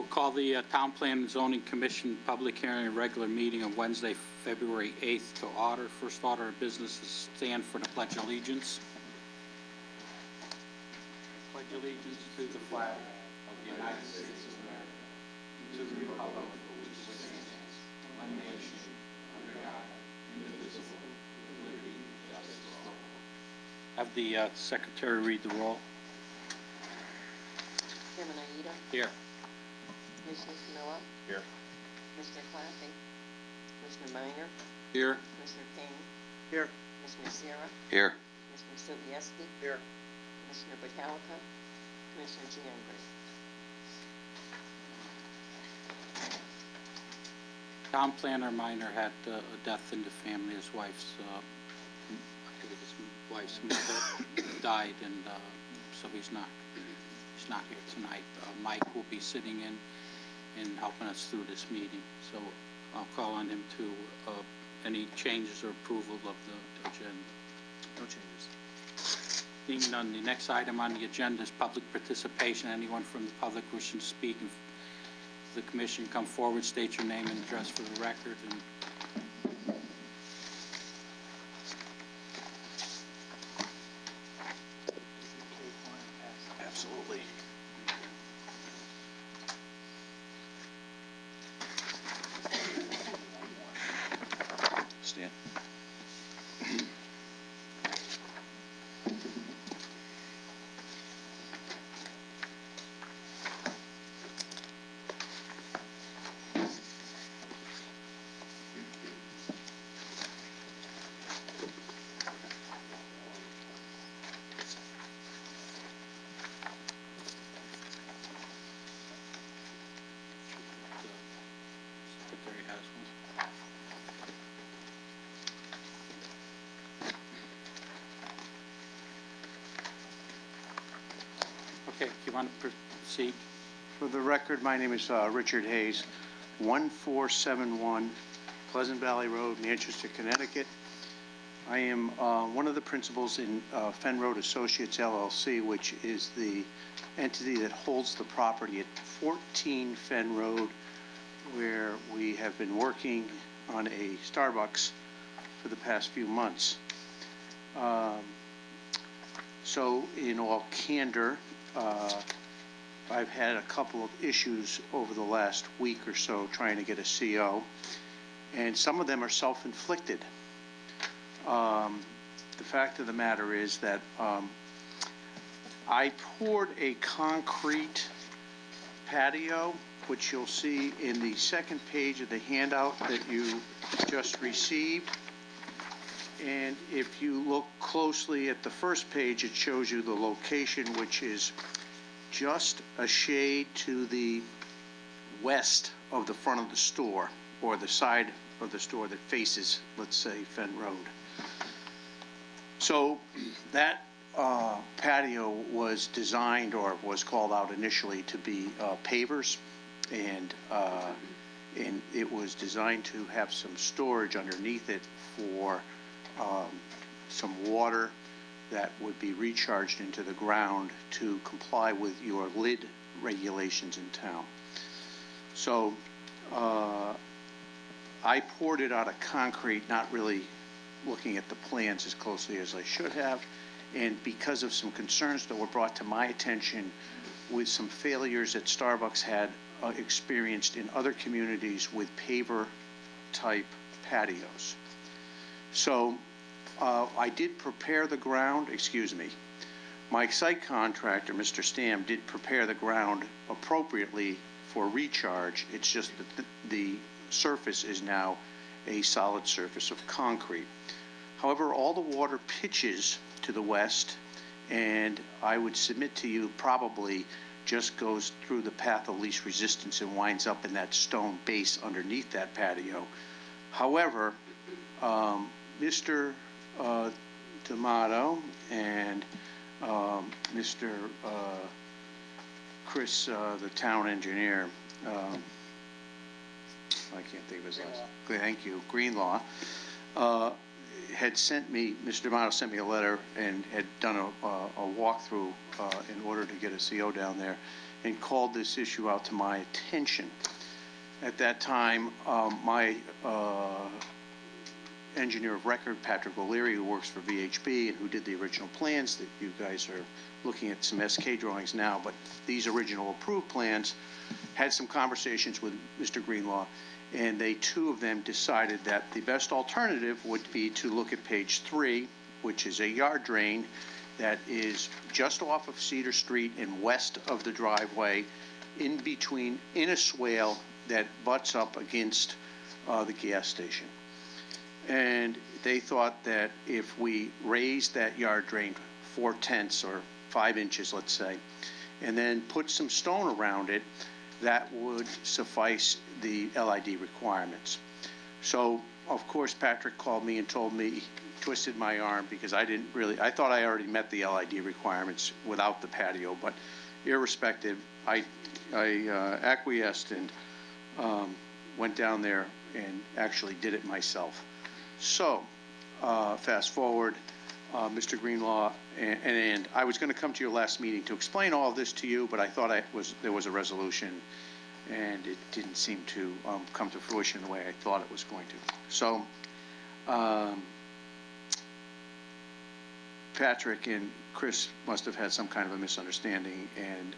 Call the Town Plan and Zoning Commission public hearing and regular meeting on Wednesday, February 8th to order. First order of business is stand for the Pledge of Allegiance. Pledge allegiance to the flag of the United States of America, to the republic for which it stands, one nation, under God, indivisible, with liberty and justice for all. Have the secretary read the roll. Chairman Aida. Here. Commissioner Miller. Here. Commissioner Claffey. Commissioner Minor. Here. Commissioner King. Here. Commissioner Sierra. Here. Commissioner Sobieski. Here. Commissioner Batalka. Commissioner Giangri. Town planner Minor had a death in the family. His wife's mother died, and so he's not here tonight. Mike will be sitting in and helping us through this meeting. So I'll call on him to any changes or approval of the agenda. No changes. Being none, the next item on the agenda is public participation. Anyone from the public wishing to speak in the commission, come forward, state your name and address for the record. And Absolutely. Stan. Secretary has one. Okay, if you want to proceed. For the record, my name is Richard Hayes, 1471 Pleasant Valley Road, Manchester, Connecticut. I am one of the principals in Fen Road Associates LLC, which is the entity that holds the property at 14 Fen Road, where we have been working on a Starbucks for the past few months. So in all candor, I've had a couple of issues over the last week or so trying to get a CO, and some of them are self-inflicted. The fact of the matter is that I poured a concrete patio, which you'll see in the second page of the handout that you just received. And if you look closely at the first page, it shows you the location, which is just a shade to the west of the front of the store, or the side of the store that faces, let's say, Fen Road. So that patio was designed, or was called out initially, to be pavers, and it was designed to have some storage underneath it for some water that would be recharged into the ground to comply with your lid regulations in town. So I poured it out of concrete, not really looking at the plans as closely as I should have, and because of some concerns that were brought to my attention with some failures that Starbucks had experienced in other communities with paver type patios. So I did prepare the ground, my site contractor, Mr. Stam, did prepare the ground appropriately for recharge. It's just that the surface is now a solid surface of concrete. However, all the water pitches to the west, and I would submit to you probably just goes through the path of least resistance and winds up in that stone base underneath that patio. However, Mr. D'Amato and Mr. Chris, the town engineer, I can't think of his last name. Thank you, Greenlaw, had sent me, Mr. D'Amato sent me a letter and had done a walkthrough in order to get a CO down there. and called this issue out to my attention. At that time, my engineer of record, Patrick O'Leary, who works for VHB and who did the original plans that you guys are looking at some SK drawings now, but these original approved plans, had some conversations with Mr. Greenlaw, and they, two of them, decided that the best alternative would be to look at page 3, which is a yard drain that is just off of Cedar Street and west of the driveway, in between, in a swale that butts up against the gas station. And they thought that if we raised that yard drain 4/10 or 5 inches, let's say, and then put some stone around it, that would suffice the LID requirements. So, of course, Patrick called me and told me, twisted my arm, because I thought I already met the LID requirements without the patio, but irrespective, I acquiesced and went down there and actually did it myself. So, fast forward, Mr. Greenlaw, and I was going to come to your last meeting to explain all of this to you, but I thought there was a resolution, and it didn't seem to come to fruition the way I thought it was going to. So, Patrick and Chris must have had some kind of a misunderstanding, and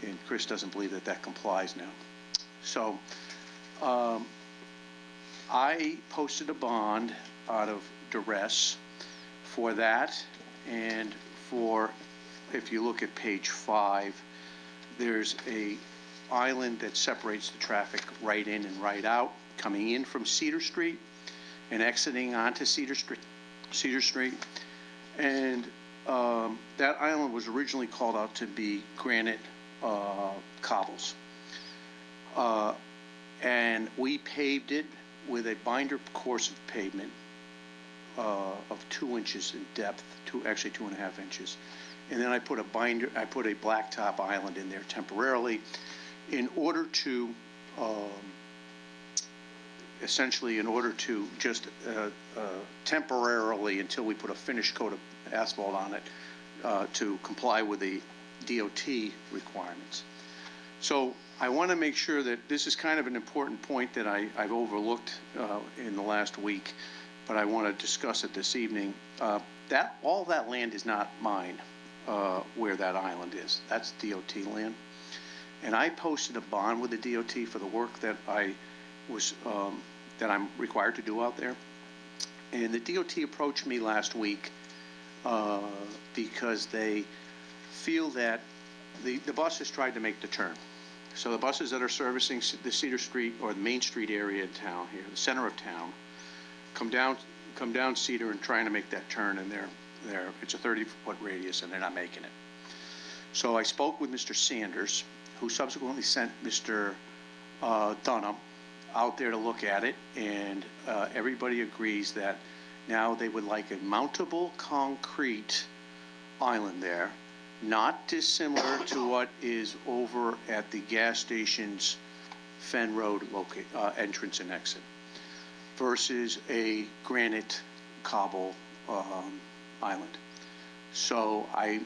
and Chris doesn't believe that that complies now. So, I posted a bond out of duress for that, and for, if you look at page 5, there's a island that separates the traffic right in and right out, coming in from Cedar Street and exiting onto Cedar Street. And that island was originally called out to be granite cobbles. And we paved it with a binder course of pavement of 2 inches in depth, actually 2.5 inches. And then I put a blacktop island in there temporarily in order to, essentially in order to just temporarily, until we put a finished coat of asphalt on it, to comply with the DOT requirements. So I want to make sure that this is kind of an important point that I've overlooked in the last week, but I want to discuss it this evening. All that land is not mine, where that island is. That's DOT land. And I posted a bond with the DOT for the work that that I'm required to do out there. And the DOT approached me last week because they feel that the buses tried to make the turn. So the buses that are servicing the Cedar Street or the Main Street area in town here, the center of town, come down Cedar and trying to make that turn, and it's a 30-foot radius, and they're not making it. So I spoke with Mr. Sanders, who subsequently sent Mr. Dunham out there to look at it, and everybody agrees that now they would like a mountable concrete island there, not dissimilar to what is over at the gas station's Fen Road entrance and exit, versus a granite cobble island. So I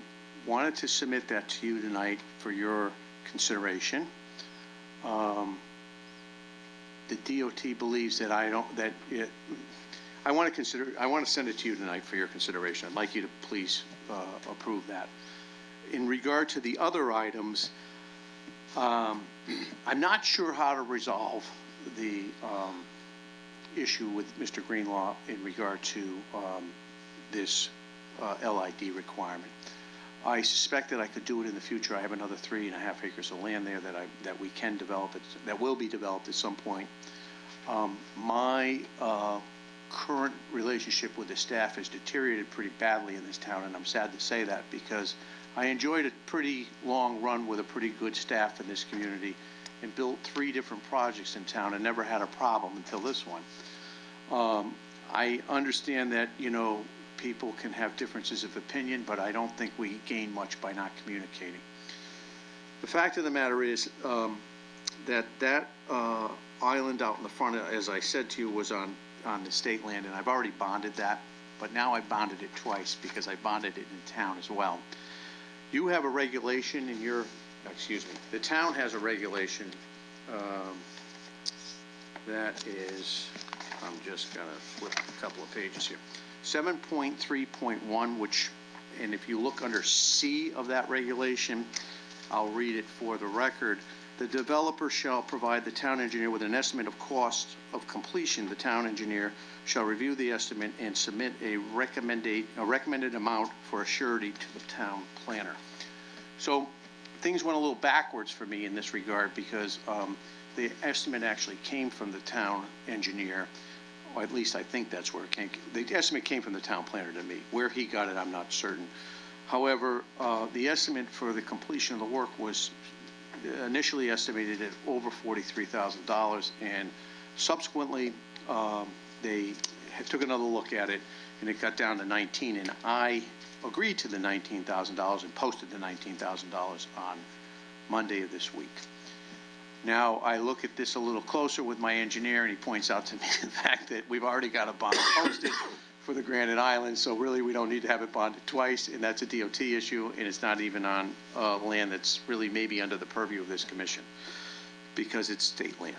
wanted to submit that to you tonight for your consideration. The DOT believes that I want to send it to you tonight for your consideration. I'd like you to please approve that. In regard to the other items, I'm not sure how to resolve the issue with Mr. Greenlaw in regard to this LID requirement. I suspect that I could do it in the future. I have another 3.5 acres of land there that we can develop, that will be developed at some point. My current relationship with the staff has deteriorated pretty badly in this town, and I'm sad to say that, because I enjoyed a pretty long run with a pretty good staff in this community and built 3 different projects in town and never had a problem until this one. I understand that, people can have differences of opinion, but I don't think we gain much by not communicating. The fact of the matter is that island out in the front, as I said to you, was on the state land, and I've already bonded that, but now I bonded it twice because I bonded it in town as well. You have a regulation in your, excuse me, the town has a regulation that is, I'm just going to flip a couple of pages here. 7.3.1, which, and if you look under C of that regulation, I'll read it for the record. The developer shall provide the town engineer with an estimate of cost of completion. The town engineer shall review the estimate and submit a recommended amount for a surety to the town planner. So things went a little backwards for me in this regard because the estimate actually came from the town engineer, or at least I think that's where it came. The estimate came from the town planner to me. Where he got it, I'm not certain. However, the estimate for the completion of the work was initially estimated at over $43,000, and subsequently they took another look at it, and it got down to 19, and I agreed to the $19,000 and posted the $19,000 on Monday of this week. Now, I look at this a little closer with my engineer, and he points out to me the fact that we've already got a bond posted for the Granite Island, so really we don't need to have it bonded twice, and that's a DOT issue, and it's not even on land that's really maybe under the purview of this commission because it's state land.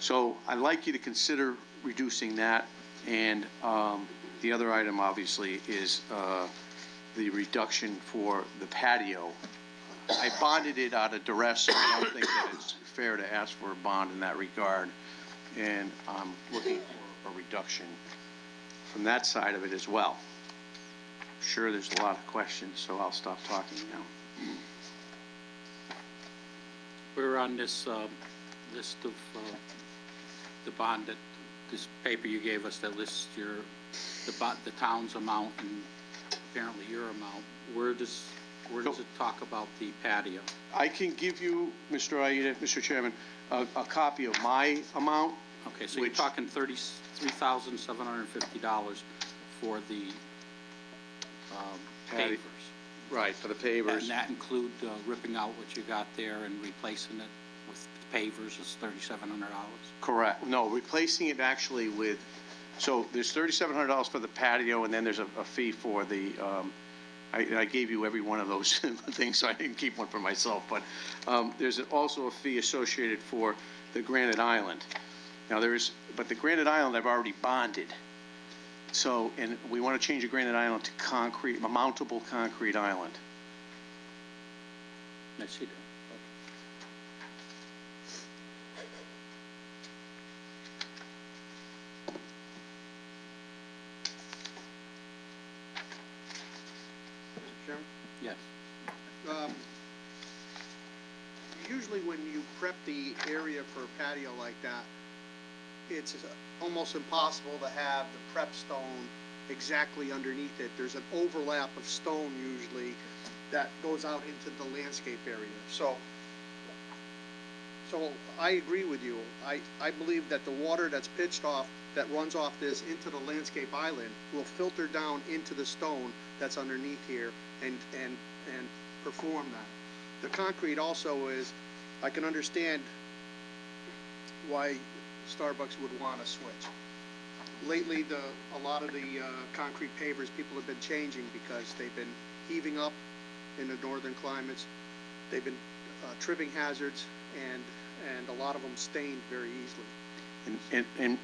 So I'd like you to consider reducing that, and the other item obviously is the reduction for the patio. I bonded it out of duress, so I don't think that it's fair to ask for a bond in that regard, and I'm looking for a reduction from that side of it as well. I'm sure there's a lot of questions, so I'll stop talking now. We're on this list of the bond, that this paper you gave us that lists the town's amount and apparently your amount. Where does it talk about the patio? I can give you, Mr. Chairman, a copy of my amount. Okay, so you're talking $33,750 for the pavers. Right, for the pavers. And that include ripping out what you got there and replacing it with pavers is $3,700? Correct. No, replacing it actually with, so there's $3,700 for the patio, and then there's a fee for the, I gave you every one of those things, so I didn't keep one for myself, but there's also a fee associated for the Granite Island. Now but the Granite Island I've already bonded. So, and we want to change the Granite Island to concrete, a mountable concrete island. I see that. Chairman? Yes. Usually when you prep the area for a patio like that, it's almost impossible to have the prep stone exactly underneath it. There's an overlap of stone usually that goes out into the landscape area. So I agree with you. I believe that the water that's pitched off, that runs off this into the landscape island, will filter down into the stone that's underneath here and perform that. The concrete also is, I can understand why Starbucks would want to switch. Lately, a lot of the concrete pavers people have been changing because they've been heaving up in the northern climates. They've been tripping hazards, and a lot of them stained very easily. And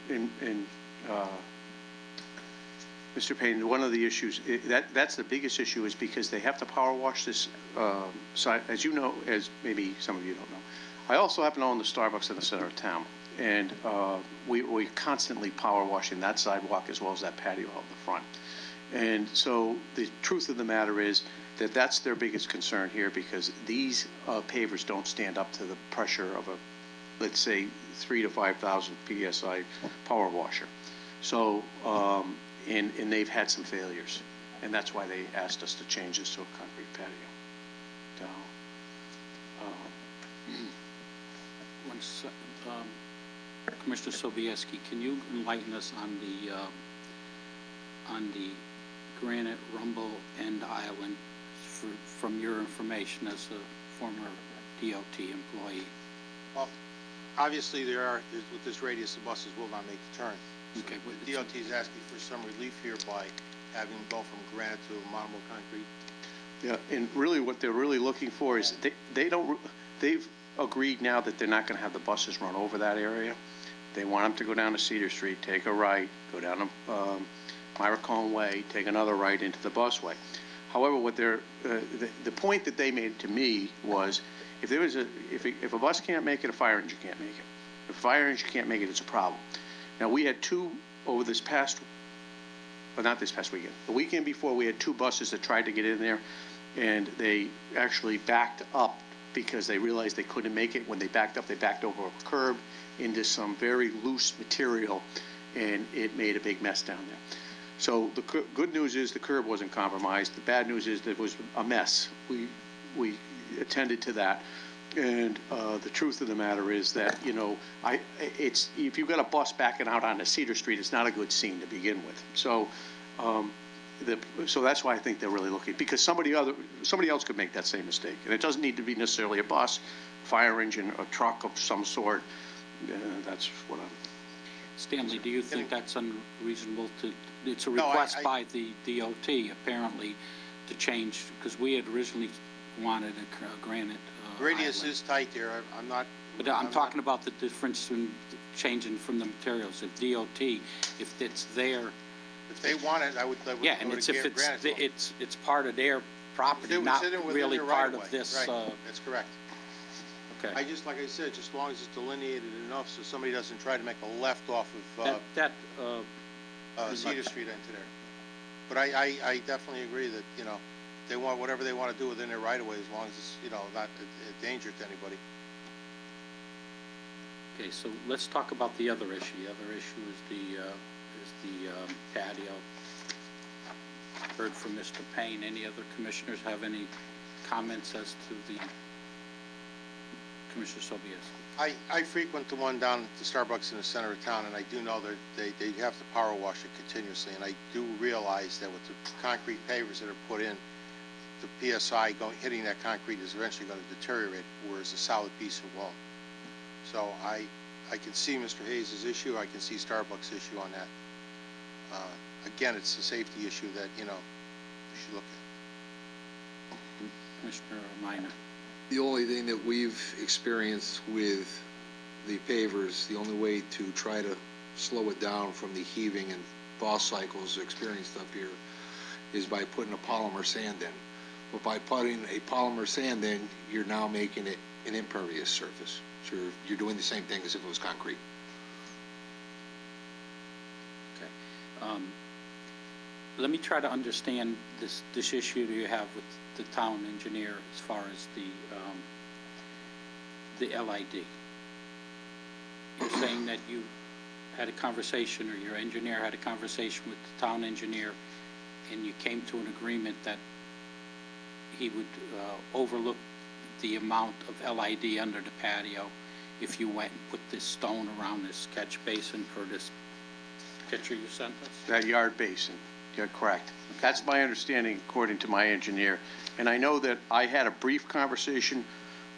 Mr. Payne, one of the issues, that's the biggest issue, is because they have to power wash this side, as you know, as maybe some of you don't know. I also happen to own the Starbucks in the center of town, and we're constantly power washing that sidewalk as well as that patio out in the front. And so the truth of the matter is that that's their biggest concern here, because these pavers don't stand up to the pressure of a, let's say, 3,000 to 5,000 PSI power washer. So, and they've had some failures, and that's why they asked us to change this to a concrete patio. So, Commissioner Sobieski, can you enlighten us on the Granite Rumble End Island from your information as a former DOT employee? Well, obviously with this radius, the buses will not make the turn. So Okay, the DOT is asking for some relief here by having them go from granite to mountable concrete. Yeah, and really what they're really looking for is they've agreed now that they're not gonna have the buses run over that area. They want them to go down to Cedar Street, take a right, go down to, Myricone Way, take another right into the busway. However, what the point that they made to me was, if a bus can't make it, a fire engine can't make it. If a fire engine can't make it, it's a problem. Now, we had two over this past, well, not this past weekend, the weekend before, we had two buses that tried to get in there, and they actually backed up because they realized they couldn't make it. When they backed up, they backed over a curb into some very loose material, and it made a big mess down there. So the good news is the curb wasn't compromised. The bad news is there was a mess. We attended to that. And the truth of the matter is that, you know, if you've got a bus backing out onto Cedar Street, it's not a good scene to begin with. So, so that's why I think they're really looking, because somebody else could make that same mistake, and it doesn't need to be necessarily a bus, fire engine, a truck of some sort. That's what I'm. Stanley, do you think that's unreasonable it's a No, request by the DOT apparently to change, because we had originally wanted a granite Radius island. is tight there. I'm not. But I'm talking about the difference in changing from the materials. If DOT, if it's there, If they want it, I would. yeah, and it's if it's part of their property, Within not their really right part of of way. this. Right. That's correct. Okay. Like I said, just as long as it's delineated enough so somebody doesn't try to make a left off of pretty Cedar much. Street into there. But I definitely agree that, you know, they want whatever they want to do within their right of way, as long as it's, you know, not a danger to anybody. Okay, so let's talk about the other issue. The other issue is the patio. Heard from Mr. Payne. Any other commissioners have any comments as to the Commissioner Sobieski? I frequent the one down at the Starbucks in the center of town, and I do know that they have to power wash it continuously, and I do realize that with the concrete pavers that are put in, the PSI hitting that concrete is eventually going to deteriorate, whereas a solid piece of won't. So I can see Mr. Hayes' issue. I can see Starbucks' issue on that. Again, it's a safety issue that, you know, we should look at. Commissioner Minor. The only thing that we've experienced with the pavers, the only way to try to slow it down from the heaving and thaw cycles experienced up here is by putting a polymer sand in. But by putting a polymer sand in, you're now making it an impervious surface. So you're doing the same thing as if it was concrete. Okay. Let me try to understand this issue that you have with the town engineer as far as the LID. You're saying that you had a conversation, or your engineer had a conversation with the town engineer, and you came to an agreement that he would overlook the amount of LID under the patio if you went and put this stone around this catch basin for this picture you sent us? That yard basin, you're correct. That's my understanding according to my engineer. And I know that I had a brief conversation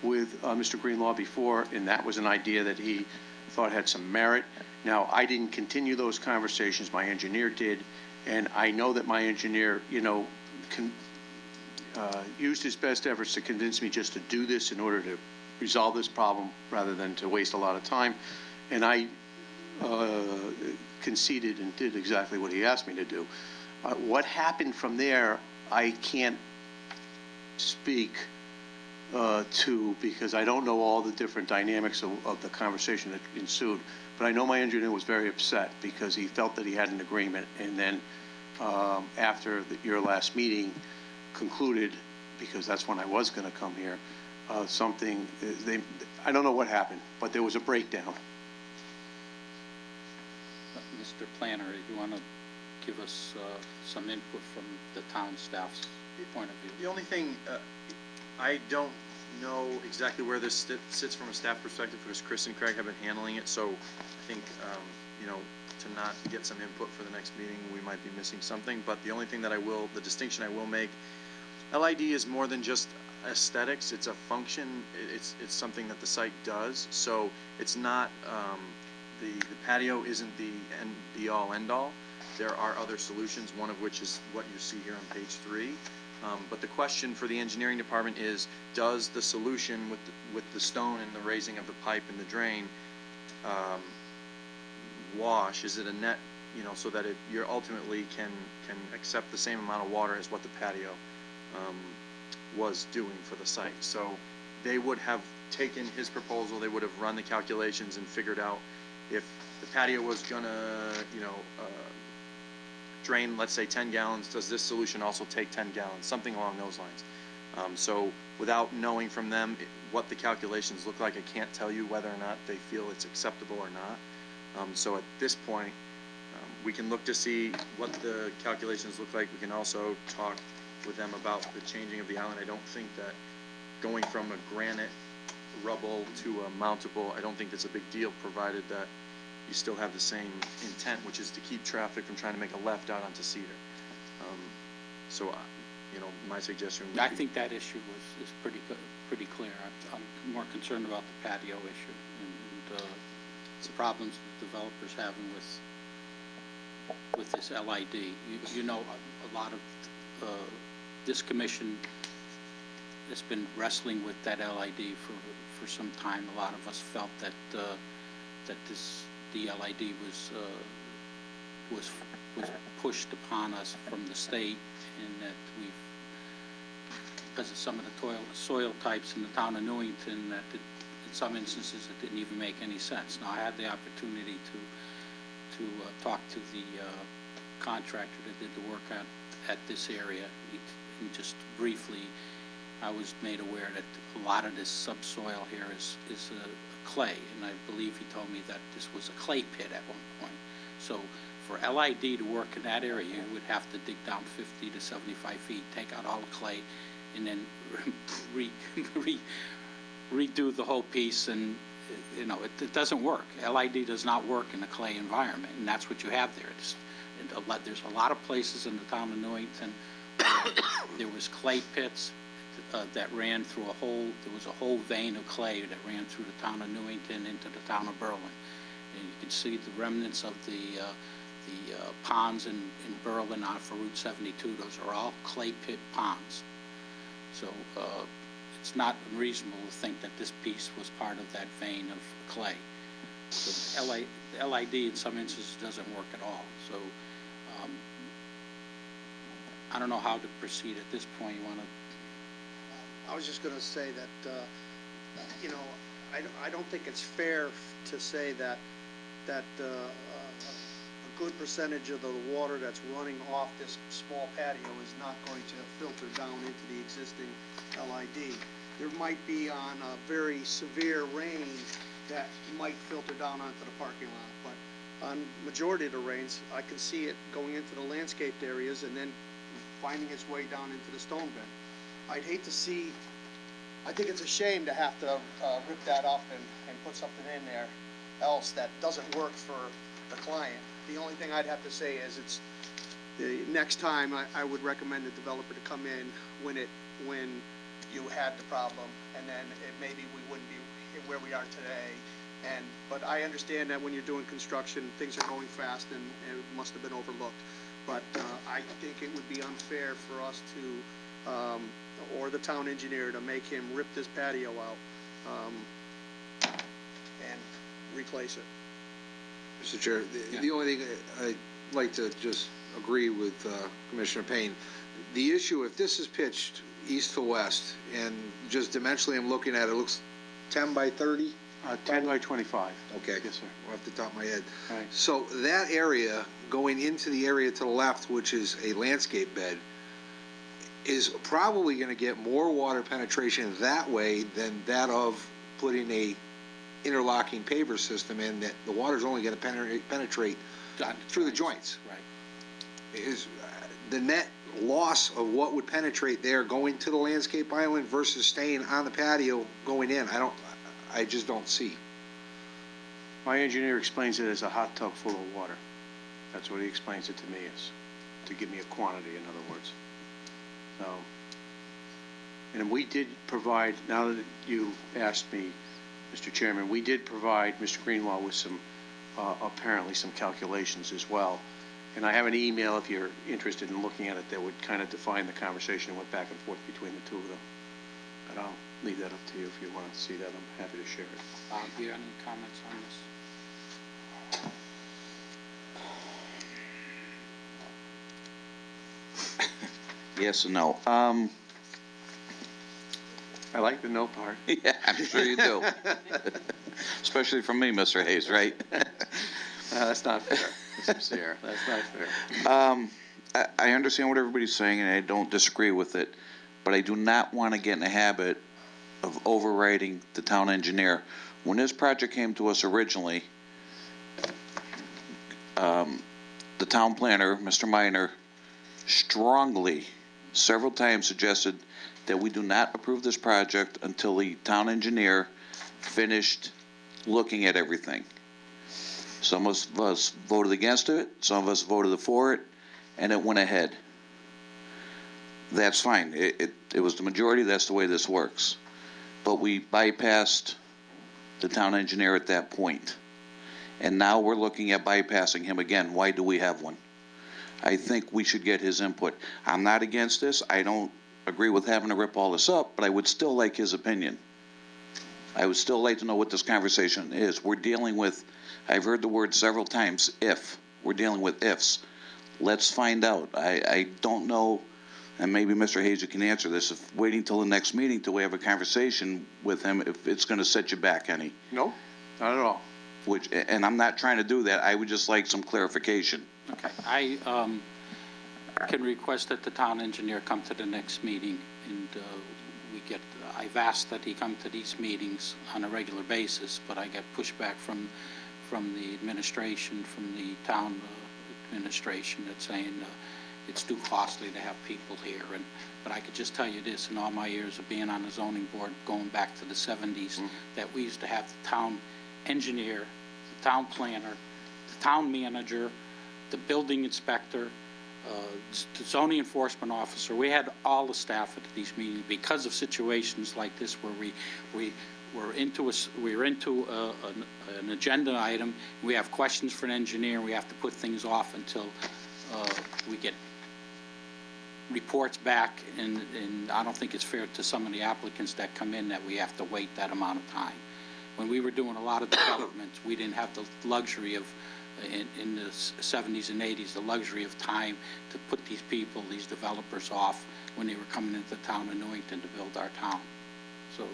with Mr. Greenlaw before, and that was an idea that he thought had some merit. Now, I didn't continue those conversations, my engineer did, and I know that my engineer, you know, used his best efforts to convince me just to do this in order to resolve this problem rather than to waste a lot of time. And I conceded and did exactly what he asked me to do. What happened from there, I can't speak to, because I don't know all the different dynamics of the conversation that ensued. But I know my engineer was very upset because he felt that he had an agreement, and then after your last meeting concluded, because that's when I was going to come here, I don't know what happened, but there was a breakdown. Mr. Planner, you want to give us some input from the town staff's point of view? The only thing, I don't know exactly where this sits from a staff perspective, because Chris and Craig have been handling it, so I think, you know, to not get some input for the next meeting, we might be missing something. But the only thing that the distinction I will make, LID is more than just aesthetics. It's a function. It's something that the site does. So it's not, the patio isn't the be all end all. There are other solutions, one of which is what you see here on page 3. But the question for the engineering department is, does the solution with the stone and the raising of the pipe and the drain, wash, is it a net, so that you ultimately can accept the same amount of water as what the patio, was doing for the site? So they would have taken his proposal, they would have run the calculations and figured out if the patio was gonna, drain, let's say 10 gallons, does this solution also take 10 gallons? Something along those lines. So without knowing from them what the calculations look like, I can't tell you whether or not they feel it's acceptable or not. So at this point, we can look to see what the calculations look like. We can also talk with them about the changing of the island. I don't think that going from a granite rubble to a mountable, I don't think that's a big deal, provided that you still have the same intent, which is to keep traffic from trying to make a left out onto Cedar. So, my suggestion would I be, think that issue is pretty clear. I'm more concerned about the patio issue and the problems the developers having with this LID. A lot of this commission has been wrestling with that LID for some time. A lot of us felt that the LID was pushed upon us from the state, and that because of some of the soil types in the town of Newington, that in some instances it didn't even make any sense. Now, I had the opportunity to talk to the contractor that did the work at this area, and just briefly, I was made aware that a lot of this subsoil here is clay, and I believe he told me that this was a clay pit at one point. So for LID to work in that area, you would have to dig down 50 to 75 feet, take out all the clay, and then redo the whole piece, and it doesn't work. LID does not work in a clay environment, and that's what you have there. There's a lot of places in the town of Newington where there was clay pits that ran through there was a whole vein of clay that ran through the town of Newington into the town of Berlin. And you can see the remnants of the ponds in Berlin out for Route 72. Those are all clay pit ponds. So it's not unreasonable to think that this piece was part of that vein of clay. So the LID in some instances doesn't work at all. So I don't know how to proceed at this point. You want to? I was just gonna say that, I don't think it's fair to say that a good percentage of the water that's running off this small patio is not going to filter down into the existing LID. There might be on a very severe rain that might filter down onto the parking lot, but on majority of the rains, I can see it going into the landscaped areas and then finding its way down into the stone bin. I'd hate to see, I think it's a shame to have to rip that up and put something in there else that doesn't work for the client. The only thing I'd have to say is the next time I would recommend the developer to come in when you had the problem, and then maybe we wouldn't be where we are today. But I understand that when you're doing construction, things are going fast and it must have been overlooked. But I think it would be unfair for us to or the town engineer to make him rip this patio out and replace it. Mr. Chair, the only thing I'd like to just agree with Commissioner Payne, the issue, if this is pitched east to west, and just dimensionally I'm looking at it, looks 10 by 30? 10 by 25. Okay. Yes, sir. Off the top of my head. Right. So that area going into the area to the left, which is a landscape bed, is probably going to get more water penetration that way than that of putting a interlocking paver system in, that the water's only going to penetrate through the joints. Right. Is the net loss of what would penetrate there going to the landscape island versus staying on the patio going in? I just don't see. My engineer explains it as a hot tub full of water. That's what he explains it to me as, to give me a quantity, in other words. So, and we did provide, now that you asked me, Mr. Chairman, we did provide Mr. Greenwald with some, apparently some calculations as well. And I have an email, if you're interested in looking at it, that would kind of define the conversation that went back and forth between the two of them. But I'll leave that up to you if you want to see that. I'm happy to share it. Do you have any comments on this? Yes and no. I like the no part. Yeah, I'm sure you do. Especially from me, Mr. Hayes, right? That's not fair, Mr. Sierra. That's not fair. I understand what everybody's saying, and I don't disagree with it, but I do not want to get in the habit of overriding the town engineer. When this project came to us originally, the town planner, Mr. Minor, strongly, several times suggested that we do not approve this project until the town engineer finished looking at everything. Some of us voted against it, some of us voted for it, and it went ahead. That's fine. It was the majority. That's the way this works. But we bypassed the town engineer at that point. And now we're looking at bypassing him again. Why do we have one? I think we should get his input. I'm not against this. I don't agree with having to rip all this up, but I would still like his opinion. I would still like to know what this conversation is. We're dealing with, I've heard the word several times, if. We're dealing with ifs. Let's find out. I don't know, and maybe Mr. Hayes, you can answer this, if waiting till the next meeting till we have a conversation with him, if it's going to set you back any. No, not at all. And I'm not trying to do that. I would just like some clarification. Okay, I can request that the town engineer come to the next meeting, and I've asked that he come to these meetings on a regular basis, but I get pushback from the administration, from the town administration, that's saying it's too costly to have people here. But I could just tell you this, in all my years of being on the zoning board, going back to the 70s, that we used to have the town engineer, the town planner, the town manager, the building inspector, the zoning enforcement officer. We had all the staff at these meetings because of situations like this where we were into an agenda item. We have questions for an engineer, and we have to put things off until we get reports back, and I don't think it's fair to some of the applicants that come in that we have to wait that amount of time. When we were doing a lot of developments, we didn't have the luxury of, in the 70s and 80s, the luxury of time to put these people, these developers off when they were coming into the town of Newington to build our town. So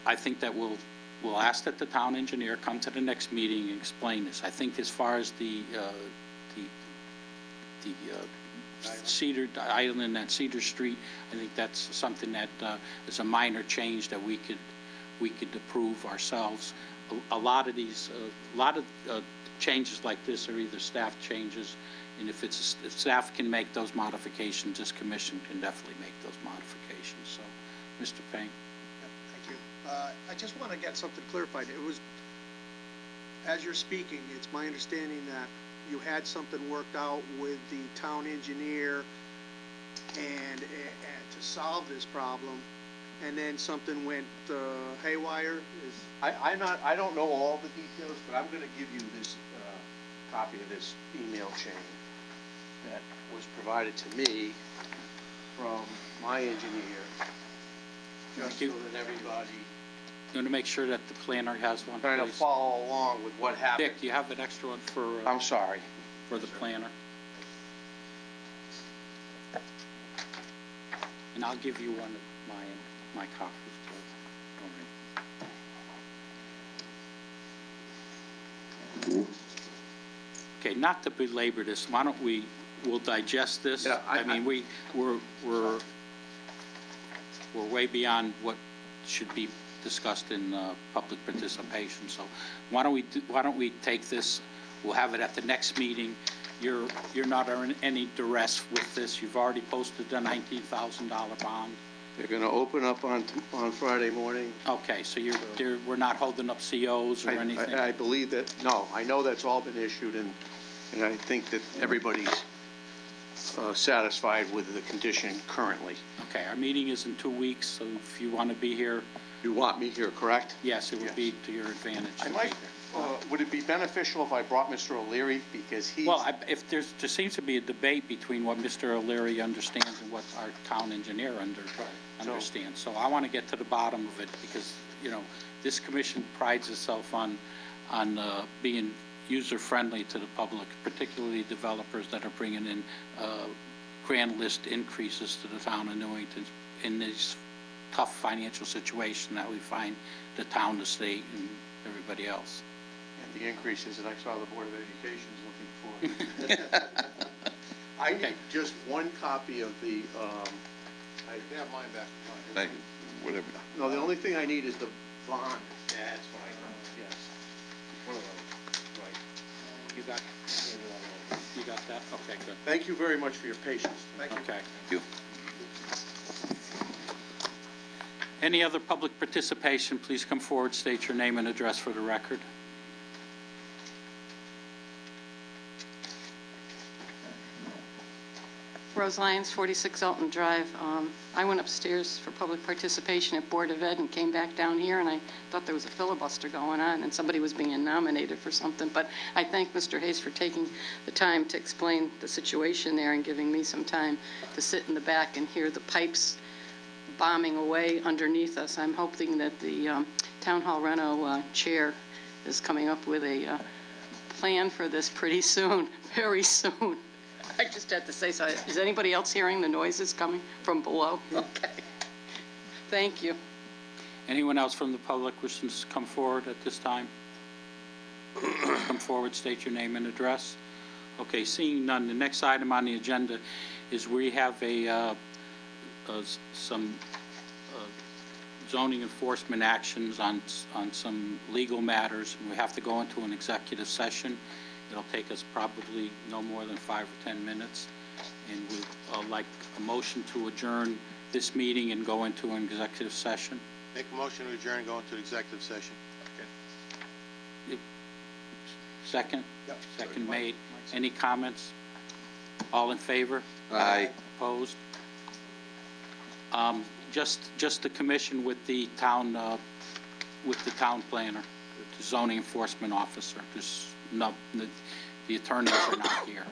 I think that we'll ask that the town engineer come to the next meeting and explain this. I think as far as the Cedar Island and Cedar Street, I think that's something that is a minor change that we could approve ourselves. A lot of these, changes like this are either staff changes, and if staff can make those modifications, this commission can definitely make those modifications. So, Mr. Payne. Thank you. I just want to get something clarified. It was, as you're speaking, it's my understanding that you had something worked out with the town engineer and to solve this problem, and then something went haywire. I don't know all the details, but I'm going to give you this copy of this email chain that was provided to me from my engineer, just so that everybody You want to make sure that the planner has one, kind of please? follow along with what happened. Dick, you have an extra one for I'm sorry. for the planner? And I'll give you one of my copies too. All right. Okay, not to belabor this, why don't we'll digest this? Yeah, I mean, we're way beyond what should be discussed in public participation. So why don't we take this? We'll have it at the next meeting. You're not in any duress with this. You've already posted the $19,000 bond. They're going to open up on Friday morning. Okay, so we're not holding up COs or anything? I believe that, no, I know that's all been issued, and I think that everybody's satisfied with the condition currently. Okay, our meeting is in 2 weeks, so if you want to be here You want me here, correct? Yes, it would Yes. be to your advantage. I to be might, there. would it be beneficial if I brought Mr. O'Leary, because he's... Well, if there seems to be a debate between what Mr. O'Leary understands and what our town engineer understands. So I want to get to the bottom of it because, you know, this commission prides itself on being user-friendly to the public, particularly developers that are bringing in grand list increases to the town of Newington in this tough financial situation that we find the town, the state, and everybody else. And the increases that I saw the Board of Education is looking for. I need just one copy of the, I have mine back. Thank you. Whatever. no, the only thing I need is the bond. That's fine. Yes. One of those, right. You got that? Okay, good. Thank you very much for your patience. Thank you. Okay. Thank you. Any other public participation, please come forward, state your name and address for the record. Rose Lyons, 46 Elton Drive. I went upstairs for public participation at Board of Ed and came back down here, and I thought there was a filibuster going on and somebody was being nominated for something. But I thank Mr. Hayes for taking the time to explain the situation there and giving me some time to sit in the back and hear the pipes bombing away underneath us. I'm hoping that the Town Hall Reno chair is coming up with a plan for this pretty soon, very soon. I just had to say so. Is anybody else hearing the noises coming from below? Okay. Thank you. Anyone else from the public wishing to come forward at this time? Come forward, state your name and address. Okay, seeing none, the next item on the agenda is we have some zoning enforcement actions on some legal matters, and we have to go into an executive session. It'll take us probably no more than 5 or 10 minutes, and we'd like a motion to adjourn this meeting and go into an executive session. Make a motion to adjourn and go into executive session. Second? Yep. Second made. Any comments? All in favor? Aye. Opposed? Just the commission with the town planner, the zoning enforcement officer. There's no, the attorneys are not here.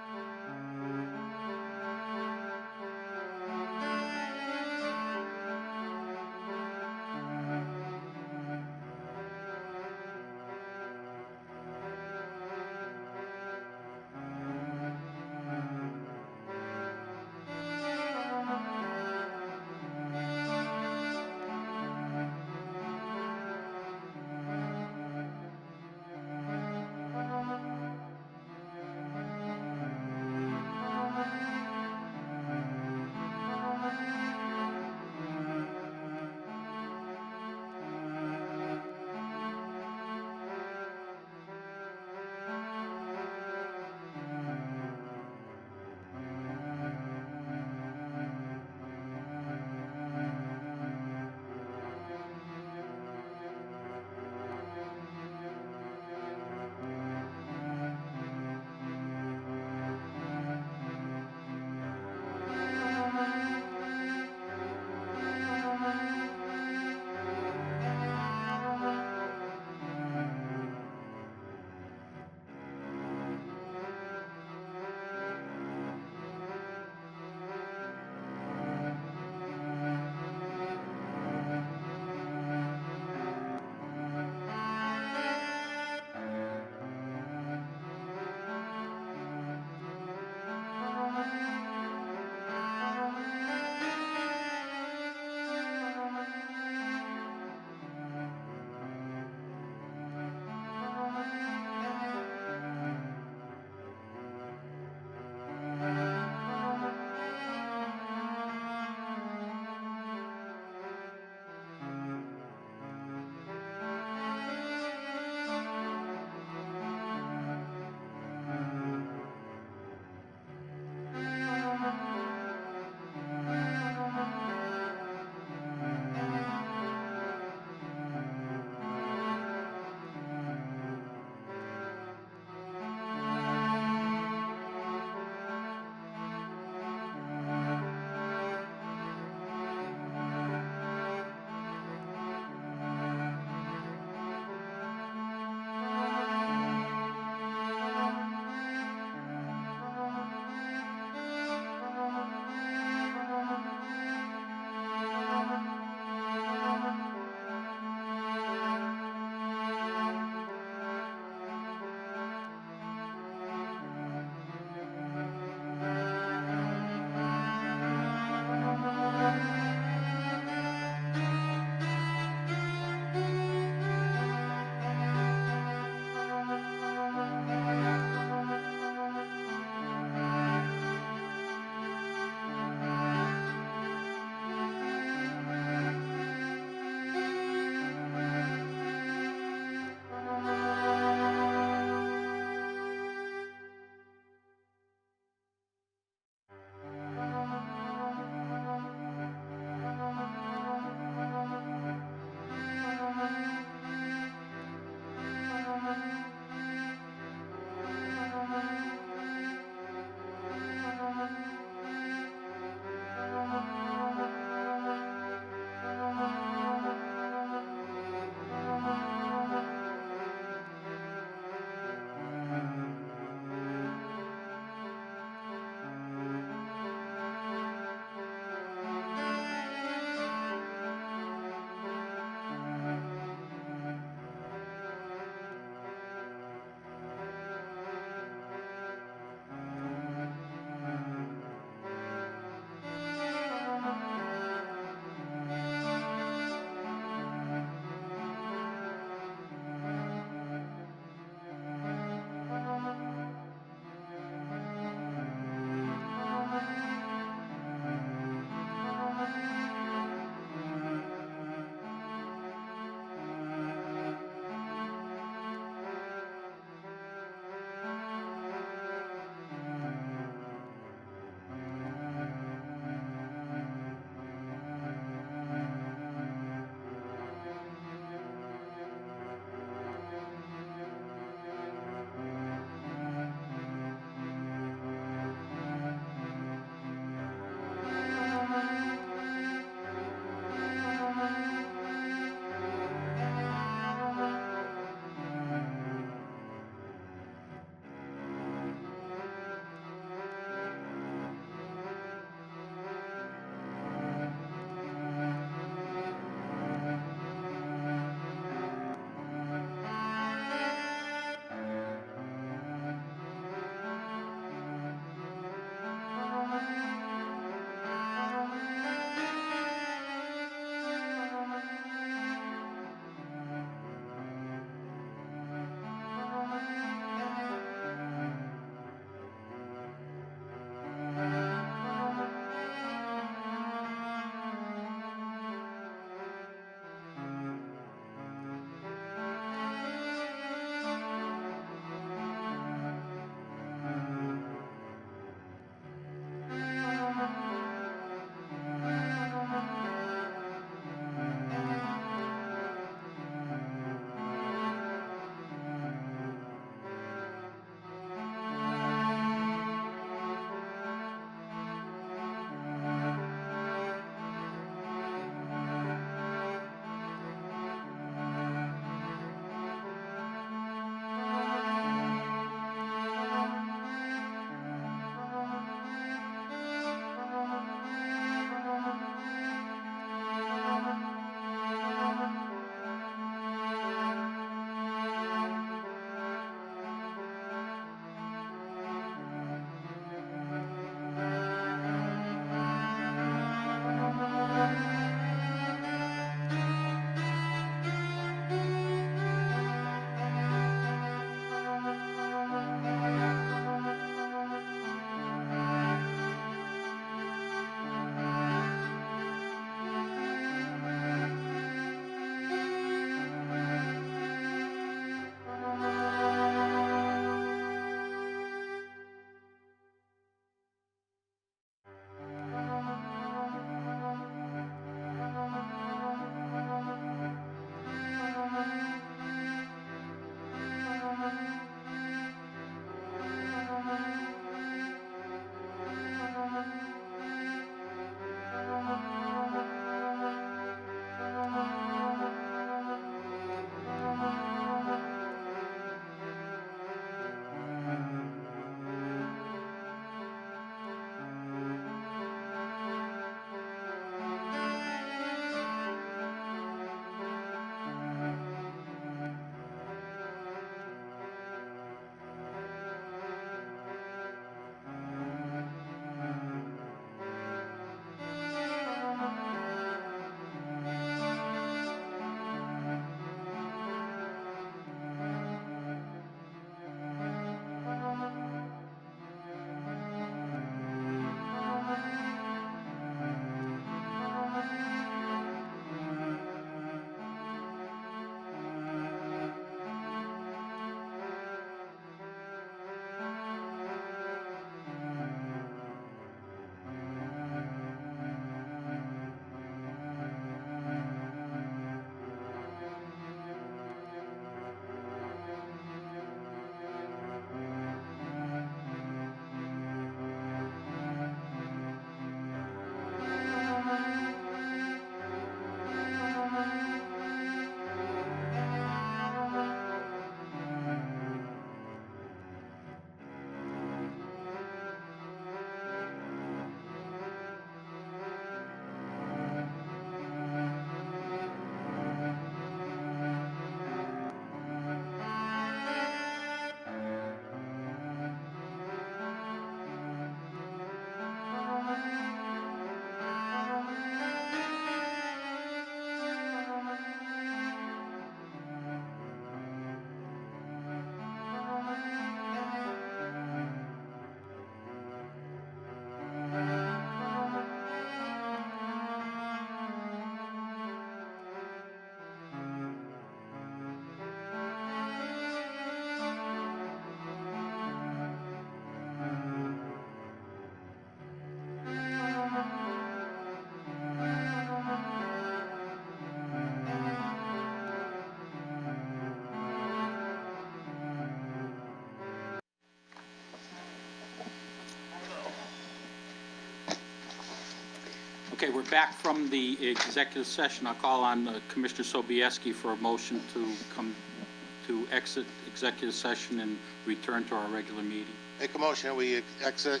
Okay, we're back from the executive session. I'll call on Commissioner Sobieski for a motion to exit executive session and return to our regular meeting. Make a motion that we exit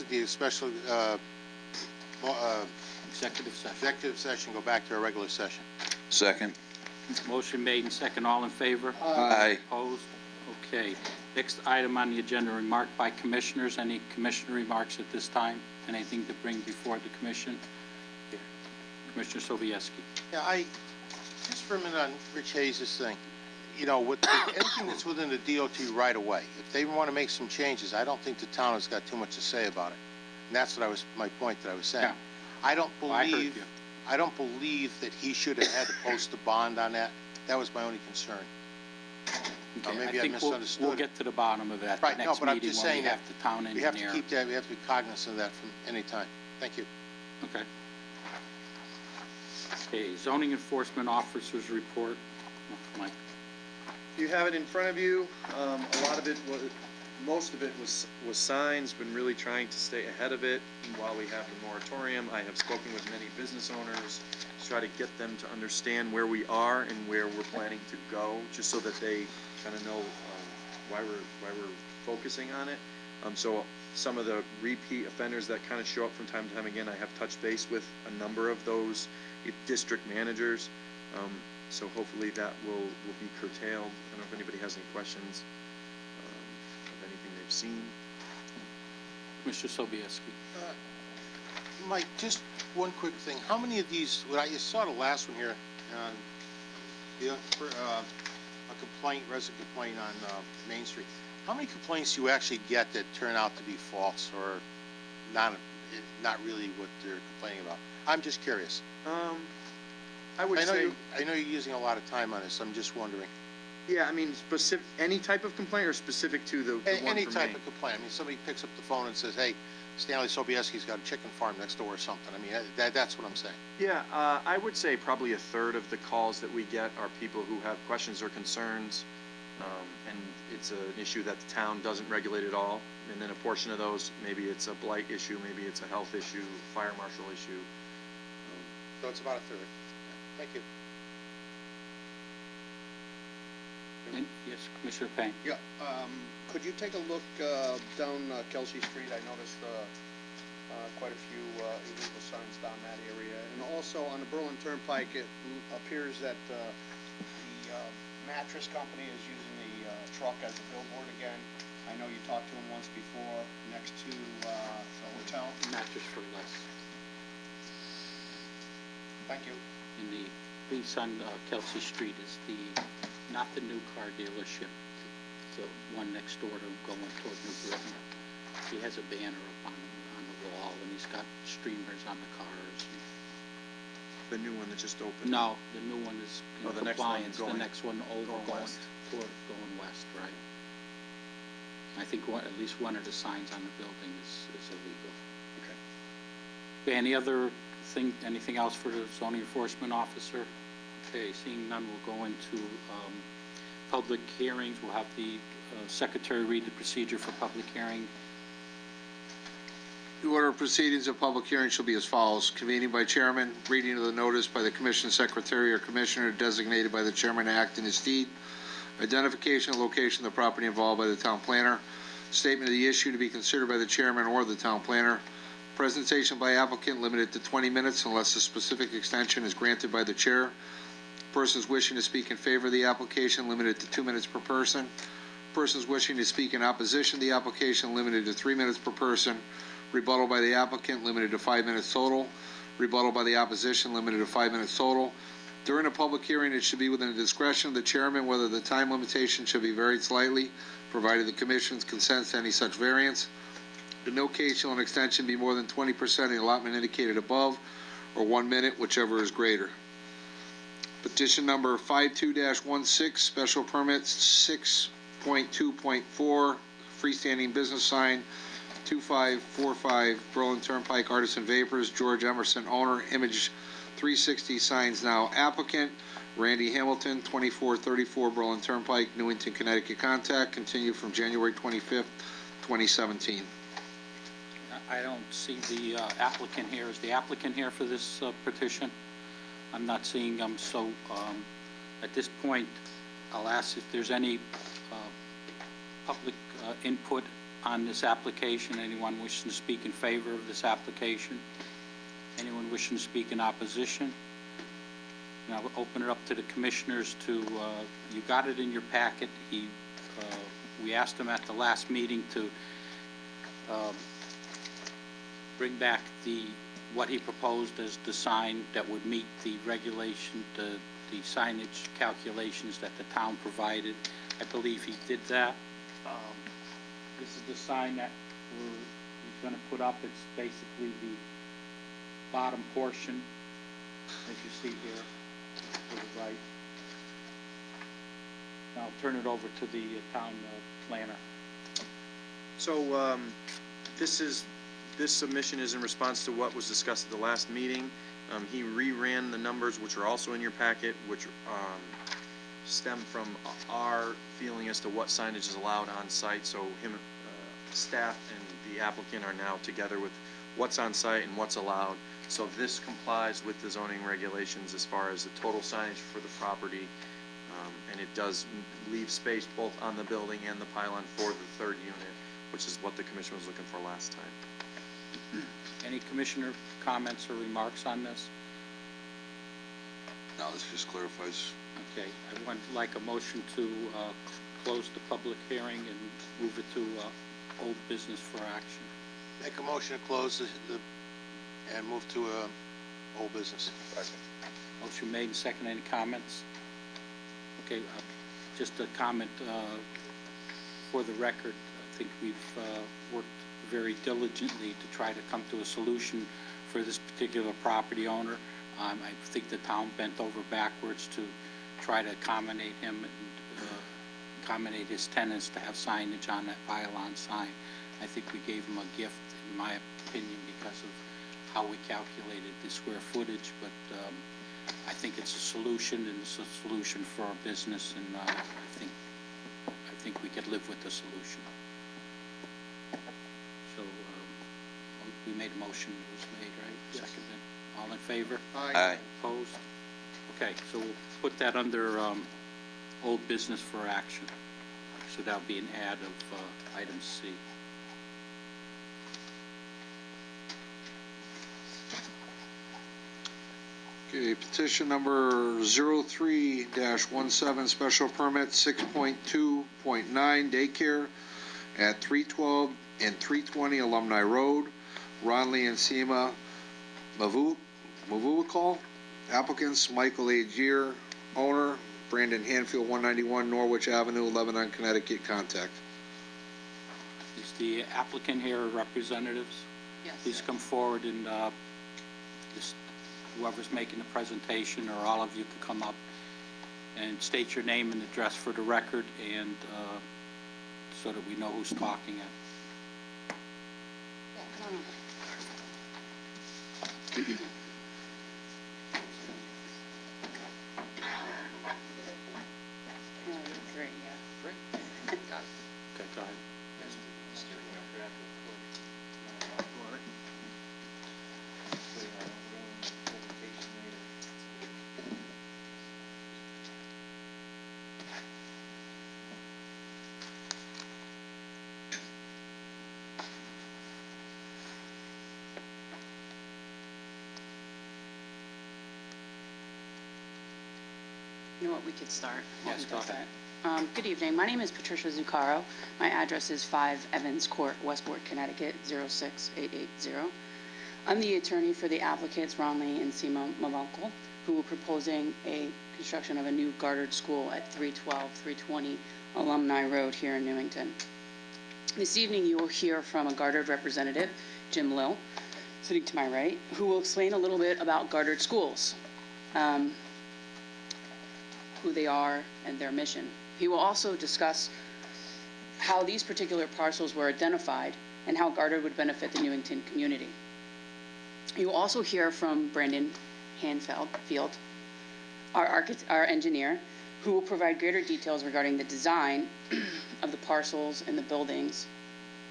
the special, Executive session. executive session, go back to our regular session. Second. Motion made and second. All in favor? Aye. Opposed? Okay. Next item on the agenda, remark by commissioners. Any commissioner remarks at this time? Anything to bring before the commission? Here. Commissioner Sobieski. Yeah, just for a minute on Rich Hayes' thing. You know, with anything that's within the DOT right away, if they want to make some changes, I don't think the town has got too much to say about it. And that's my point that I was saying. Yeah. I don't Well, I heard believe, you. I don't believe that he should have had to post a bond on that. That was my only concern. Okay, maybe I think misunderstood we'll it. get to the bottom of that Right, the no, next but I'm meeting just when we saying that have the town We have to engineer. keep that, we have to be cognizant of that from any time. Thank you. Okay. Okay, zoning enforcement officers report. Mike. You have it in front of you. A lot of it was, most of it was signs. Been really trying to stay ahead of it. And while we have the moratorium, I have spoken with many business owners to try to get them to understand where we are and where we're planning to go, just so that they kind of know why we're focusing on it. So some of the repeat offenders that kind of show up from time to time again, I have touched base with a number of those district managers. So hopefully that will be curtailed. I don't know if anybody has any questions of anything they've seen. Mr. Sobieski. Mike, just one quick thing. How many of these, I saw the last one here on a complaint, resident complaint on Main Street. How many complaints do you actually get that turn out to be false or not really what they're complaining about? I'm just curious. I would say, I know you're using a lot of time on this. I'm just wondering. yeah, I mean, specific, any type of complaint or specific to the one Any from type Maine? of complaint. I mean, somebody picks up the phone and says, hey, Stanley Sobieski's got a chicken farm next door or something. I mean, that's what I'm saying. Yeah, I would say probably a third of the calls that we get are people who have questions or concerns, and it's an issue that the town doesn't regulate at all. And then a portion of those, maybe it's a blight issue, maybe it's a health issue, fire marshal issue. So it's about a third. Thank you. And, yes, Commissioner Payne. Yeah, could you take a look down Kelsey Street? I noticed quite a few illegal signs down that area. And also on the Berlin Turnpike, it appears that the mattress company is using the truck as a billboard again. I know you talked to him once before, next to the hotel. Mattress for less. Thank you. In the piece on Kelsey Street is not the new car dealership, the one next door to him going toward New Britain. He has a banner up on the wall, and he's got streamers on the cars. The new one that just opened? No, the new one is in the next one compliance. going- The next one over going west. Going west, right. I think at least one of the signs on the building is illegal. Okay. Okay, anything else for the zoning enforcement officer? Okay, seeing none, we'll go into public hearings. We'll have the secretary read the procedure for public hearing. The order of proceedings of public hearing shall be as follows. Convening by chairman, reading of the notice by the commission secretary or commissioner designated by the chairman to act in his deed, identification and location of the property involved by the town planner, statement of the issue to be considered by the chairman or the town planner, presentation by applicant limited to 20 minutes unless a specific extension is granted by the chair, persons wishing to speak in favor of the application limited to 2 minutes per person, persons wishing to speak in opposition to the application limited to 3 minutes per person, rebuttal by the applicant limited to 5 minutes total, rebuttal by the opposition limited to 5 minutes total. During a public hearing, it should be within the discretion of the chairman whether the time limitation should be varied slightly, provided the commission's consents to any such variance. In no case shall an extension be more than 20% of the allotment indicated above, or 1 minute, whichever is greater. Petition number 52-16, special permit 6.2.4, freestanding business sign, 2545 Berlin Turnpike, Artisan Vapors, George Emerson, owner, image 360, signs now applicant, Randy Hamilton, 2434 Berlin Turnpike, Newington, Connecticut. Contact, continue from January 25th, 2017. I don't see the applicant here. Is the applicant here for this petition? I'm not seeing them, so at this point, I'll ask if there's any public input on this application. Anyone wishing to speak in favor of this application? Anyone wishing to speak in opposition? And I'll open it up to the commissioners to, you got it in your packet. We asked him at the last meeting to bring back what he proposed as the sign that would meet the regulation, the signage calculations that the town provided. I believe he did that. This is the sign that he's going to put up. It's basically the bottom portion, as you see here, to the right. Now I'll turn it over to the town planner. So, this submission is in response to what was discussed at the last meeting. He reran the numbers, which are also in your packet, which stem from our feeling as to what signage is allowed on site. So staff and the applicant are now together with what's on site and what's allowed. So this complies with the zoning regulations as far as the total signage for the property. And it does leave space both on the building and the pylon for the third unit, which is what the commission was looking for last time. Any commissioner comments or remarks on this? No, this just clarifies. Okay, I would like a motion to close the public hearing and move it to old business for action. Make a motion to close and move to old business. Motion made and second. Any comments? Okay, just a comment for the record. I think we've worked very diligently to try to come to a solution for this particular property owner. I think the town bent over backwards to try to accommodate him and accommodate his tenants to have signage on that pylon sign. I think we gave him a gift, in my opinion, because of how we calculated the square footage, but I think it's a solution, and it's a solution for our business, and I think we could live with the solution. So we made a motion. It was made, right? Yes. Seconded. All in favor? Aye. Opposed? Okay, so we'll put that under old business for action. So that'll be an add of item C. Okay, petition number 03-17, special permit 6.2.9 daycare at 312 and 320 Alumni Road, Ronley and Seema Mavuakal. Applicants Michael A. Gier, owner, Brandon Hanfield, 191 Norwich Avenue, Lebanon, Connecticut. Contact. Is the applicant here or representatives? Yes. Please come forward and just whoever's making the presentation, or all of you could come up and state your name and address for the record, and so that we know who's talking. Yeah, come on up. Great, yeah. Okay, go ahead. You know what, we could start. while Yes, he go does ahead. that. Good evening. My name is Patricia Zuccaro. My address is 5 Evans Court, Westport, Connecticut, 06880. I'm the attorney for the applicants Ronley and Seema Mavuakal, who are proposing a construction of a new gartered school at 312, 320 Alumni Road here in Newington. This evening you will hear from a gartered representative, Jim Lill, sitting to my right, who will explain a little bit about gartered schools. Who they are and their mission. He will also discuss how these particular parcels were identified and how gartered would benefit the Newington community. You will also hear from Brandon Hanfield, our engineer, who will provide greater details regarding the design of the parcels and the buildings,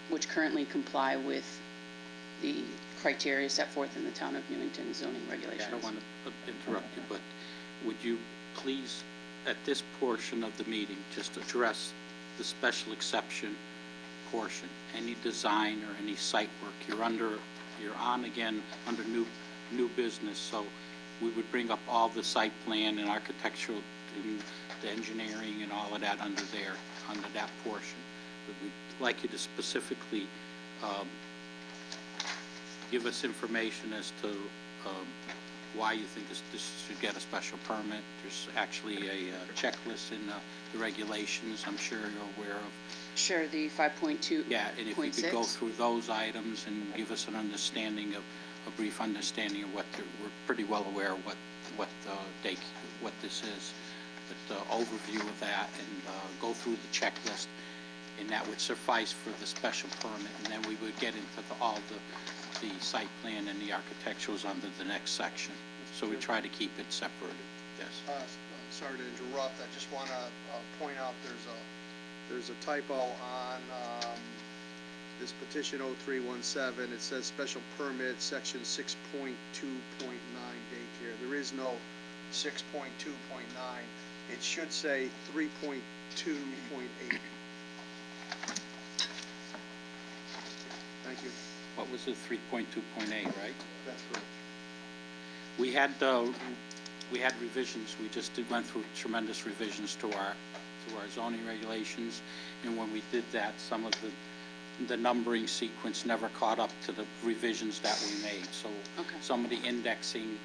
which currently comply with the criteria set forth in the town of Newington zoning regulations. I don't want to interrupt you, but would you please, at this portion of the meeting, just address the special exception portion? Any design or any site work, you're on again under new business, so we would bring up all the site plan and architectural and the engineering and all of that under that portion. But we'd like you to specifically give us information as to why you think this should get a special permit. There's actually a checklist in the regulations I'm sure you're aware of. Sure, the 5.2. Yeah, and if you could go through those items and give us an understanding of, a brief understanding of we're pretty well aware of what this is, but overview of that and go through the checklist, and that would suffice for the special permit, and then we would get into all the site plan and the architecturals under the next section. So we try to keep it separated. Yes. Sorry to interrupt. I just want to point out there's a typo on this petition 0317. It says special permit section 6.2.9 daycare. There is no 6.2.9. It should say 3.2.8. Thank you. What was it, 3.2.8, right? That's correct. We had revisions. We just went through tremendous revisions to our zoning regulations, and when we did that, some of the numbering sequence never caught up to the revisions that we made. So some of the indexing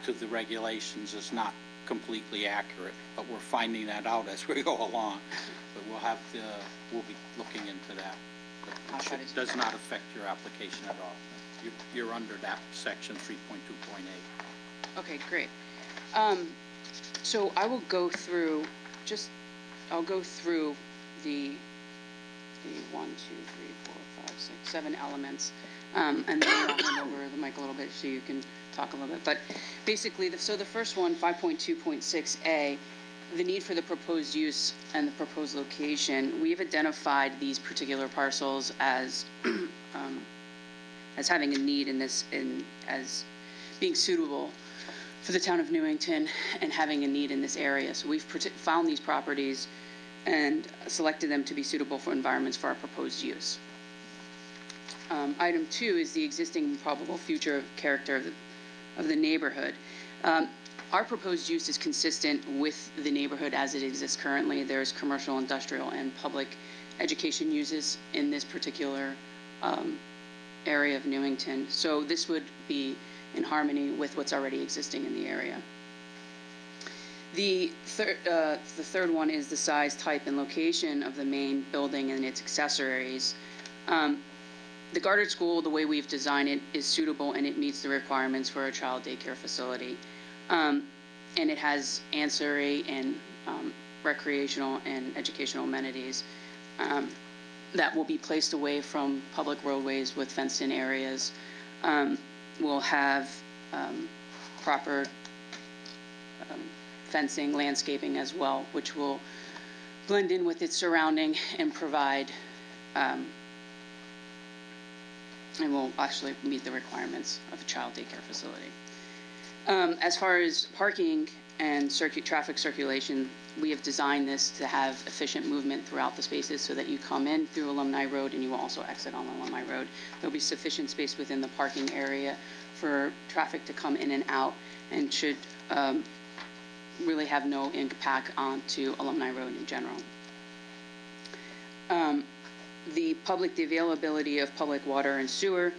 to the regulations is not completely accurate, but we're finding that out as we go along. But we'll be looking into that. But it does not affect your application at all. You're under that section 3.2.8. Okay, great. So I will go through I'll go through the 1, 2, 3, 4, 5, 6, 7 elements, and then I'll hand over the mic a little bit so you can talk a little bit. But basically, so the first one, 5.2.6A, the need for the proposed use and the proposed location. We have identified these particular parcels as having a need as being suitable for the town of Newington and having a need in this area. So we've found these properties and selected them to be suitable for environments for our proposed use. Item 2 is the existing probable future character of the neighborhood. Our proposed use is consistent with the neighborhood as it exists currently. There's commercial, industrial, and public education uses in this particular area of Newington. So this would be in harmony with what's already existing in the area. The third one is the size, type, and location of the main building and its accessories. The Goddard School, the way we've designed it, is suitable and it meets the requirements for a child daycare facility. And it has ancillary and recreational and educational amenities that will be placed away from public roadways with fenced-in areas. We'll have proper fencing, landscaping as well, which will blend in with its surrounding and provide and will actually meet the requirements of a child daycare facility. As far as parking and traffic circulation, we have designed this to have efficient movement throughout the spaces so that you come in through Alumni Road and you will also exit on Alumni Road. There'll be sufficient space within the parking area for traffic to come in and out and should really have no impact onto Alumni Road in general. The availability of public water and sewer.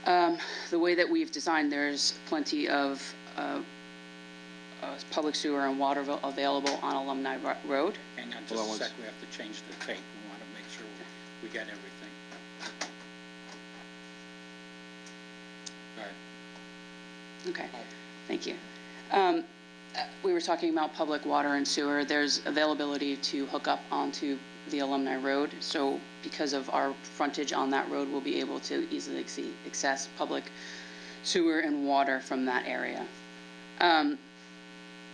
The way that we've designed, there's plenty of public sewer and water available on Alumni Road. Hang on just a sec, we have to change the tape. We want to make sure we get everything. All right. Okay, thank you. We were talking about public water and sewer. There's availability to hook up onto the Alumni Road. So because of our frontage on that road, we'll be able to easily access public sewer and water from that area.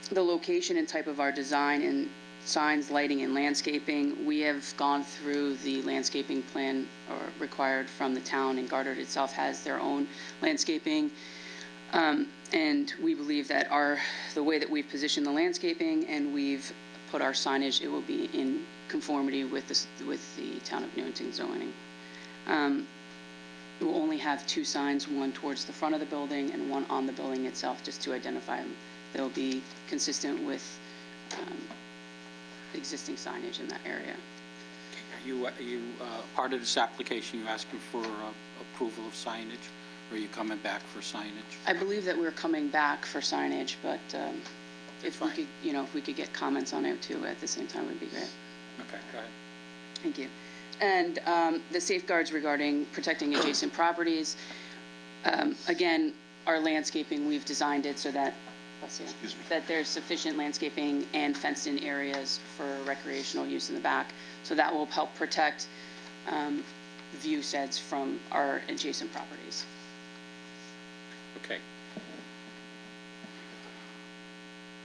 The location and type of our design signs, lighting, and landscaping. We have gone through the landscaping plan or required from the town, and Goddard itself has their own landscaping. And we believe that the way that we've positioned the landscaping and we've put our signage, it will be in conformity with the town of Newington zoning. We'll only have 2 signs, one towards the front of the building and one on the building itself, just to identify them. They'll be consistent with existing signage in that area. Are you part of this application, you asking for approval of signage, or are you coming back for signage? I believe that we're coming back for signage, but if we could, if we could get comments on it too at the same time, would be great. Okay, go ahead. Thank you. And the safeguards regarding protecting adjacent properties. Again, our landscaping, we've designed it so that, that there's sufficient landscaping and fenced-in areas for recreational use in the back. So that will help protect view sheds from our adjacent properties. Okay.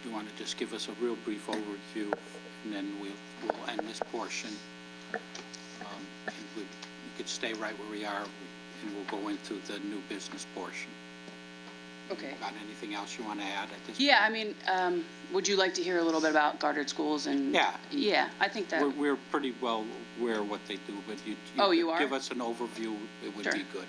Do you want to just give us a real brief overview, and then we'll end this portion? And we could stay right where we are, and we'll go into the new business portion. Okay. Got anything else you want to add at this point? Yeah, I mean, would you like to hear a little bit about Goddard Schools? And Yeah. Yeah, I think that... We're pretty well aware of what they do, but you you are? give us an overview, it would Sure. be good.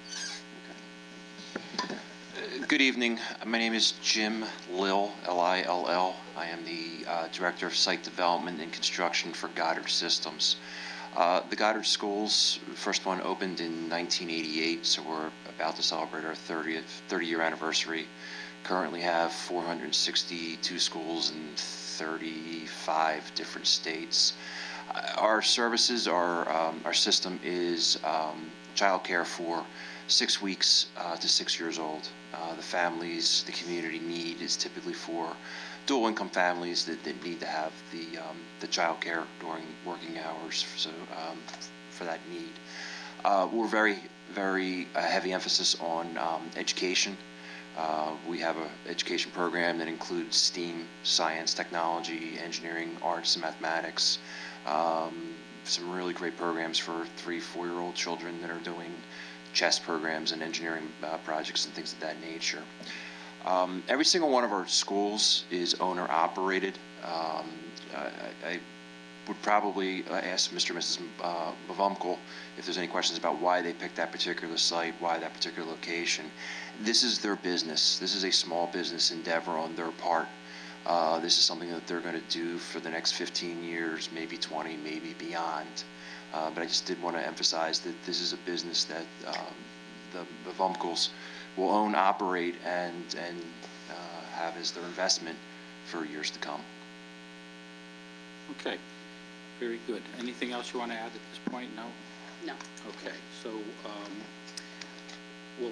Good evening. My name is Jim Lill, Lill. I am the Director of Site Development and Construction for Goddard Systems. The Goddard Schools, the first one opened in 1988, so we're about to celebrate our 30-year anniversary. Currently have 462 schools in 35 different states. Our services, our system is childcare for 6 weeks to 6 years old. The families, the community need is typically for dual income families that need to have the child care during working hours, so for that need. We're very heavy emphasis on education. We have an education program that includes STEAM, science, technology, engineering, arts, and mathematics. Some really great programs for 3-4-year-old children that are doing chess programs and engineering projects and things of that nature. Every single one of our schools is owner operated. I would probably ask Mr. and Mrs. Bavumkel if there's any questions about why they picked that particular site, why that particular location. This is their business. This is a small business endeavor on their part. This is something that they're going to do for the next 15 years, maybe 20, maybe beyond. But I just did want to emphasize that this is a business that the Bavumkels will own, operate, and have as their investment for years to come. Okay, very good. Anything else you want to add at this point? No? No. Okay, so we'll,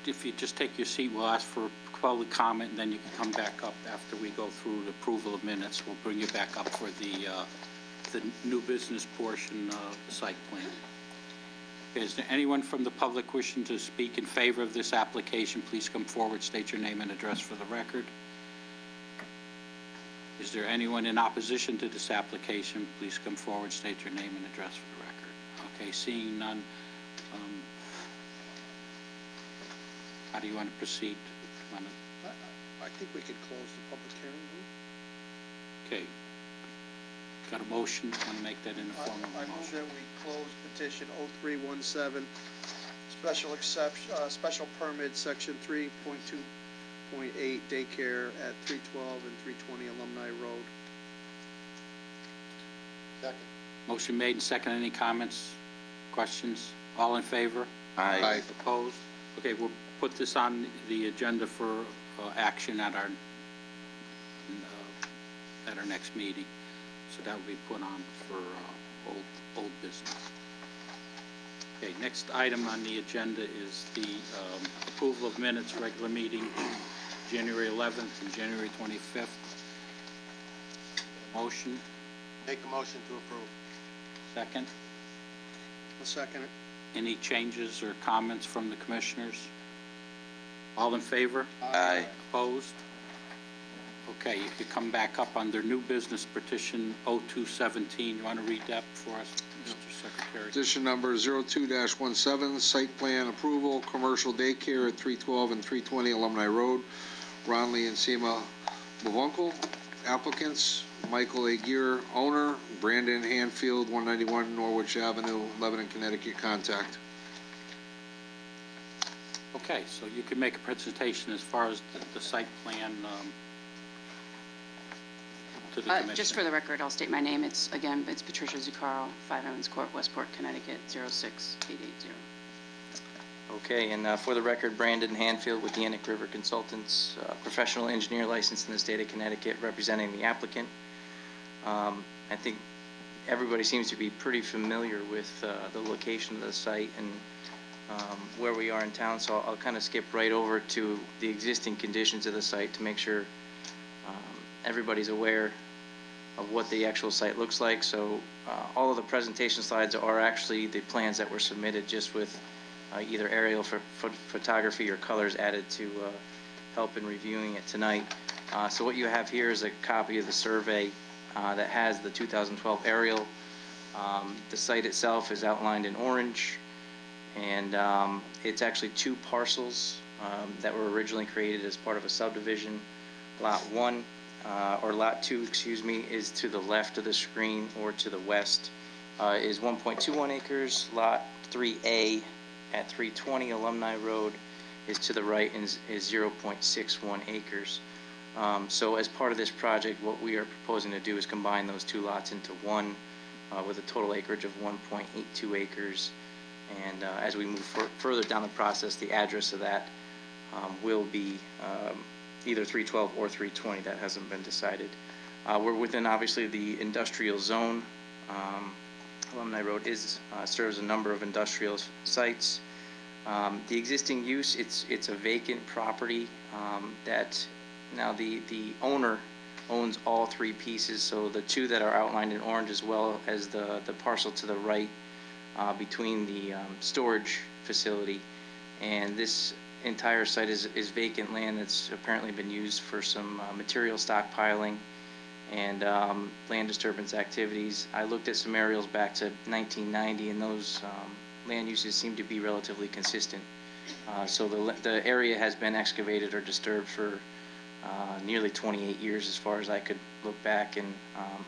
if you just take your seat, we'll ask for public comment, and then you can come back up after we go through the approval of minutes. We'll bring you back up for the new business portion of the site plan. Is there anyone from the public wishing to speak in favor of this application? Please come forward, state your name and address for the record. Is there anyone in opposition to this application? Please come forward, state your name and address for the record. Okay, seeing none, how do you want to proceed? I think we could close the public hearing. Okay. Got a motion? Want to make that in the form of I a move motion? that we close petition 0317, special permit, section 3.2.8, daycare at 312 and 320 Alumni Road. Second. Motion made and second. Any comments, questions? All in favor? Aye. Opposed? Okay, we'll put this on the agenda for action at our next meeting. So that will be put on for old business. Okay, next item on the agenda is the approval of minutes, regular meeting, January 11th and January 25th. Motion, Make a motion to approve. second. I'll second it. Any changes or comments from the commissioners? All in favor? Aye. Opposed? Okay, if you come back up under new business petition 0217, you want to read that for us, Mr. Secretary? Petition number 02-17, site plan approval, commercial daycare at 312 and 320 Alumni Road, Ronley and Seema Mavunkel. Applicants, Michael A. Gear, owner, Brandon Hanfield, 191 Norwich Avenue, Lebanon, Connecticut. Contact. Okay, so you can make a presentation as far as the site plan to the commission. Just for the record, I'll state my name. It's Patricia Zuccaro, 5 Evans Court, Westport, Connecticut, 06880. Okay, and for the record, Brandon Hanfield with the Annick River Consultants, professional engineer licensed in the state of Connecticut, representing the applicant. I think everybody seems to be pretty familiar with the location of the site and where we are in town, so I'll kind of skip right over to the existing conditions of the site to make sure everybody's aware of what the actual site looks like. So all of the presentation slides are actually the plans that were submitted, just with either aerial photography or colors added to help in reviewing it tonight. So what you have here is a copy of the survey that has the 2012 aerial. The site itself is outlined in orange, and it's actually 2 parcels that were originally created as part of a subdivision. Lot 1, or Lot 2, excuse me, is to the left of the screen, or to the west is 1.21 acres. Lot 3A at 320 Alumni Road is to the right and is 0.61 acres. So as part of this project, what we are proposing to do is combine those 2 lots into one with a total acreage of 1.82 acres. And as we move further down the process, the address of that will be either 312 or 320. That hasn't been decided. We're within, obviously, the industrial zone. Alumni Road serves a number of industrial sites. The existing use, it's a vacant property that now the owner owns all 3 pieces. So the 2 that are outlined in orange, as well as the parcel to the right between the storage facility, and this entire site is vacant land that's apparently been used for some material stockpiling and land disturbance activities. I looked at some aerials back to 1990, and those land uses seem to be relatively consistent. So the area has been excavated or disturbed for nearly 28 years, as far as I could look back, and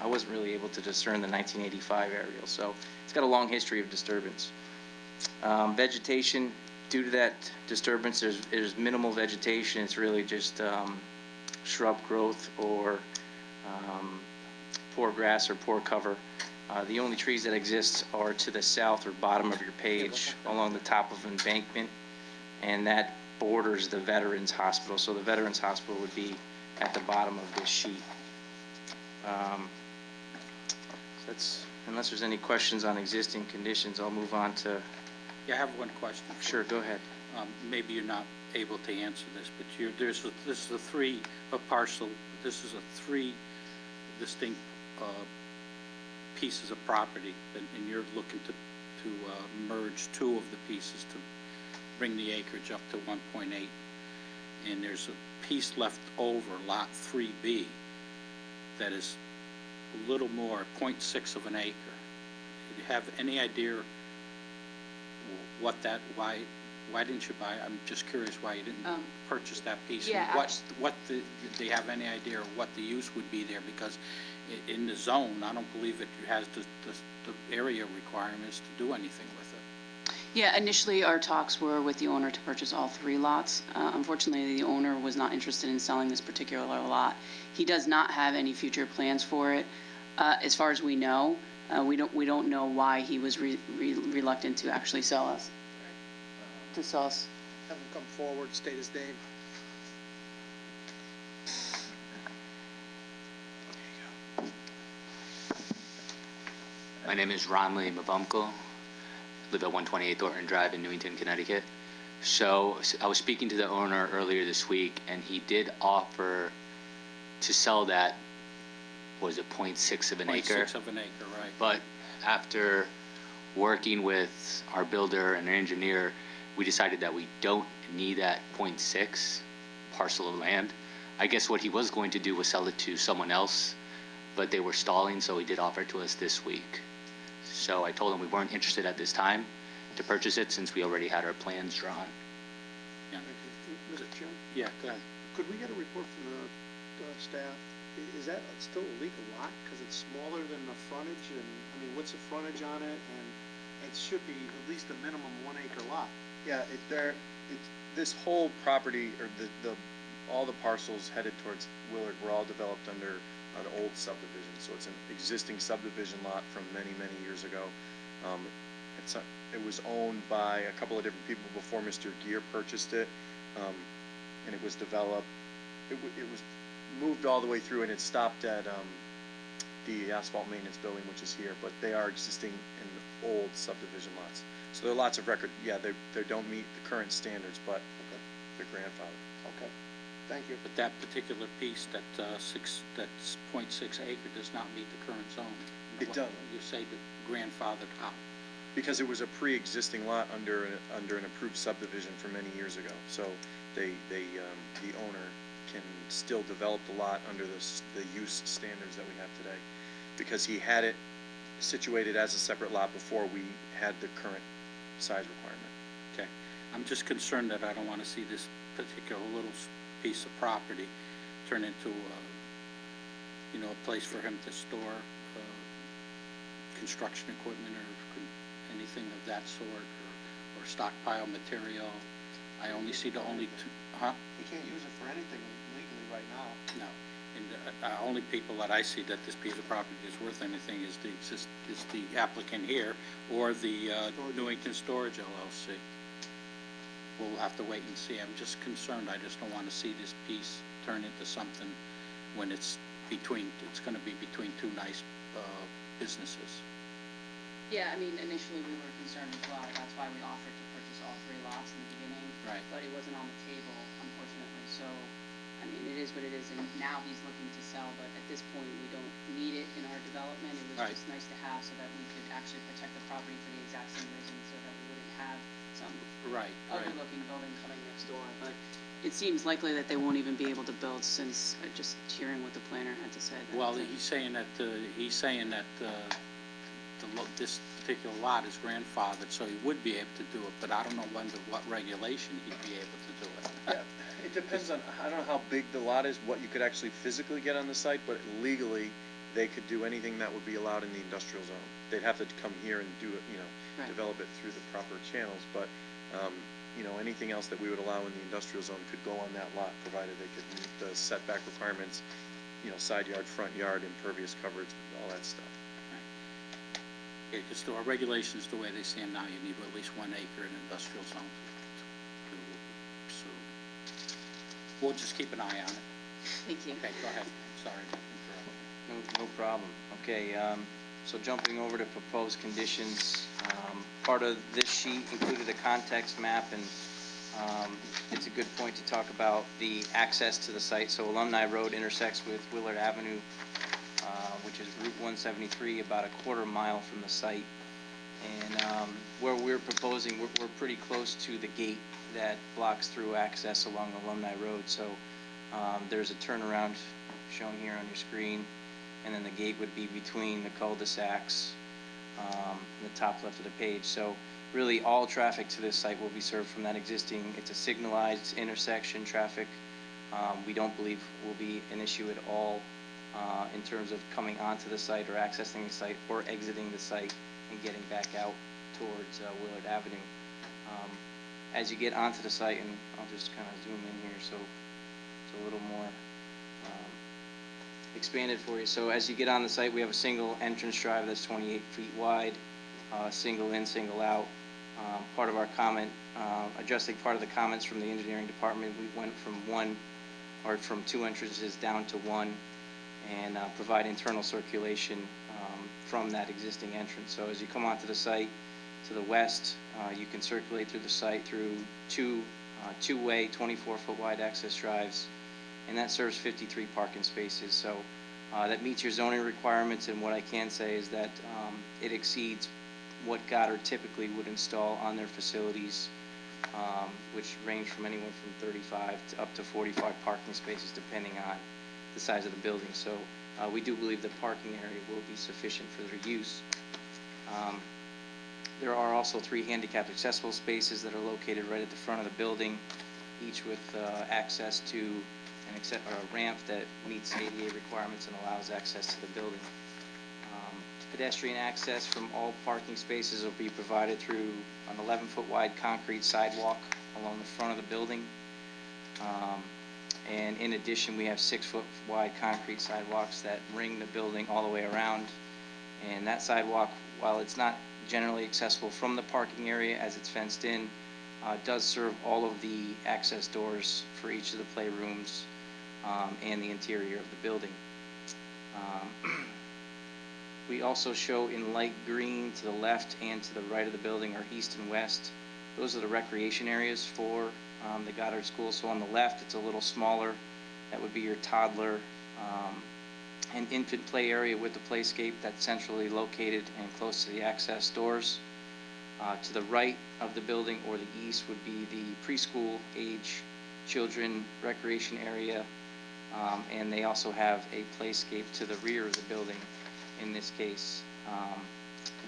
I wasn't really able to discern the 1985 aerial. So it's got a long history of disturbance. Vegetation, due to that disturbance, there's minimal vegetation. It's really just shrub growth or poor grass or poor cover. The only trees that exist are to the south or bottom of your page along the top of embankment, and that borders the Veterans Hospital. So the Veterans Hospital would be at the bottom of this sheet. Unless there's any questions on existing conditions, I'll move on to... Yeah, I have one question. Sure, go ahead. Maybe you're not able to answer this, but this is a 3 parcel. This is a 3 distinct pieces of property, and you're looking to merge 2 of the pieces to bring the acreage up to 1.8. And there's a piece left over, Lot 3B, that is a little more, 0.6 of an acre. Do you have any idea what that, why didn't you buy? I'm just curious why you didn't purchase that piece. Yeah, do you have any idea of what the use would be there? Because in the zone, I don't believe it has the area requirements to do anything with it. Yeah, initially our talks were with the owner to purchase all 3 lots. Unfortunately, the owner was not interested in selling this particular lot. He does not have any future plans for it. As far as we know, we don't know why he was reluctant to actually sell us. To sell us. Have him come forward, state his name. My name is Ronley Mavunkel. Live at 128 Thornton Drive in Newington, Connecticut. So I was speaking to the owner earlier this week, and he did offer to sell that, was it 0.6 of an acre? 0.6 of an acre, right. But after working with our builder and an engineer, we decided that we don't need that 0.6 parcel of land. I guess what he was going to do was sell it to someone else, but they were stalling, so he did offer it to us this week. So I told him we weren't interested at this time to purchase it since we already had our plans drawn. Yeah. Mr. Chairman, Yeah, go ahead. could we get a report from the staff? Is that still a legal lot? Because it's smaller than the frontage, and, I mean, what's the frontage on it? And it should be at least a minimum 1 acre lot. Yeah, this whole property, or all the parcels headed towards Willard were all developed under an old subdivision, so it's an existing subdivision lot from many, many years ago. It was owned by a couple of different people before Mr. Gear purchased it, and it was developed, it was moved all the way through, and it stopped at the asphalt maintenance building, which is here, but they are existing in old subdivision lots. So there are lots of record, yeah, they don't meet the current standards, but they're grandfathered. Okay, thank you. But that particular piece, that's 0.6 acre does not meet the current zone. It doesn't. You say the grandfathered how? Because it was a pre-existing lot under an approved subdivision for many years ago. So the owner can still develop the lot under the use standards that we have today. Because he had it situated as a separate lot before we had the current size requirement. Okay. I'm just concerned that I don't want to see this particular little piece of property turn into a place for him to store construction equipment or anything of that sort, or stockpile material. I only see the only two, You can't use it for anything legally right now. No. And the only people that I see that this piece of property is worth anything is the applicant here or the Newington Storage LLC. We'll have to wait and see. I'm just concerned. I just don't want to see this piece turn into something when it's going to be between two nice businesses. Yeah, I mean, initially we were concerned as well. That's why we offered to purchase all 3 lots in the beginning. Right. But it wasn't on the table, unfortunately. So, I mean, it is what it is. And now he's looking to sell, but at this point we don't need it in our development. It was Right. just nice to have so that we could actually protect the property for the exact same reason, so that we wouldn't have some ugly looking building coming next door. But it seems likely that they won't even be able to build, since just hearing what the planner had to say. Well, he's saying that this particular lot is grandfathered, so he would be able to do it, but I don't know under what regulation he'd be able to do it. Yeah, it depends on, I don't know how big the lot is, what you could actually physically get on the site, but legally, they could do anything that would be allowed in the industrial zone. They'd have to come here and do it, Right. develop it through the proper channels, but, anything else that we would allow in the industrial zone could go on that lot, provided they could meet the setback requirements, side yard, front yard, impervious coverage, all that stuff. Because our regulations, the way they stand now, you need at least 1 acre in industrial zone. So we'll just keep an eye on it. Thank you. Okay, go ahead. Sorry. No problem. Okay, so jumping over to proposed conditions, part of this sheet included a context map, and it's a good point to talk about the access to the site. So Alumni Road intersects with Willard Avenue, which is Route 173, about a quarter mile from the site. And where we're proposing, we're pretty close to the gate that blocks through access along Alumni Road. So there's a turnaround shown here on your screen, and then the gate would be between the cul-de-sacs in the top left of the page. So really all traffic to this site will be served from that existing, it's a signalized intersection traffic. We don't believe will be an issue at all in terms of coming onto the site or accessing the site or exiting the site and getting back out towards Willard Avenue. As you get onto the site, and I'll just kind of zoom in here so it's a little more expanded for you. So as you get on the site, we have a single entrance drive that's 28 feet wide, single in, single out. Part of our comment, addressing part of the comments from the engineering department, we went from 2 entrances down to 1, and provide internal circulation from that existing entrance. So as you come onto the site to the west, you can circulate through the site through two-way 24-foot wide access drives, and that serves 53 parking spaces. So that meets your zoning requirements, and what I can say is that it exceeds what Goddard typically would install on their facilities which range from anywhere from 35 to up to 45 parking spaces, depending on the size of the building. So we do believe the parking area will be sufficient for their use. There are also 3 handicapped accessible spaces that are located right at the front of the building, each with access to a ramp that meets ADA requirements and allows access to the building. Pedestrian access from all parking spaces will be provided through an 11-foot wide concrete sidewalk along the front of the building. And in addition, we have 6-foot wide concrete sidewalks that ring the building all the way around. And that sidewalk, while it's not generally accessible from the parking area as it's fenced in, does serve all of the access doors for each of the playrooms and the interior of the building. We also show in light green to the left and to the right of the building, or east and west. Those are the recreation areas for the Goddard School. So on the left, it's a little smaller. That would be your toddler and infant play area with the playscape that's centrally located and close to the access doors. To the right of the building, or the east, would be the preschool age children recreation area. And they also have a playscape to the rear of the building in this case.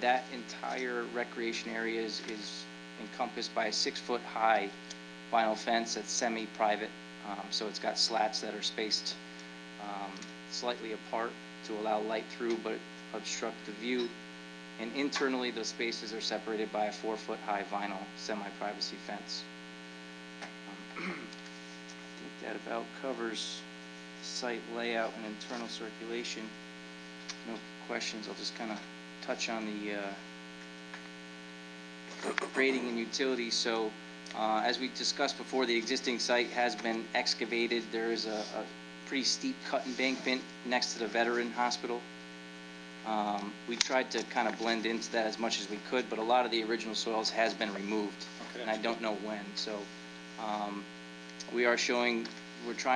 That entire recreation area is encompassed by a 6-foot high vinyl fence that's semi-private. So it's got slats that are spaced slightly apart to allow light through but obstruct the view. And internally, the spaces are separated by a 4-foot high vinyl semi-privacy fence. I think that about covers site layout and internal circulation. No questions, I'll just kind of touch on the grading and utilities. So as we discussed before, the existing site has been excavated. There is a pretty steep cut embankment next to the veteran hospital. We tried to kind of blend into that as much as we could, but a lot of the original soils has been removed, and I don't know when. So we're trying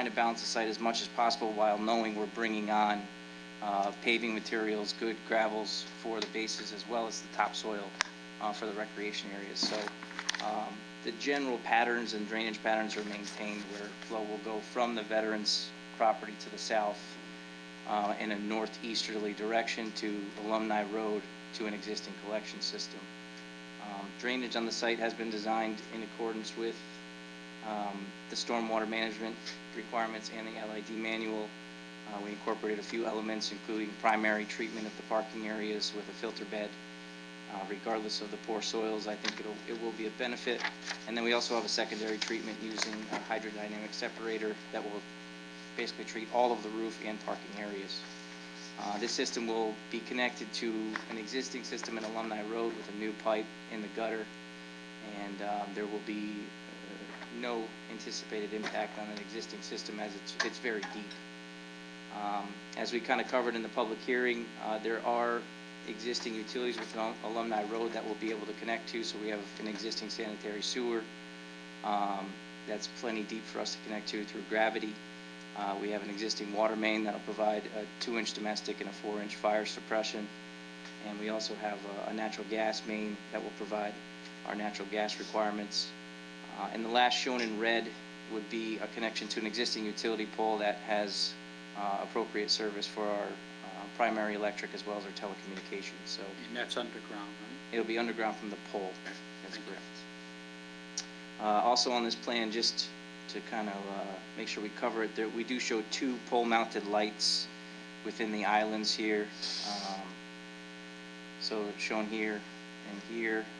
to balance the site as much as possible while knowing we're bringing on paving materials, good gravels for the bases, as well as the topsoil for the recreation areas. So the general patterns and drainage patterns are maintained, where flow will go from the veterans' property to the south in a northeasterly direction to Alumni Road to an existing collection system. Drainage on the site has been designed in accordance with the stormwater management requirements and the LID manual. We incorporated a few elements, including primary treatment of the parking areas with a filter bed. Regardless of the poor soils, I think it will be a benefit. And then we also have a secondary treatment using a hydrodynamic separator that will basically treat all of the roof and parking areas. This system will be connected to an existing system in Alumni Road with a new pipe in the gutter, and there will be no anticipated impact on an existing system, as it's very deep. As we kind of covered in the public hearing, there are existing utilities within Alumni Road that we'll be able to connect to. So we have an existing sanitary sewer that's plenty deep for us to connect to through gravity. We have an existing water main that'll provide a 2-inch domestic and a 4-inch fire suppression. And we also have a natural gas main that will provide our natural gas requirements. And the last shown in red would be a connection to an existing utility pole that has appropriate service for our primary electric as well as our telecommunications. So, And that's underground, right? It'll be underground from the pole. That's correct. Also on this plan, just to kind of make sure we cover it, we do show 2 pole-mounted lights within the islands here. So it's shown here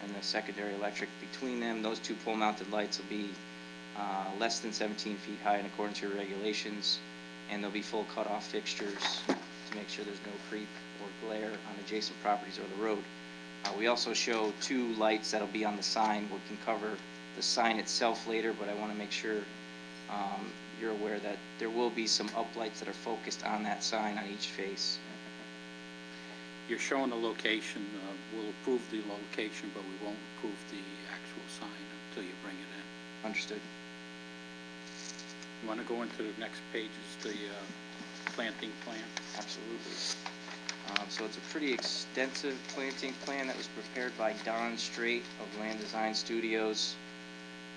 and the secondary electric between them. Those 2 pole-mounted lights will be less than 17 feet high in accordance with your regulations, and they'll be full cutoff fixtures to make sure there's no creep or glare on adjacent properties or the road. We also show 2 lights that'll be on the sign. We can cover the sign itself later, but I want to make sure you're aware that there will be some uplights that are focused on that sign on each face. You're showing the location. We'll approve the location, but we won't approve the actual sign until you bring it in. Understood. You want to go into the next page, is the planting plan? Absolutely. So it's a pretty extensive planting plan that was prepared by Don Straight of Land Design Studios.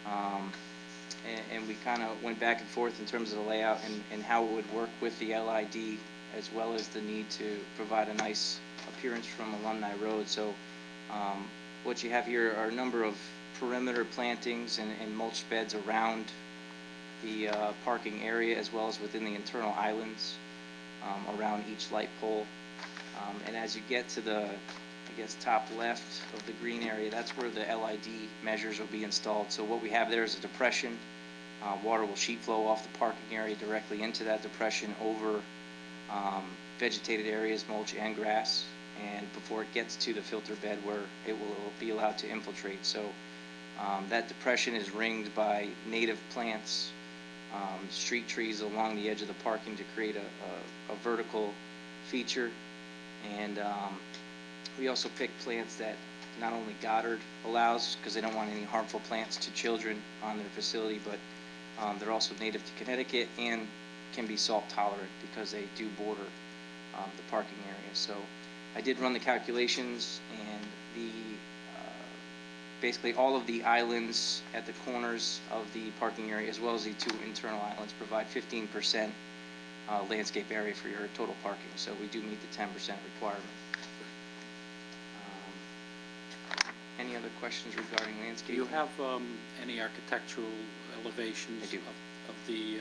And we kind of went back and forth in terms of the layout and how it would work with the LID, as well as the need to provide a nice appearance from Alumni Road. So what you have here are a number of perimeter plantings and mulch beds around the parking area, as well as within the internal islands around each light pole. And as you get to the, I guess, top left of the green area, that's where the LID measures will be installed. So what we have there is a depression. Water will sheet flow off the parking area directly into that depression over vegetated areas, mulch and grass, and before it gets to the filter bed where it will be allowed to infiltrate. So that depression is ringed by native plants, street trees along the edge of the parking to create a vertical feature. And we also pick plants that not only Goddard allows, because they don't want any harmful plants to children on their facility, but they're also native to Connecticut and can be salt tolerant because they do border the parking area. So I did run the calculations, and the basically all of the islands at the corners of the parking area, as well as the two internal islands, provide 15% landscape area for your total parking. So we do meet the 10% requirement. Any other questions regarding Do landscaping? you have any architectural elevations I do. of the,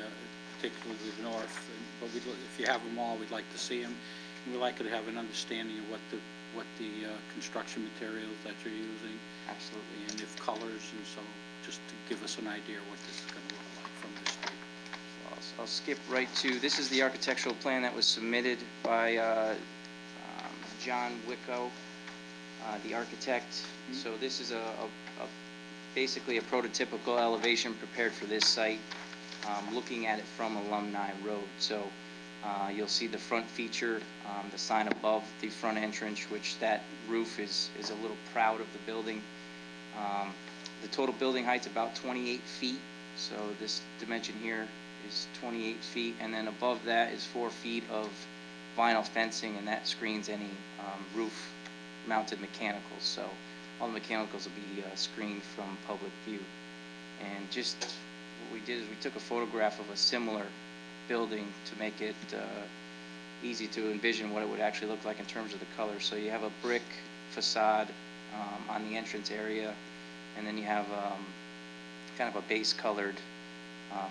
particularly the north? But if you have them all, we'd like to see them. And we'd like to have an understanding of what the construction materials that you're using. Absolutely. And if colors, and so just to give us an idea what this is going to look like from the street. I'll skip right to, this is the architectural plan that was submitted by John Wicko, the architect. Mm-hmm. So this is basically a prototypical elevation prepared for this site, looking at it from Alumni Road. So you'll see the front feature, the sign above the front entrance, which that roof is a little proud of the building. The total building height's about 28 feet, so this dimension here is 28 feet, and then above that is 4 feet of vinyl fencing, and that screens any roof-mounted mechanicals. So all the mechanicals will be screened from public view. And just what we did is we took a photograph of a similar building to make it easy to envision what it would actually look like in terms of the color. So you have a brick facade on the entrance area, and then you have kind of a base colored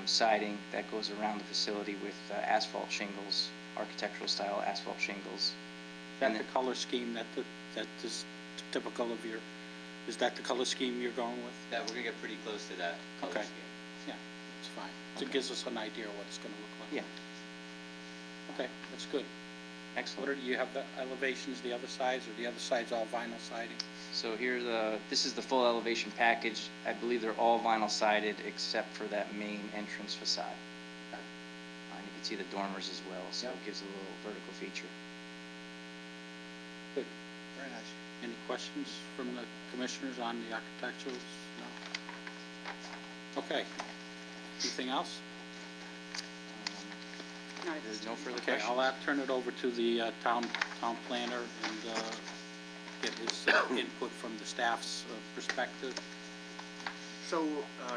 siding that goes around the facility with asphalt shingles, architectural style asphalt shingles. Is that the color scheme that is typical of your, is that the color scheme you're going with? That we're gonna get pretty close to that color Okay. scheme. Yeah, that's fine. So it Okay. gives us an idea of what it's going to look like. Yeah. Okay, that's good. Excellent. What do you have the elevations, the other sides, or the other side's all vinyl siding? So here this is the full elevation package. I believe they're all vinyl sided except for that main entrance facade. Okay. And you can see the dormers as well, so Yep. it gives a little vertical feature. Good. Very nice. Any questions from the commissioners on the architecturals? No? Okay. Anything else? There's no further Okay, questions. I'll turn it over to the town planner and get his input from the staff's perspective. So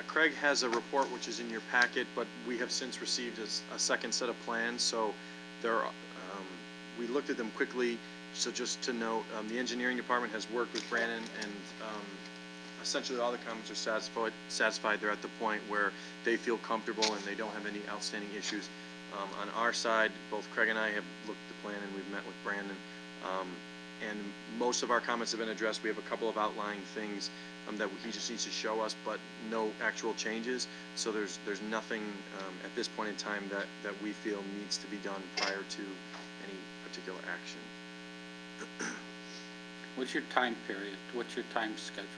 Craig has a report which is in your packet, but we have since received a second set of plans. So there, we looked at them quickly. So just to note, the engineering department has worked with Brandon, and essentially all the comments are satisfied. They're at the point where they feel comfortable and they don't have any outstanding issues. On our side, both Craig and I have looked at the plan and we've met with Brandon. And most of our comments have been addressed. We have a couple of outlying things that he just needs to show us, but no actual changes. So there's nothing at this point in time that we feel needs to be done prior to any particular action. What's your time period? What's your time schedule?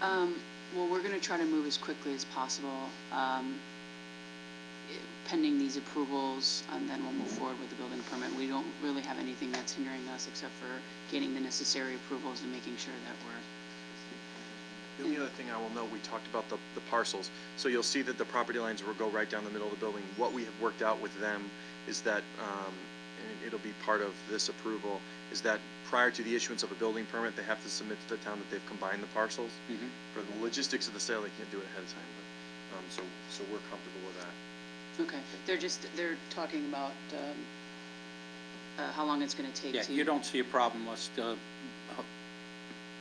Well, we're going to try to move as quickly as possible, pending these approvals, and then we'll move forward with the building permit. We don't really have anything that's hindering us except for getting the necessary approvals and making sure that we're... The only other thing I will note, we talked about the parcels. So you'll see that the property lines will go right down the middle of the building. What we have worked out with them is that and it'll be part of this approval, is that prior to the issuance of a building permit, they have to submit to the town that they've combined the parcels. For the logistics of the sale, they can't do it ahead of time, but, so we're comfortable with that. Okay, they're talking about, how long it's gonna take Yeah, to. you don't see a problem us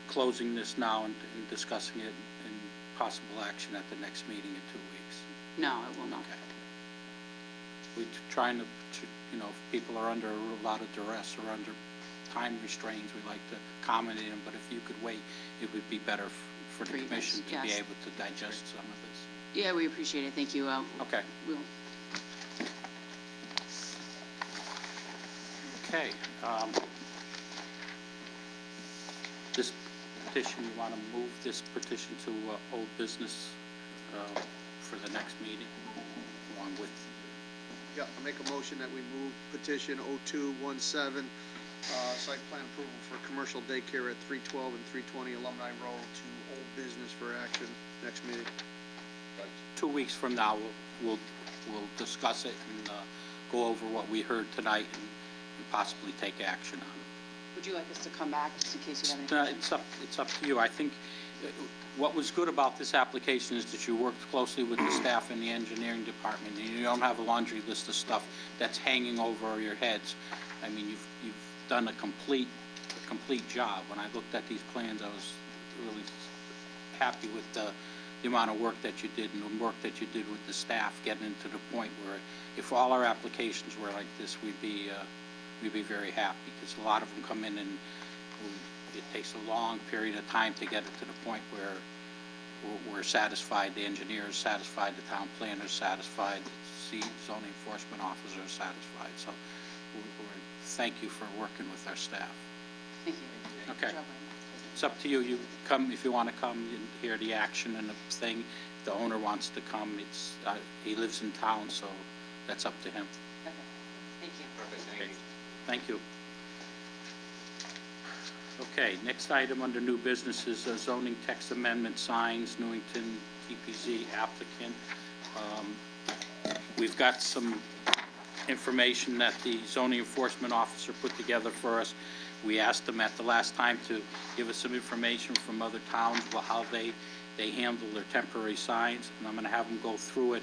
closing this now and discussing it in possible action at the next meeting in 2 weeks? No, it will not. Okay. We're trying to, you know, if people are under a lot of duress or under time restraints, we like to accommodate them, but if you could wait, it would be better for the For you guys, commission to be yes. able to digest some of this. Yeah, we appreciate it, thank you. Okay. We'll, Okay. This petition, you want to move this petition to old business for the next meeting, along with, Yeah, I'll make a motion that we move petition 0217, site plan approval for commercial daycare at 312 and 320 Alumni Road to old business for action next meeting. 2 weeks from now, we'll discuss it and go over what we heard tonight and possibly take action on it. would you like us to come back, just in case you have any questions? It's up to you. I think what was good about this application is that you worked closely with the staff in the engineering department, and you don't have a laundry list of stuff that's hanging over your heads. I mean, you've done a complete job. When I looked at these plans, I was really happy with the amount of work that you did and the work that you did with the staff, getting to the point where if all our applications were like this, we'd be very happy, because a lot of them come in and it takes a long period of time to get it to the point where we're satisfied, the engineer is satisfied, the town planner is satisfied, the zoning enforcement officer is satisfied. So thank you for working with our staff. Thank you. Okay. Good job, It's up to you. You come, if you want to come and hear the action and the thing. If the owner wants to come, he lives in town, so that's up to him. Okay. Thank you. Okay. Thank you. Okay, next item under new business is zoning text amendment signs, Newington TPZ applicant. We've got some information that the zoning enforcement officer put together for us. We asked them at the last time to give us some information from other towns about how they handle their temporary signs, and I'm going to have them go through it,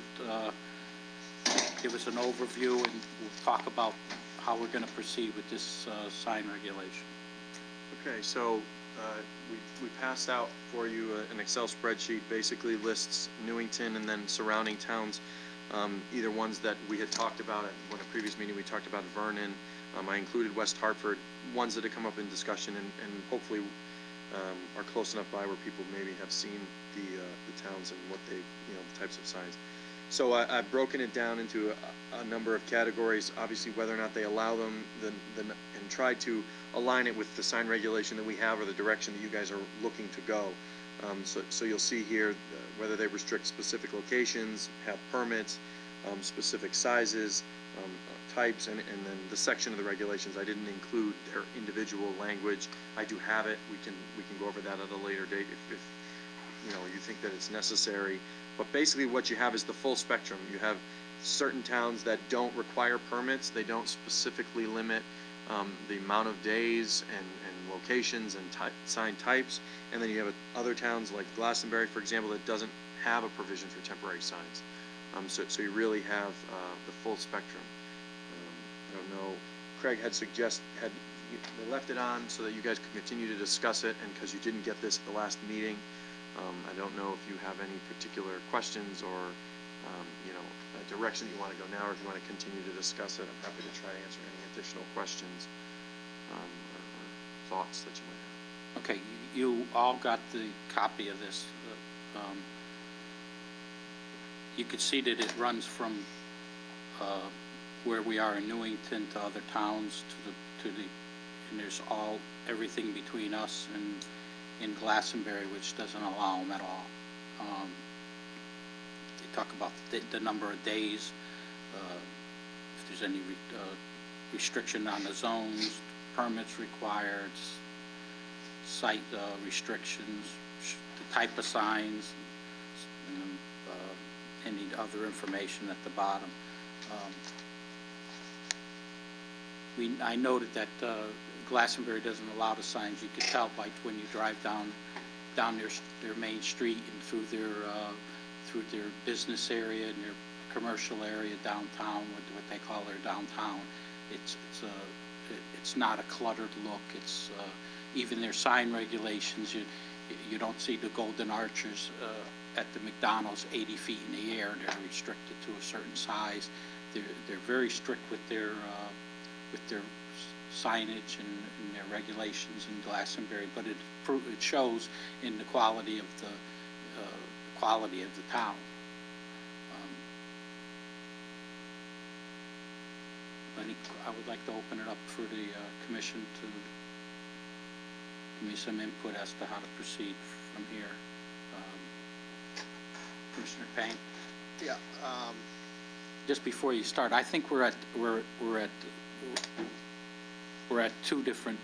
give us an overview, and we'll talk about how we're going to proceed with this sign regulation. Okay, so we passed out for you an Excel spreadsheet, basically lists Newington and then surrounding towns, either ones that we had talked about at one of the previous meeting. We talked about Vernon. I included West Hartford, ones that have come up in discussion and hopefully are close enough by where people maybe have seen the towns and what they, the types of signs. So I've broken it down into a number of categories, obviously whether or not they allow them, and tried to align it with the sign regulation that we have or the direction that you guys are looking to go. So you'll see here whether they restrict specific locations, have permits, specific sizes, types, and then the section of the regulations. I didn't include their individual language. I do have it. We can go over that at a later date if you think that it's necessary. But basically what you have is the full spectrum. You have certain towns that don't require permits. They don't specifically limit the amount of days and locations and sign types. And then you have other towns like Glastonbury, for example, that doesn't have a provision for temporary signs. So you really have the full spectrum. I don't know, Craig had they left it on so that you guys could continue to discuss it, and because you didn't get this at the last meeting, I don't know if you have any particular questions or, a direction you want to go now, or if you want to continue to discuss it. I'm happy to try to answer any additional questions or thoughts that you might have. Okay, you all got the copy of this. You could see that it runs from where we are in Newington to other towns and there's everything between us and in Glastonbury, which doesn't allow them at all. They talk about the number of days, if there's any restriction on the zones, permits required, site restrictions, the type of signs, and any other information at the bottom. I noted that Glastonbury doesn't allow the signs. You could tell by when you drive down their main street and through their business area and their commercial area downtown, what they call their downtown. It's not a cluttered look. It's even their sign regulations. You don't see the golden arches at the McDonald's 80 feet in the air. They're restricted to a certain size. They're very strict with their signage and their regulations in Glastonbury, but it shows in the quality of the town. I would like to open it up for the commission to give me some input as to how to proceed from here. Commissioner Payne? Yeah, Just before you start, I think we're at two different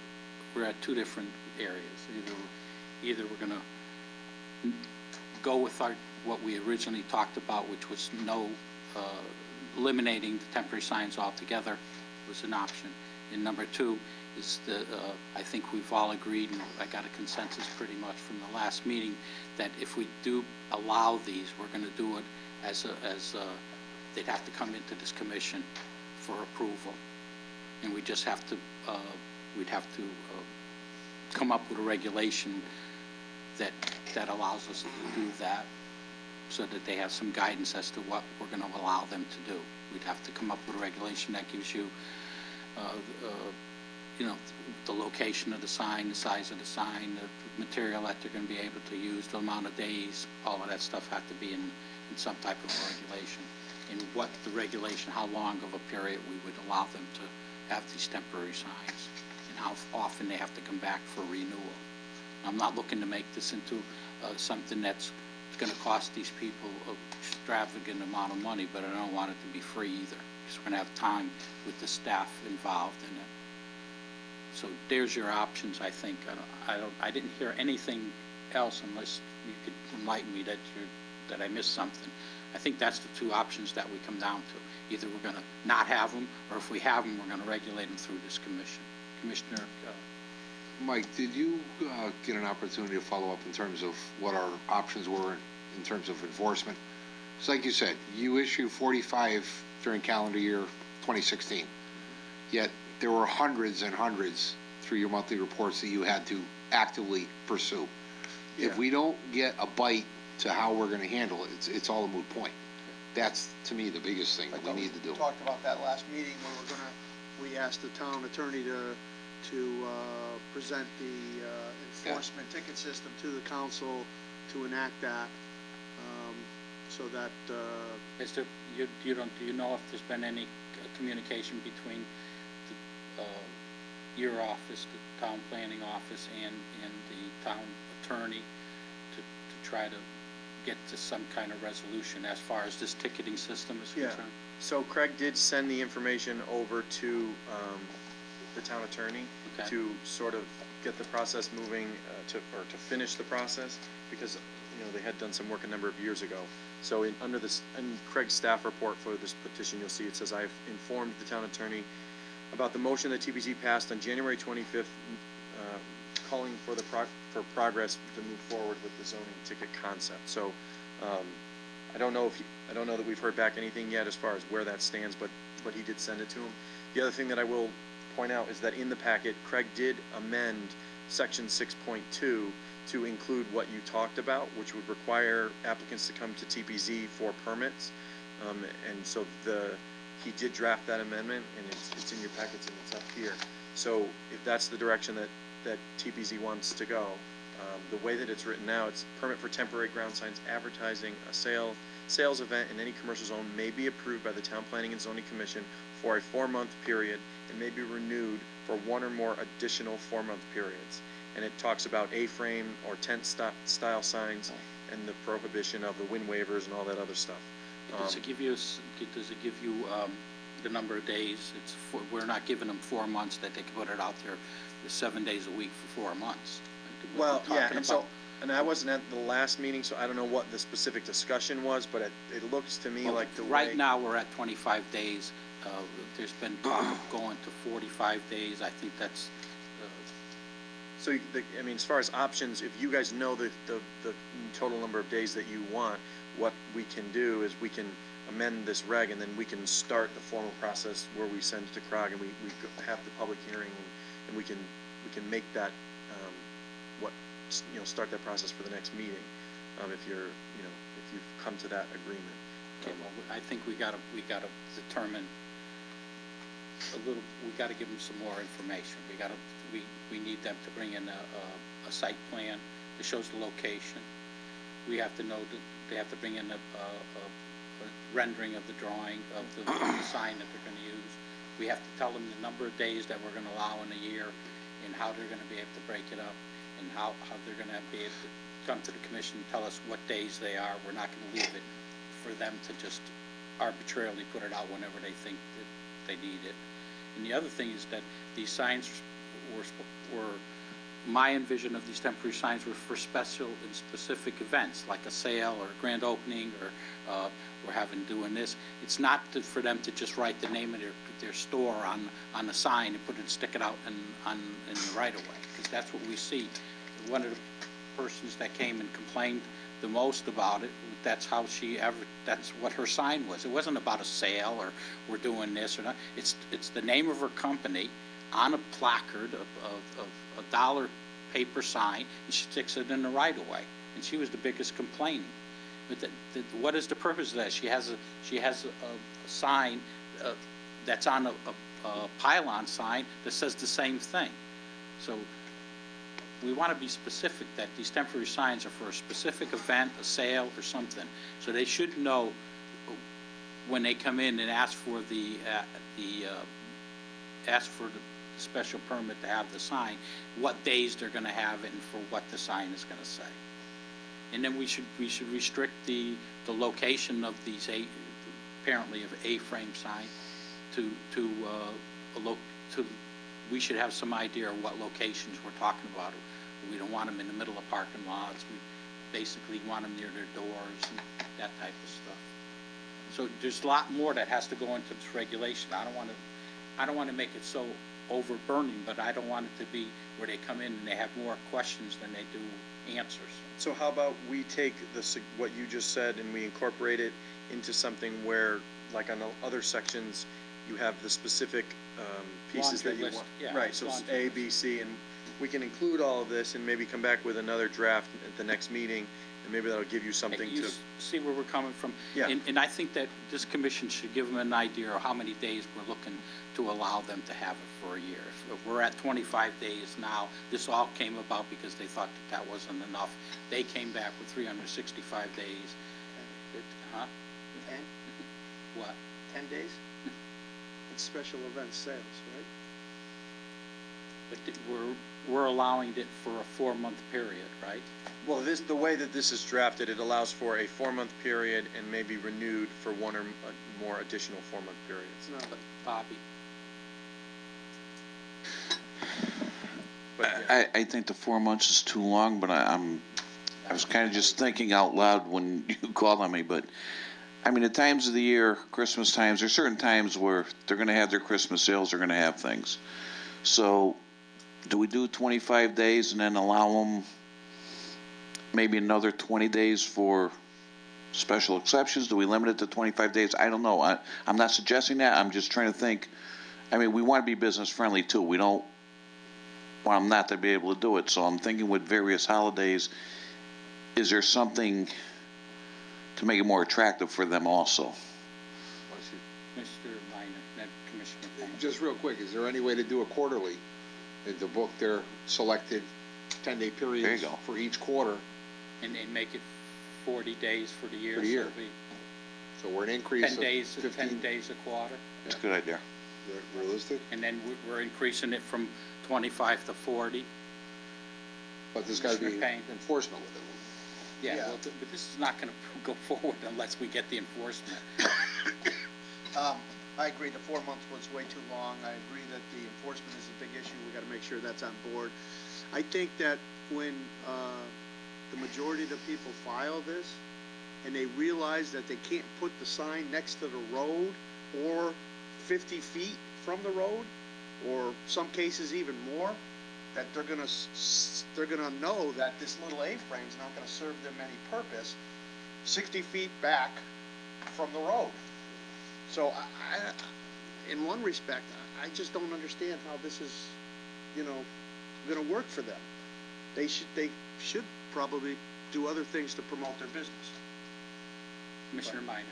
areas. Either we're going to go with what we originally talked about, which was eliminating the temporary signs altogether was an option. And number two is I think we've all agreed, and I got a consensus pretty much from the last meeting, that if we do allow these, we're going to do it as they'd have to come into this commission for approval, and we just have to we'd have to come up with a regulation that allows us to do that, so that they have some guidance as to what we're going to allow them to do. We'd have to come up with a regulation that gives you, the location of the sign, the size of the sign, the material that they're going to be able to use, the amount of days, all of that stuff have to be in some type of regulation. And what the regulation, how long of a period we would allow them to have these temporary signs, and how often they have to come back for renewal. I'm not looking to make this into something that's going to cost these people an extravagant amount of money, but I don't want it to be free either, because we're going to have time with the staff involved in it. So there's your options, I think. I didn't hear anything else, unless you could enlighten me that I missed something. I think that's the two options that we come down to. Either we're going to not have them, or if we have them, we're going to regulate them through this commission. Commissioner? Mike, did you get an opportunity to follow up in terms of what our options were in terms of enforcement? It's like you said, you issue 45 during calendar year 2016, yet there were hundreds and hundreds through your monthly reports that you had to actively pursue. Yeah. If we don't get a bite to how we're going to handle it, it's all a moot point. That's, to me, the biggest thing that we need to do. We talked about that last meeting when we asked the town attorney to present the enforcement ticket system to the council to enact that, so that. Do you know if there's been any communication between your office, the town planning office, and the town attorney to try to get to some kind of resolution as far as this ticketing system is concerned? So Craig did send the information over to the town attorney to sort of get the process moving, to finish the process, because they had done some work a number of years ago. So in Craig's staff report for this petition, you'll see it says, "I've informed the town attorney about the motion that TPZ passed on January 25th, calling for progress to move forward with the zoning ticket concept." So I don't know that we've heard back anything yet as far as where that stands, but he did send it to him. The other thing that I will point out is that in the packet, Craig did amend section 6.2 to include what you talked about, which would require applicants to come to TPZ for permits. And so he did draft that amendment, and it's in your packets and it's up here. So if that's the direction that TPZ wants to go, the way that it's written now, it's permit for temporary ground signs advertising a sales event in any commercial zone may be approved by the Town Planning and Zoning Commission for a 4-month period and may be renewed for 1 or more additional 4-month periods. And it talks about A-frame or tent style signs and the prohibition of the wind waivers and all that other stuff. Does it give you the number of days? We're not giving them 4 months that they can put it out there 7 days a week for 4 months. Well, yeah, and so And I wasn't at the last meeting, so I don't know what the specific discussion was, but it looks to me Well, like the way. right now, we're at 25 days. There's been talk of going to 45 days. I think that's, So, I mean, as far as options, if you guys know the total number of days that you want, what we can do is we can amend this reg, and then we can start the formal process where we send it to CROG, and we have the public hearing, and we can make that, start that process for the next meeting, if you've come to that agreement. okay, well, I think we gotta determine we gotta give them some more information. We need them to bring in a site plan that shows the location. We have to know that they have to bring in a rendering of the drawing of the sign that they're gonna use. We have to tell them the number of days that we're gonna allow in a year and how they're gonna be able to break it up and how they're gonna be able to come to the commission and tell us what days they are. We're not gonna leave it for them to just arbitrarily put it out whenever they think that they need it. And the other thing is that these signs were my envision of these temporary signs were for special and specific events, like a sale or a grand opening, or we're doing this. It's not for them to just write the name of their store on the sign and stick it out in the right of way, because that's what we see. One of the persons that came and complained the most about it, that's what her sign was. It wasn't about a sale or we're doing this or not. It's the name of her company on a placard of a dollar paper sign, and she sticks it in the right of way. And she was the biggest complainant. But what is the purpose of that? She has a sign that's on a pylon sign that says the same thing. So we want to be specific that these temporary signs are for a specific event, a sale, or something. So they should know when they come in and ask for the special permit to have the sign, what days they're going to have it and for what the sign is going to say. And then we should restrict the location of these apparently of A-frame sign we should have some idea of what locations we're talking about. We don't want them in the middle of parking lots. We basically want them near their doors and that type of stuff. So there's a lot more that has to go into this regulation. I don't want to make it so overburning, but I don't want it to be where they come in and they have more questions than they do answers. So how about we take what you just said and we incorporate it into something where, like on the other sections, you have the specific pieces that you want. Yeah, right, so it's A, B, C, and we can include all of this and maybe come back with another draft at the next meeting, and maybe that'll give you something to see where we're coming from. Yeah. And I think that this commission should give them an idea of how many days we're looking to allow them to have it for a year. If we're at 25 days now, this all came about because they thought that wasn't enough. They came back with 365 days. Huh? 10? What? 10 days? It's special event sales, right? But we're allowing it for a 4-month period, right? Well, the way that this is drafted, it allows for a 4-month period and maybe renewed for one or more additional 4-month periods. No. But Bobby. But, yeah. I think the 4 months is too long, but I was kind of just thinking out loud when you called on me, but I mean, at times of the year, Christmas times, there's certain times where they're going to have their Christmas sales, they're going to have things. So do we do 25 days and then allow them maybe another 20 days for special exceptions? Do we limit it to 25 days? I don't know. I'm not suggesting that. I'm just trying to think. I mean, we want to be business friendly too. We don't want them not to be able to do it. So I'm thinking with various holidays, is there something to make it more attractive for them also? Mr. Minor, then Commissioner Payne. Just real quick, is there any way to do it quarterly? To book their selected 10-day periods for each quarter? And make it 40 days for the year. For the year. So it'll be So we're an increase 10 of days, 15. 10 days a quarter. That's a good idea. Is that realistic? And then we're increasing it from 25 to 40. But there's got to be Commissioner Payne. enforcement with it. Yeah, Yeah. well, but this is not going to go forward unless we get the enforcement. I agree, the 4 months was way too long. I agree that the enforcement is a big issue. We gotta make sure that's on board. I think that when, the majority of the people file this and they realize that they can't put the sign next to the road or 50 feet from the road, or some cases even more, that they're gonna know that this little A-frame's not gonna serve them any purpose 60 feet back from the road. So in one respect, I just don't understand how this is, you know, gonna work for them. They should probably do other things to promote their business. Commissioner Minor.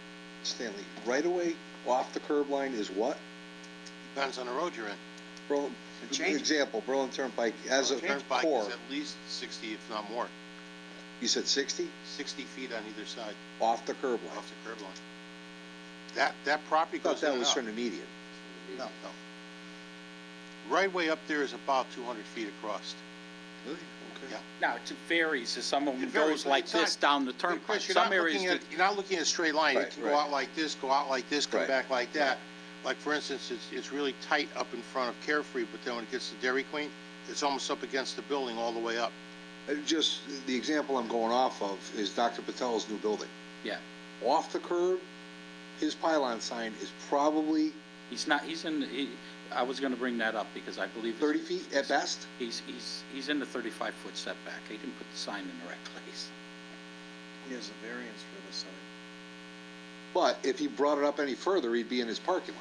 Stanley, right away off the curb line is what? Depends on the road you're in. Berlin, example, Berlin Turnpike as a Turnpike core. is at least 60, if not more. You said 60? 60 feet on either side, Off the curb line. off the curb line. That property I thought goes in that and was out. from the median. No. Right way up there is about 200 feet across. Really? Okay. Yeah. Now, it varies, so some of them It varies, goes but like it's this not- down the But turnpike. Chris, you're Some not areas, looking at, you're not looking at a straight line. Right, It can right. go out like this, go out like this, come Right. back like that. Like, for instance, it's really tight up in front of Carefree, but then when it gets to Dairy Queen, it's almost up against the building all the way up. Just, the example I'm going off of is Dr. Patel's new building. yeah, Off the curb, his pylon sign is probably I was gonna bring that up because I believe. 30 feet at best. He's in the 35-foot setback. He didn't put the sign in the right place. He has a variance for the sign. But if he brought it up any further, he'd be in his parking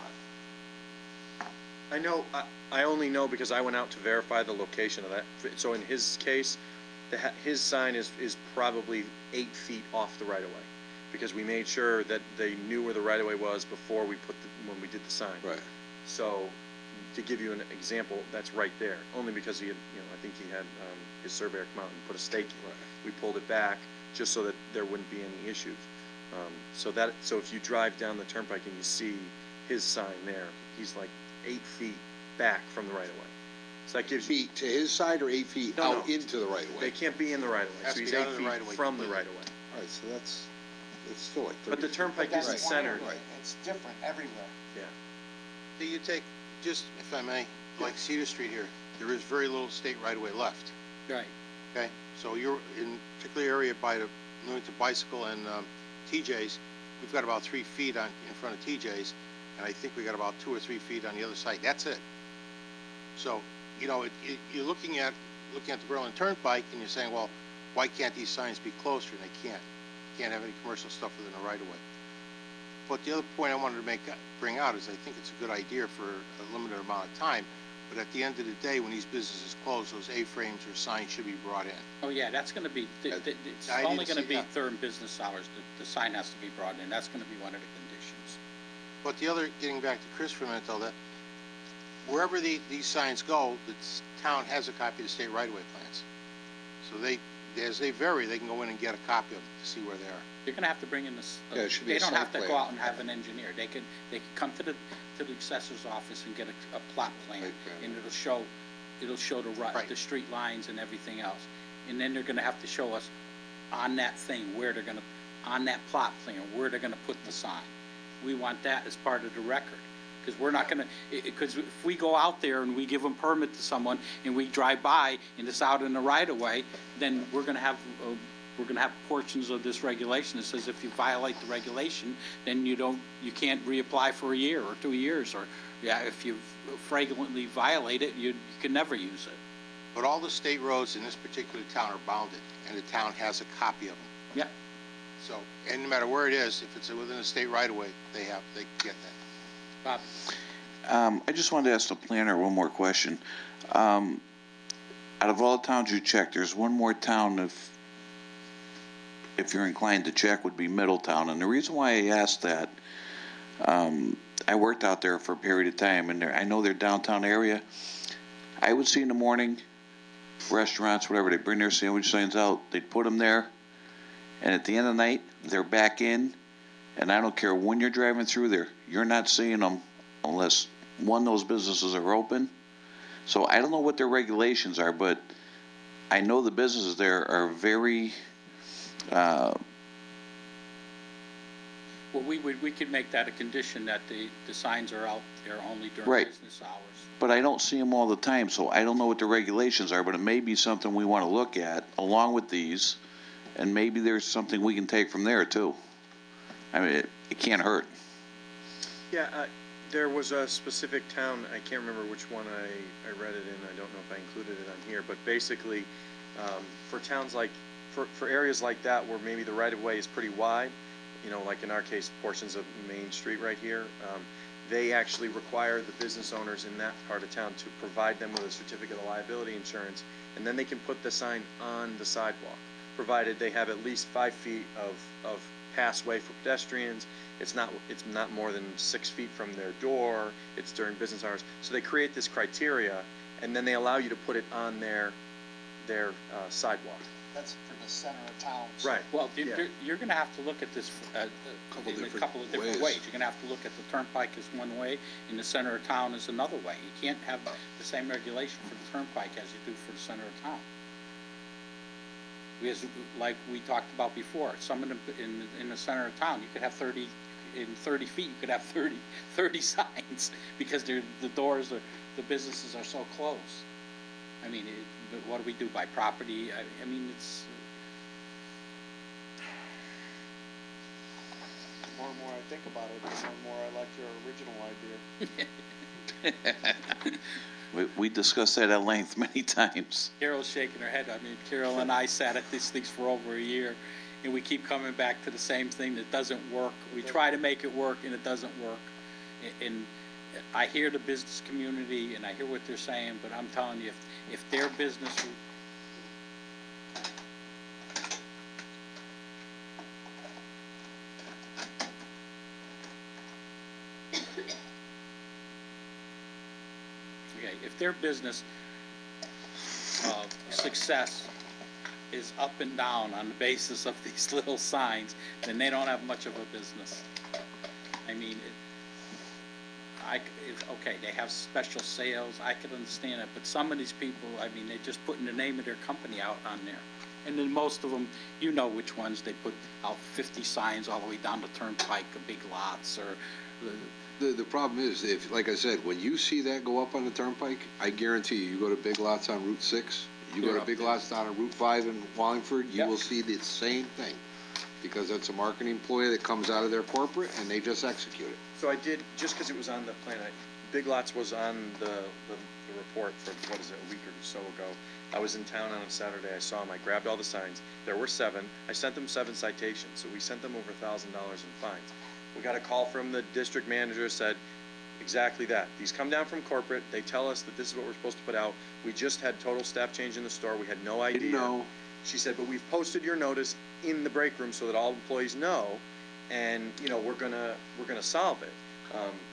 lot. I know, I only know because I went out to verify the location of that. So in his case, his sign is probably 8 feet off the right of way. Because we made sure that they knew where the right of way was before when we did the sign. Right. So, to give you an example, that's right there, only because he had, I think he had, his surveyor come out and put a stake in. Right. We pulled it back, just so that there wouldn't be any issues. So if you drive down the turnpike and you see his sign there, he's like 8 feet back from the right of way. So that gives you. Feet to his side or 8 feet No, out no. into the right of way? They can't be in the right of way, Has so to he's be out 8 of the feet right of way from the completely. right of way. All right, so it's still like 30 But the feet. turnpike isn't centered. Right. It's different everywhere. Yeah. Do you take, just, if I may, like Cedar Street here, there is very little state right-of-way left, Right. okay? So you're in a particular area by the Newington Bicycle and TJ's, we've got about 3 feet in front of TJ's, and I think we got about 2 or 3 feet on the other side. That's it. So, you're looking at the Berlin Turnpike, and you're saying, well, why can't these signs be closer? And they can't. You can't have any commercial stuff within the right-of-way. But the other point I wanted to bring out is I think it's a good idea for a limited amount of time, but at the end of the day, when these businesses close, those A-frames or signs should be brought in. Oh, yeah, that's gonna be, it's I need only to gonna see be that. during business hours. The sign has to be brought in. That's gonna be one of the conditions. But the other, getting back to Chris for a minute though, that wherever these signs go, the town has a copy of the state right-of-way plans. So as they vary, they can go in and get a copy of it to see where they are. You're gonna have to bring in this, Yeah, it should be they a don't site have to go plan. out and have an engineer. They can come to the assessor's office and get a plot plan, Site plan. and it'll show Right. the street lines and everything else. And then they're gonna have to show us on that thing on that plot plan, where they're gonna put the sign. We want that as part of the record. Because we're not gonna, because if we go out there and we give them permit to someone and we drive by and it's out in the right of way, then we're gonna have portions of this regulation that says if you violate the regulation, then you can't reapply for a year or 2 years, or, if you flagrantly violate it, you can never use it. But all the state roads in this particular town are bounded, and the town has a copy of them. Yeah. So, and no matter where it is, if it's within a state right-of-way, they can get that. Bob? I just wanted to ask the planner one more question. Out of all the towns you checked, there's one more town if you're inclined to check, would be Middletown. And the reason why I asked that, I worked out there for a period of time, and I know their downtown area. I would see in the morning, restaurants, whatever, they bring their sandwich signs out, they'd put them there, and at the end of the night, they're back in, and I don't care when you're driving through there, you're not seeing them unless, one, those businesses are open. So I don't know what their regulations are, but I know the businesses there are very, Well, we could make that a condition that the signs are out there only during Right. business hours. but I don't see them all the time, so I don't know what the regulations are, but it may be something we want to look at along with these, and maybe there's something we can take from there too. I mean, it can't hurt. Yeah, there was a specific town, I can't remember which one I read it in, I don't know if I included it on here, but basically, for towns like, for areas like that where maybe the right-of-way is pretty wide, you know, like in our case, portions of Main Street right here, they actually require the business owners in that part of town to provide them with a certificate of liability insurance, and then they can put the sign on the sidewalk, provided they have at least 5 feet of passway for pedestrians. It's not more than 6 feet from their door. It's during business hours. So they create this criteria, and then they allow you to put it on their sidewalk. That's for the center of town. Right. Well, Yeah. you're gonna have to look at this in a couple of different ways. You're gonna have to look at the turnpike as one way, and the center of town as another way. You can't have the same regulation for the turnpike as you do for the center of town. Because, like we talked about before, some of them in the center of town, you could have 30 feet, you could have 30 signs, because the doors, the businesses are so close. I mean, what do we do by property? I mean, it's... The more and more I think about it, the more I like your original idea. We discussed that at length many times. Carol's shaking her head. I mean, Carol and I sat at these things for over a year, and we keep coming back to the same thing that doesn't work. We try to make it work, and it doesn't work. And I hear the business community, and I hear what they're saying, but I'm telling you, if their business... Okay, if their business success is up and down on the basis of these little signs, then they don't have much of a business. I mean, okay, they have special sales, I could understand it, but some of these people, I mean, they're just putting the name of their company out on there. And then most of them, you know which ones, they put out 50 signs all the way down the turnpike, big lots, or... The problem is, if, like I said, when you see that go up on the turnpike, I guarantee you go to Big Lots on Route 6, you go to Big Lots down on Route 5 in Wallingford, you will see the same thing. Because it's a marketing employee that comes out of their corporate, and they just execute it. So I did, just because it was on the plan, Big Lots was on the report for, a week or so ago. I was in town on a Saturday, I saw them, I grabbed all the signs. There were 7. I sent them 7 citations, so we sent them over $1,000 in fines. We got a call from the district manager, said exactly that. These come down from corporate, they tell us that this is what we're supposed to put out. We just had total staff change in the store, we had no idea. Didn't know. She said, but we've posted your notice in the break room so that all employees know, and, you know, we're gonna solve it.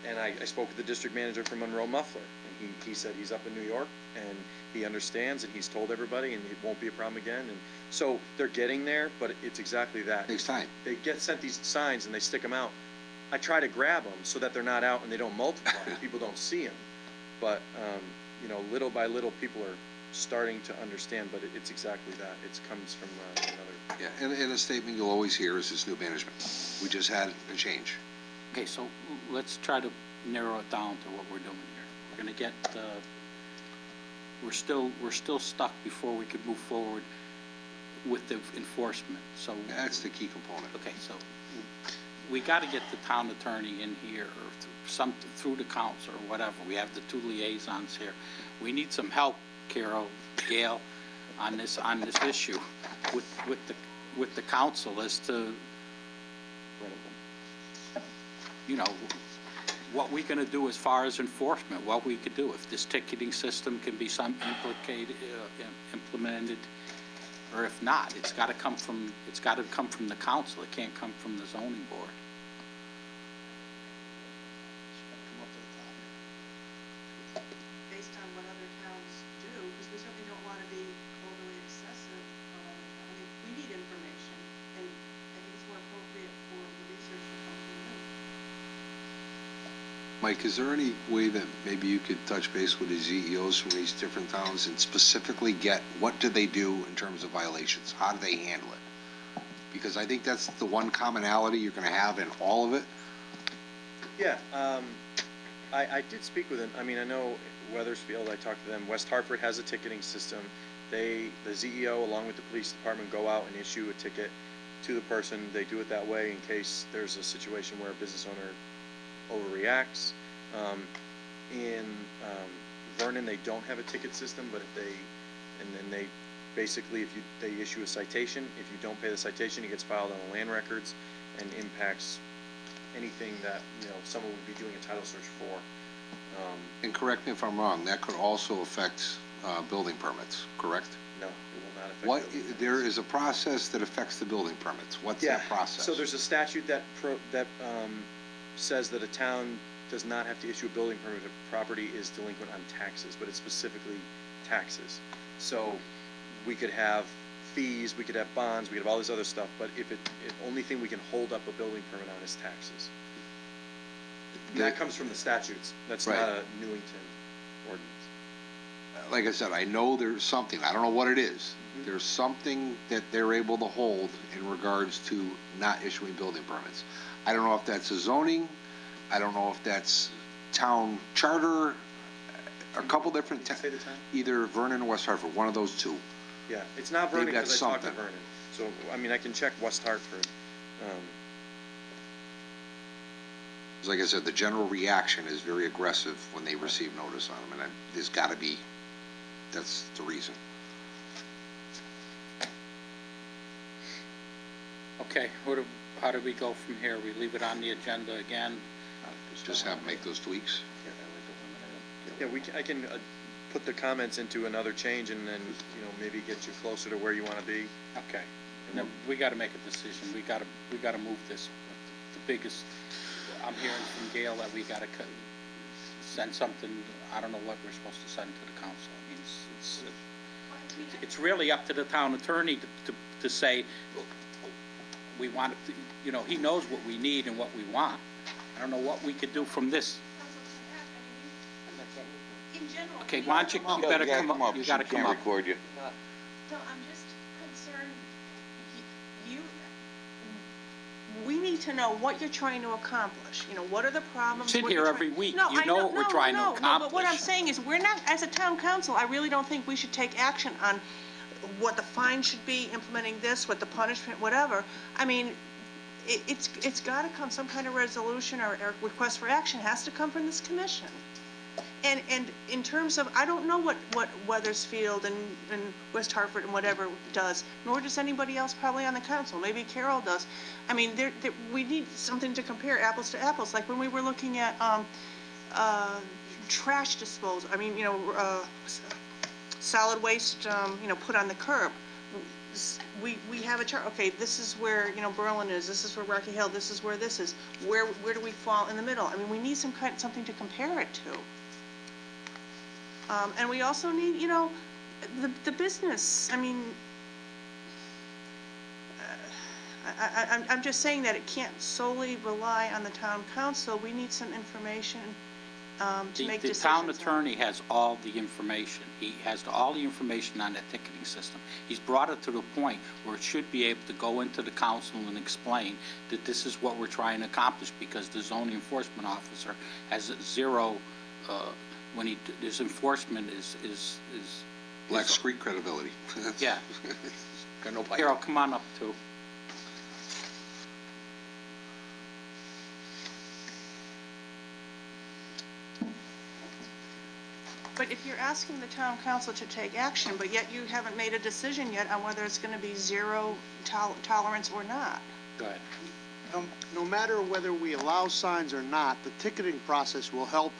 And I spoke with the district manager from Monroe Muffler, and he said he's up in New York, and he understands, and he's told everybody, and it won't be a problem again. And so they're getting there, but it's exactly that. Takes time. They get sent these signs, and they stick them out. I try to grab them so that they're not out and they don't multiply, people don't see them. But, you know, little by little, people are starting to understand, but it's exactly that. It comes from another... Yeah, and a statement you'll always hear is this new management. We just had a change. Okay, so let's try to narrow it down to what we're doing here. We're gonna get, we're still stuck before we could move forward with the enforcement, so... That's the key component. Okay, so we gotta get the town attorney in here, or through the council, or whatever. We have the 2 liaisons here. We need some help, Carol, Gail, on this issue with the council as to, you know, what we're going to do as far as enforcement, what we could do, if this ticketing system can be implemented, or if not, it's got to come from the council. It can't come from the zoning board. Based on what other towns do, because we certainly don't want to be overly excessive. I mean, we need information, and I think it's more appropriate for the research to come from you. Mike, is there any way that maybe you could touch base with the CEOs from these different towns and specifically get what do they do in terms of violations? How do they handle it? Because I think that's the one commonality you're going to have in all of it. Yeah, I did speak with him. I mean, I know Weathersfield, I talked to them. West Hartford has a ticketing system. the ZEO along with the police department go out and issue a ticket to the person. They do it that way in case there's a situation where a business owner overreacts. In Vernon, they don't have a ticket system, but then they basically, they issue a citation. If you don't pay the citation, it gets filed on the land records and impacts anything that, someone would be doing a title search for. And correct me if I'm wrong, that could also affect building permits, correct? No, it will not affect. What, there is a process that affects the building permits. What's that process? So there's a statute that says that a town does not have to issue a building permit if a property is delinquent on taxes, but it's specifically taxes. So we could have fees, we could have bonds, we could have all this other stuff, but if the only thing we can hold up a building permit on is taxes. And that comes from the statutes. That's Right. not a Newington ordinance. Like I said, I know there's something, I don't know what it is. There's something that they're able to hold in regards to not issuing building permits. I don't know if that's a zoning, I don't know if that's town charter, a couple different, Say the town? either Vernon or West Hartford, one of those two. Yeah, it's not Vernon They've got because I talked to something. Vernon. So, I mean, I can check West Hartford. 'Cause like I said, the general reaction is very aggressive when they receive notice on them, and there's gotta be, that's the reason. Okay, how do we go from here? We leave it on the agenda again? Just have them make those tweaks. Yeah, I can put the comments into another change and then, maybe get you closer to where you want to be. Okay, and then we gotta make a decision, we gotta move this. The biggest, I'm hearing from Gail that we gotta send something, I don't know what we're supposed to send to the council. I mean, it's really up to the town attorney to say, we want to, he knows what we need and what we want. I don't know what we could do from this. In general. Okay, why don't you better come up, you gotta come up. record you. No, I'm just concerned, we need to know what you're trying to accomplish. What are the problems? Sit what here you're every trying- week. No, You I know what we're trying to No, but what I'm accomplish. saying is, we're not, as a town council, I really don't think we should take action on what the fine should be, implementing this, what the punishment, whatever. I mean, it's gotta come, some kind of resolution or request for action has to come from this commission. And in terms of, I don't know what Weathersfield and West Hartford and whatever does, nor does anybody else probably on the council. Maybe Carol does. I mean, we need something to compare apples to apples, like when we were looking at trash disposal. I mean, solid waste, put on the curb. We have a chart. Okay, this is where Berlin is. This is where Rocky Hill. This is where this is. Where do we fall in the middle? I mean, we need something to compare it to. And we also need, the business. I mean, I'm just saying that it can't solely rely on the town council. We need some information to make decisions. The town attorney has all the information. He has all the information on the ticketing system. He's brought it to the point where it should be able to go into the council and explain that this is what we're trying to accomplish, because the zoning enforcement officer has zero, when his enforcement is Lacks street credibility. Yeah. Got no bite. Carol, come on up too. But if you're asking the town council to take action, but yet you haven't made a decision yet on whether it's going to be zero tolerance or not. Go ahead. No matter whether we allow signs or not, the ticketing process will help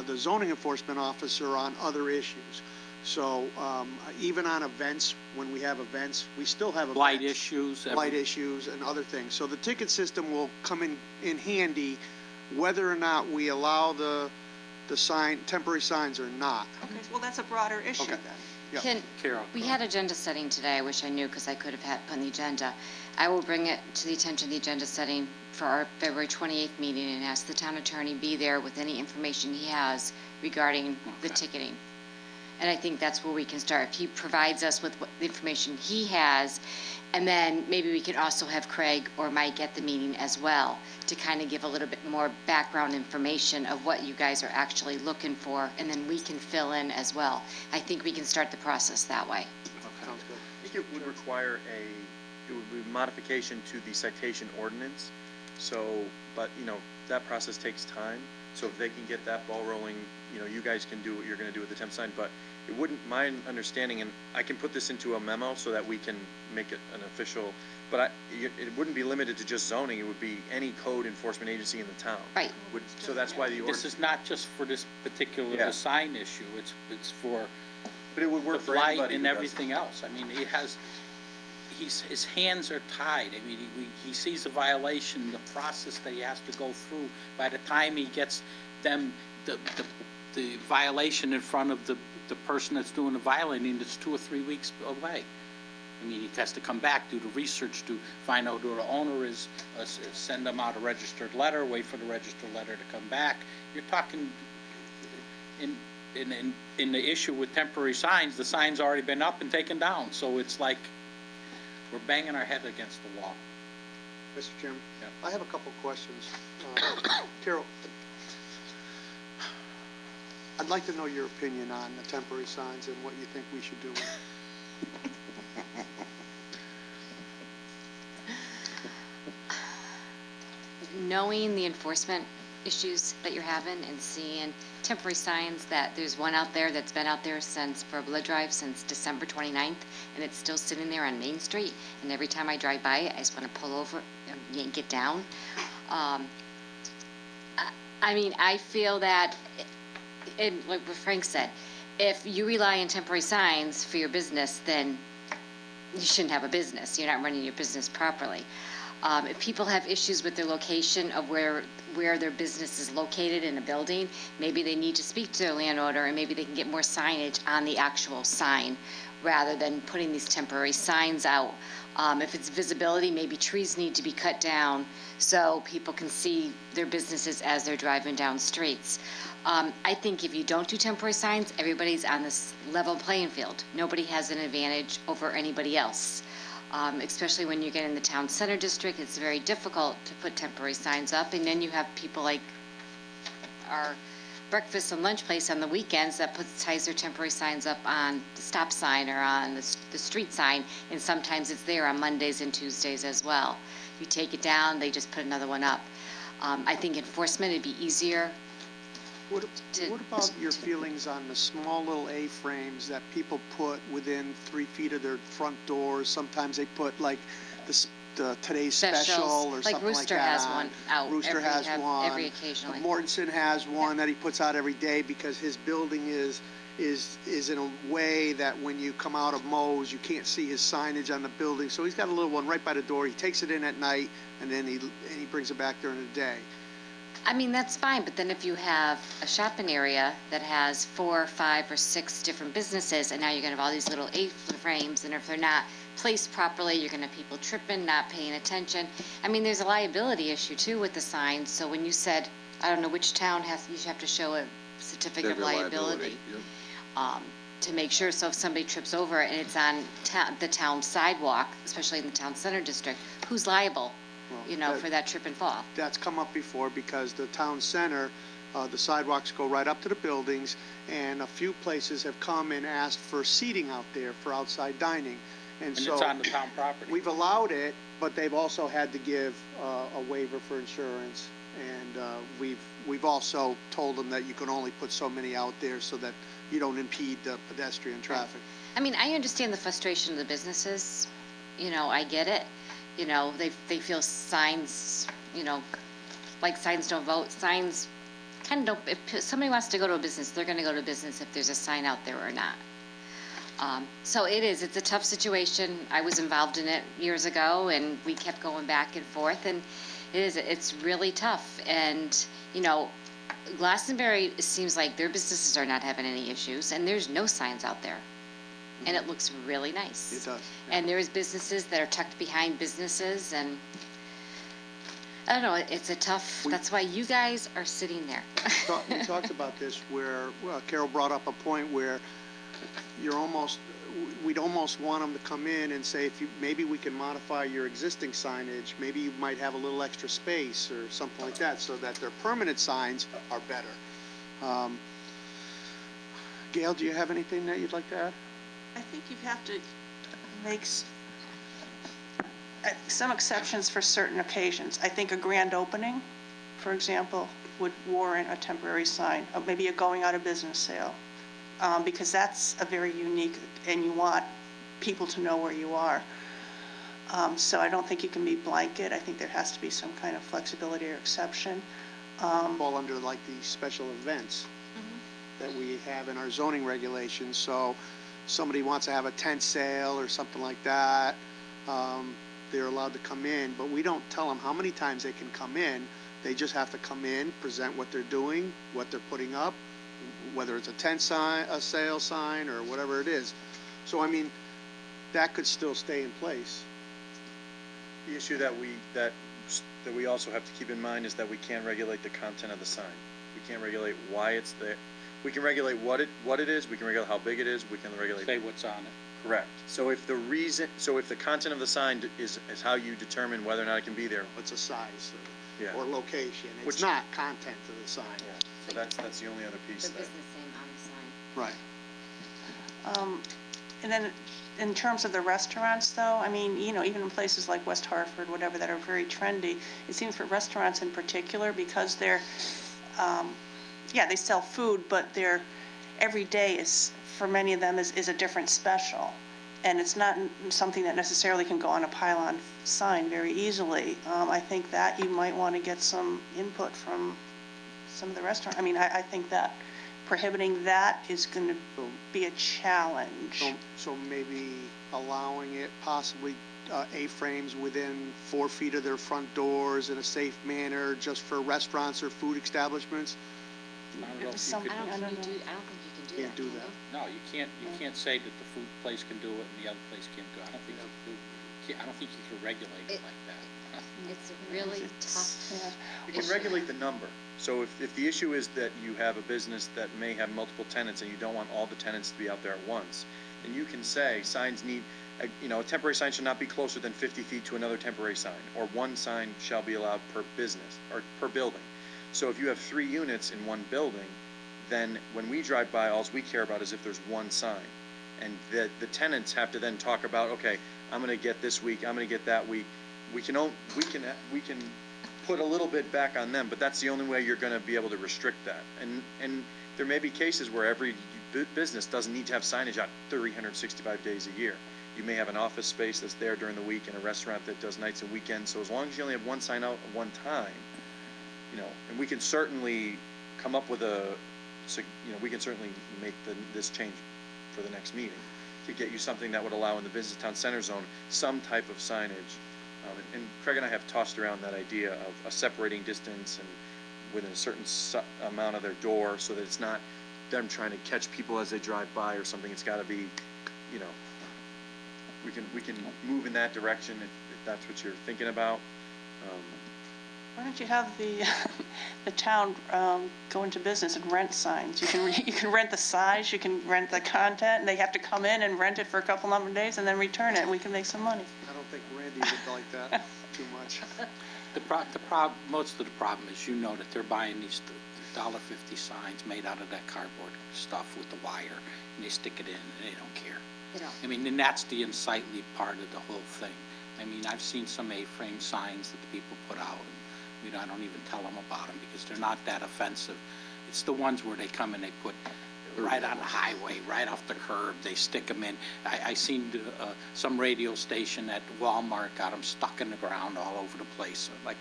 the zoning enforcement officer on other issues. So even on events, when we have events, we still have events. Light issues. Light issues and other things. So the ticket system will come in handy whether or not we allow the temporary signs or not. Okay, well, that's a broader issue Okay. then. Carol, We had agenda setting today. I wish I knew because I could have had put on the agenda. I will bring it to the attention of the agenda setting for our February 28th meeting and ask the town attorney be there with any information he has regarding the ticketing. And I think that's where we can start. If he provides us with what the information he has, and then maybe we could also have Craig or Mike at the meeting as well to kind of give a little bit more background information of what you guys are actually looking for, and then we can fill in as well. I think we can start the process that way. Sounds good. I think it would require it would be modification to the citation ordinance. So, but, that process takes time. So if they can get that ball rolling, you guys can do what you're gonna do with the temp sign, but it wouldn't, my understanding, and I can put this into a memo so that we can make it an official, but it wouldn't be limited to just zoning, it would be any code enforcement agency in the town. Right. So that's why the ordinance. This is not just for this particular Yeah. sign issue, it's for But it would the work for blight anybody and who does everything else. I mean, his hands are tied. I mean, he sees a violation, the process that he has to go through. By the time he gets them, the violation in front of the person that's doing the violating, it's 2 or 3 weeks away. I mean, he has to come back, do the research, to find out who the owner is, send them out a registered letter, wait for the registered letter to come back. You're talking, in the issue with temporary signs, the sign's already been up and taken down, so it's like we're banging our head against the wall. Mr. Chairman, Yeah. I have a couple of questions. Carol, I'd like to know your opinion on the temporary signs and what you think we should do. Knowing the enforcement issues that you're having and seeing temporary signs, that there's one out there that's been out there for a blood drive since December 29th, and it's still sitting there on Main Street, and every time I drive by it, I just want to pull over and yank it down. I mean, I feel that, and like what Frank said, if you rely on temporary signs for your business, then you shouldn't have a business. You're not running your business properly. If people have issues with their location of where their business is located in a building, maybe they need to speak to their landowner, and maybe they can get more signage on the actual sign rather than putting these temporary signs out. If it's visibility, maybe trees need to be cut down so people can see their businesses as they're driving down streets. I think if you don't do temporary signs, everybody's on this level playing field. Nobody has an advantage over anybody else. Especially when you get in the town center district, it's very difficult to put temporary signs up. And then you have people like our breakfast and lunch place on the weekends that ties their temporary signs up on the stop sign or on the street sign. And sometimes it's there on Mondays and Tuesdays as well. You take it down, they just put another one up. I think enforcement would be easier. What about your feelings on the small little A-frames that people put within 3 feet of their front doors? Sometimes they put like the Today's Special or something like Rooster that has on. one out. Rooster has one. Every occasionally. Mortensen has one that he puts out every day because his building is in a way that when you come out of Moe's, you can't see his signage on the building. So he's got a little one right by the door. He takes it in at night, and then he brings it back during the day. I mean, that's fine, but then if you have a shopping area that has 4, 5, or 6 different businesses, and now you're gonna have all these little A-frames, and if they're not placed properly, you're gonna have people tripping, not paying attention. I mean, there's a liability issue too with the signs, so when you said, I don't know which town you have to show a certificate of liability. To make sure, so if somebody trips over it and it's on the town sidewalk, especially in the town center district, who's liable? For that trip and fall. That's come up before because the town center, the sidewalks go right up to the buildings, and a few places have come and asked for seating out there for outside dining. And so it's on the town property. We've allowed it, but they've also had to give a waiver for insurance. And we've also told them that you can only put so many out there so that you don't impede the pedestrian traffic. I mean, I understand the frustration of the businesses. I get it. They feel signs, like signs don't vote. Signs kind of don't, if somebody wants to go to a business, they're going to go to a business if there's a sign out there or not. So it's a tough situation. I was involved in it years ago, and we kept going back and forth, and it's really tough. And, Glastonbury, it seems like their businesses are not having any issues, and there's no signs out there. And it looks really nice. It does. Yeah. And there's businesses that are tucked behind businesses, and I don't know, it's a tough, that's why you guys are sitting there. We talked about this where Carol brought up a point where we'd almost want them to come in and say, maybe we can modify your existing signage, maybe you might have a little extra space or something like that, so that their permanent signs are better. Gail, do you have anything that you'd like to add? I think you have to make some exceptions for certain occasions. I think a grand opening, for example, would warrant a temporary sign, maybe a going out of business sale, because that's a very unique, and you want people to know where you are. So I don't think you can be blanket. I think there has to be some kind of flexibility or exception. Fall under like the special events that we have in our zoning regulations. So somebody wants to have a tent sale or something like that, they're allowed to come in, but we don't tell them how many times they can come in. They just have to come in, present what they're doing, what they're putting up, whether it's a tent sign, a sale sign, or whatever it is. So, I mean, that could still stay in place. The issue that we also have to keep in mind is that we can't regulate the content of the sign. We can't regulate why it's there. We can regulate what it is, we can regulate how big it is, we can regulate... Say what's on it. Correct. So if the content of the sign is how you determine whether or not it can be there. It's a size Yeah. or location. It's Which- not content of the sign. So that's the only other piece The there. business name on the sign. Right. And then in terms of the restaurants, though, I mean, even in places like West Hartford, whatever, that are very trendy, it seems for restaurants in particular, because they're, they sell food, but every day is, for many of them, is a different special. And it's not something that necessarily can go on a pylon sign very easily. I think that you might want to get some input from some of the restaurants. I mean, I think that prohibiting that is going to be a challenge. So maybe allowing it possibly A-frames within 4 feet of their front doors in a safe manner just for restaurants or food establishments? I don't know if you Some- could, I don't know. think you can Can't do that. no, you can't say that the food place can do it and the other place can't do it. I don't think you can regulate it like that. It's really tough. You can regulate the number. So if the issue is that you have a business that may have multiple tenants and you don't want all the tenants to be out there at once, then you can say signs need, a temporary sign should not be closer than 50 feet to another temporary sign, or one sign shall be allowed per business, or per building. So if you have 3 units in one building, then when we drive by, all we care about is if there's one sign. And the tenants have to then talk about, okay, I'm gonna get this week, I'm gonna get that week. We can put a little bit back on them, but that's the only way you're gonna be able to restrict that. And there may be cases where every business doesn't need to have signage out 365 days a year. You may have an office space that's there during the week and a restaurant that does nights and weekends. So as long as you only have one sign out at one time, and we can certainly come up with we can certainly make this change for the next meeting to get you something that would allow in the business town center zone some type of signage. And Craig and I have tossed around that idea of a separating distance and within a certain amount of their door, so that it's not them trying to catch people as they drive by or something. It's got to be, we can move in that direction if that's what you're thinking about. Why don't you have the town go into business and rent signs? You can rent the size, you can rent the content, and they have to come in and rent it for a couple number of days and then return it, and we can make some money. I don't think Randy would like that too much. Most of the problem is, that they're buying these $1.50 signs made out of that cardboard stuff with the wire, and they stick it in, and they don't care. They don't. I mean, and that's the unsightly part of the whole thing. I mean, I've seen some A-frame signs that the people put out, and I don't even tell them about them because they're not that offensive. It's the ones where they come and they put right on the highway, right off the curb, they stick them in. I seen some radio station at Walmart got them stuck in the ground all over the place. Like,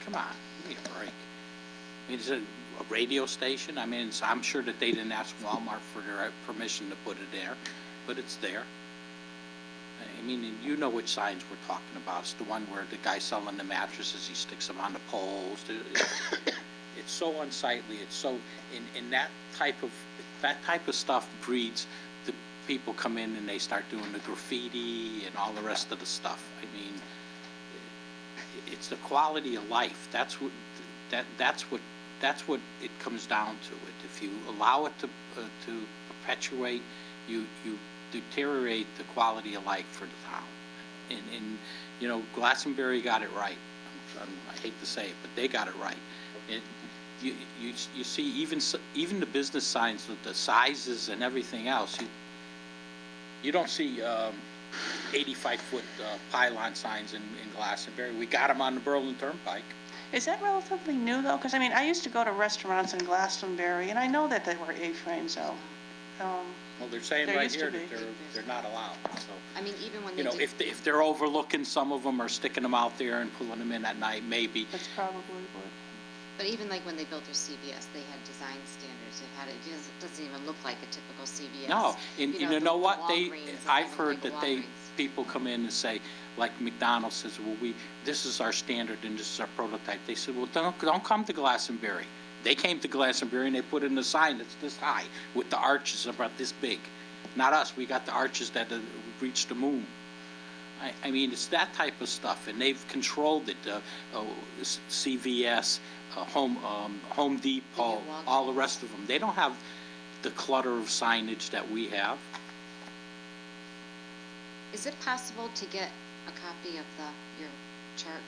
come on, give me a break. I mean, is it a radio station? I mean, I'm sure that they didn't ask Walmart for their permission to put it there, but it's there. I mean, and you know which signs we're talking about. It's the one where the guy selling the mattresses, he sticks them on the poles. It's so unsightly. It's so, and that type of stuff breeds the people come in and they start doing the graffiti and all the rest of the stuff. I mean, it's the quality of life. That's what it comes down to. If you allow it to perpetuate you deteriorate the quality of life for the town. And you know, Glastonbury got it right. I hate to say it, but they got it right. You see, even the business signs with the sizes and everything else, you don't see 85-foot pylon signs in Glastonbury. We got them on the Berlin Turnpike. Is that relatively new, though? Because, I mean, I used to go to restaurants in Glastonbury, and I know that they were A-frames, though. Well, they're saying There right used to here be. that they're not allowed, so. I mean, even when You they know, do, if they're overlooking some of them or sticking them out there and pulling them in at night, maybe. That's probably what. but even like when they built their CVS, they had design standards. It doesn't even look like a typical CVS. No, and you know what, Walgreens and I've things heard like that Walgreens. people come in and say, like McDonald's says, well, this is our standard and this is our prototype. They said, well, don't come to Glastonbury. They came to Glastonbury and they put in a sign that's this high with the arches about this big. Not us, we got the arches that reach the moon. I mean, it's that type of stuff, and they've controlled it. CVS, Home Depot, all the rest of them. They don't have the clutter of signage that we have. Is it possible to get a copy of your chart?